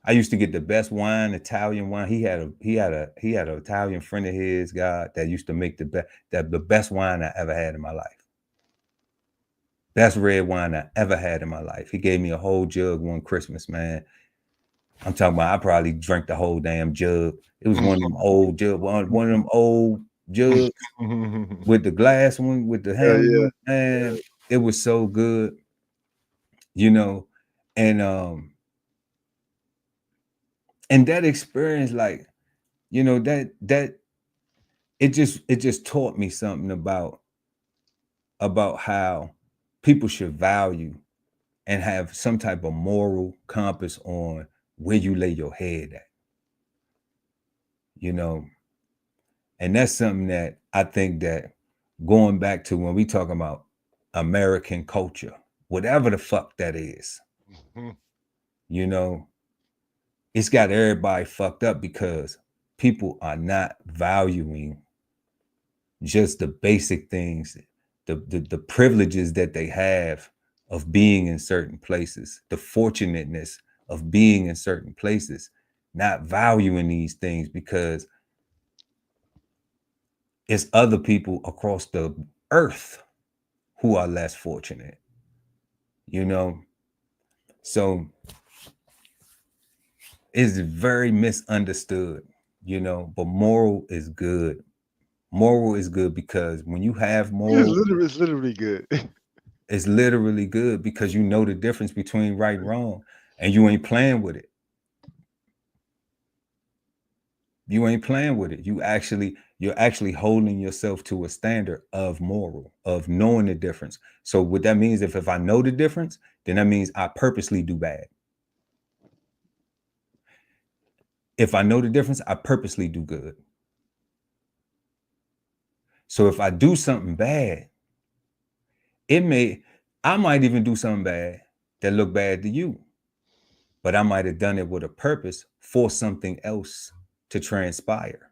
I used to get the best wine, Italian wine. He had an Italian friend of his, God, that used to make the best wine I ever had in my life. Best red wine I ever had in my life. He gave me a whole jug one Christmas, man. I'm talking about I probably drank the whole damn jug. It was one of them old jug, one of them old jugs with the glass one, with the handle yeah. one. Man, it was so good, you know, and that experience, like, you know, that it just taught me something about how people should value and have some type of moral compass on where you lay your head at, you know. And that's something that I think that, going back to when we talk about American culture, whatever the fuck that is, you know, it's got everybody fucked up because people are not valuing just the basic things, the privileges that they have of being in certain places, the fortunateness of being in certain places, not valuing these things because it's other people across the earth who are less fortunate, you know. So it's very misunderstood, you know, but moral is good. Moral is good because when you have moral, It's literally good. it's literally good because you know the difference between right and wrong, and you ain't playing with it. You ain't playing with it. You're actually holding yourself to a standard of moral, of knowing the difference. So what that means, if I know the difference, then that means I purposely do bad. If I know the difference, I purposely do good. So if I do something bad, I might even do something bad that look bad to you, but I might have done it with a purpose for something else to transpire.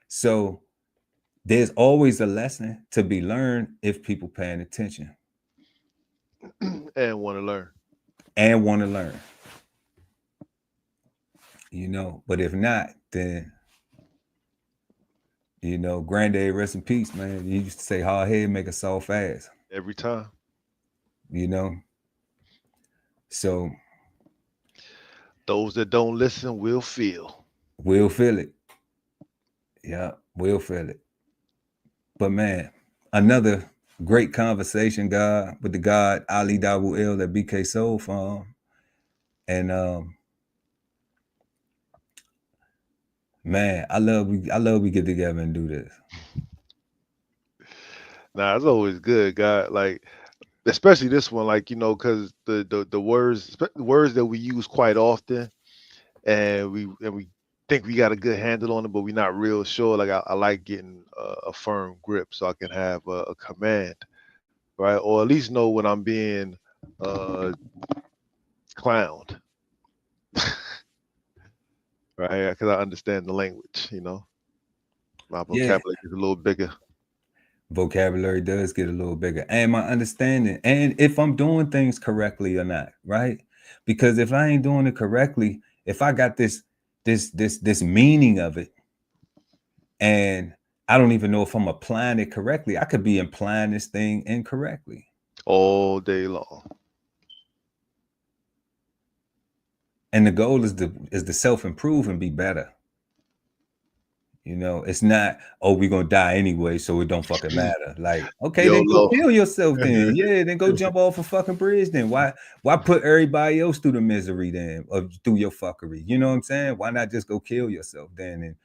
So there's always a lesson to be learned if people paying attention And want to learn. and want to learn, you know. But if not, then, you know, granddad, rest in peace, man. You used to say hard head make a soft ass, Every time. you know. So Those that don't listen will feel. we'll feel it. Yeah, we'll feel it. But man, another great conversation, God, with the God Ali Dawu El at BK Soul Farm. And man, I love we get together and do this. Nah, it's always good, God. Like, especially this one, like, you know, because the words that we use quite often, and we think we got a good handle on it, but we're not real sure. Like, I like getting a firm grip so I can have a command, right? Or at least know when I'm being uh clowned, right? Because I understand the language, you know. My Yeah, vocabulary is a little bigger. vocabulary does get a little bigger, and my understanding, and if I'm doing things correctly or not, right? Because if I ain't doing it correctly, if I got this meaning of it, and I don't even know if I'm applying it correctly, I could be implying this thing incorrectly. All day long. And the goal is to self-improve and be better. You know, it's not, oh, we're gonna die anyway, so it don't fucking matter. Like, okay, then go YOLO. kill yourself then. Yeah, then go jump off a fucking bridge then. Why put everybody else through the misery then, or through your fuckery? You know what I'm saying? Why not just go kill yourself then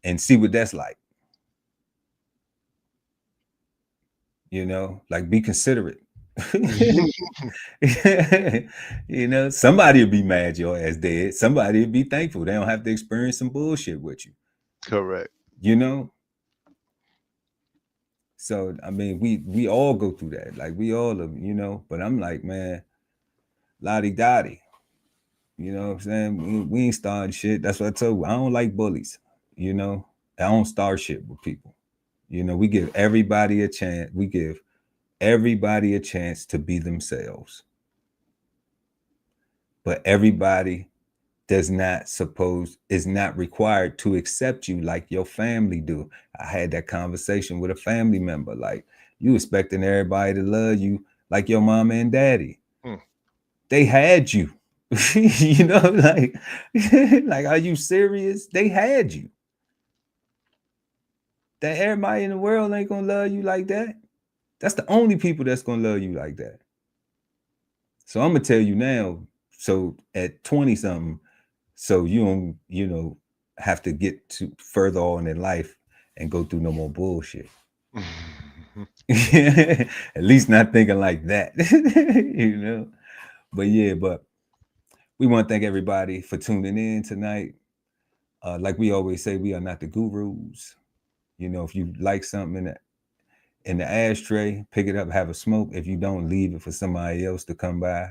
and see what that's like? You know, like, be considerate. You know, somebody will be mad your ass dead. Somebody will be thankful they don't have to experience some bullshit with you. Correct. You know? So I mean, we all go through that. Like, we all of, you know, but I'm like, man, lottie dottie. You know what I'm saying? We ain't starting shit. That's what I told you. I don't like bullies. You know, I don't start shit with people. You know, we give everybody a chance. We give everybody a chance to be themselves. But everybody is not required to accept you like your family do. I had that conversation with a family member. Like, you expecting everybody to love you like your mama and daddy. They had you. You know, like, like, are you serious? They had you. That everybody in the world ain't gonna love you like that. That's the only people that's gonna love you like that. So I'm gonna tell you now. So at 20 something, so you don't, you know, have to get to further on in life and go through no more bullshit. At least not thinking like that, you know. But yeah, but we want to thank everybody for tuning in tonight. Like we always say, we are not the gurus. You know, if you like something in the ashtray, pick it up, have a smoke. If you don't, leave it for somebody else to come by.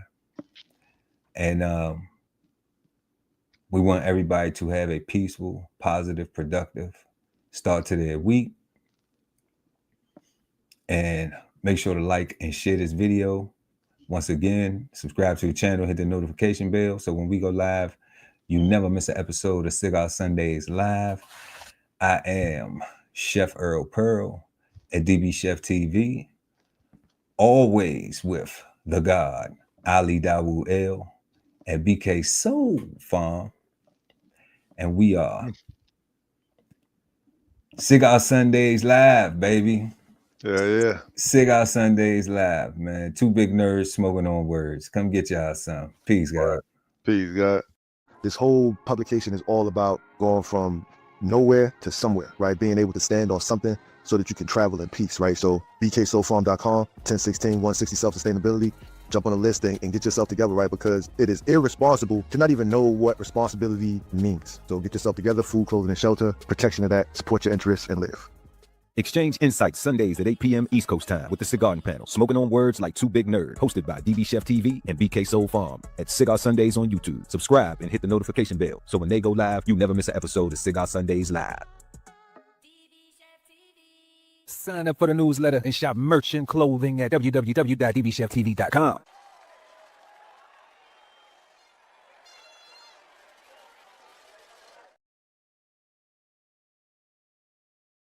And we want everybody to have a peaceful, positive, productive start to their week. And make sure to like and share this video. Once again, subscribe to the channel, hit the notification bell, so when we go live, you never miss an episode of Cigar Sundays Live. I am Chef Earl Pearl at DBCHEFTV, always with the God, Ali Dawood L, at BK Soul Farm. And we are Cigar Sundays Live, baby. Yeah. Cigar Sundays Live, man. Two big nerds smoking on words. Come get y'all some. Peace, God. Peace, God. This whole publication is all about going from nowhere to somewhere, right? Being able to stand on something so that you can travel in peace, right? So bksoulfarm.com, 1016 160 self-sustainability. Jump on the list and get yourself together, right? Because it is irresponsible to not even know what responsibility means. So get yourself together, food, clothing, and shelter, protection of that, support your interests, and live. Exchange insights Sundays at 8 p.m. East Coast time with the Cigarden Panel, smoking on words like two big nerds, hosted by DBCHEFTV and BK Soul Farm at Cigar Sundays on YouTube. Subscribe and hit the notification bell so when they go live, you never miss an episode of Cigar Sundays Live. Sign up for the newsletter and shop merch and clothing at www.dbcheftv.com.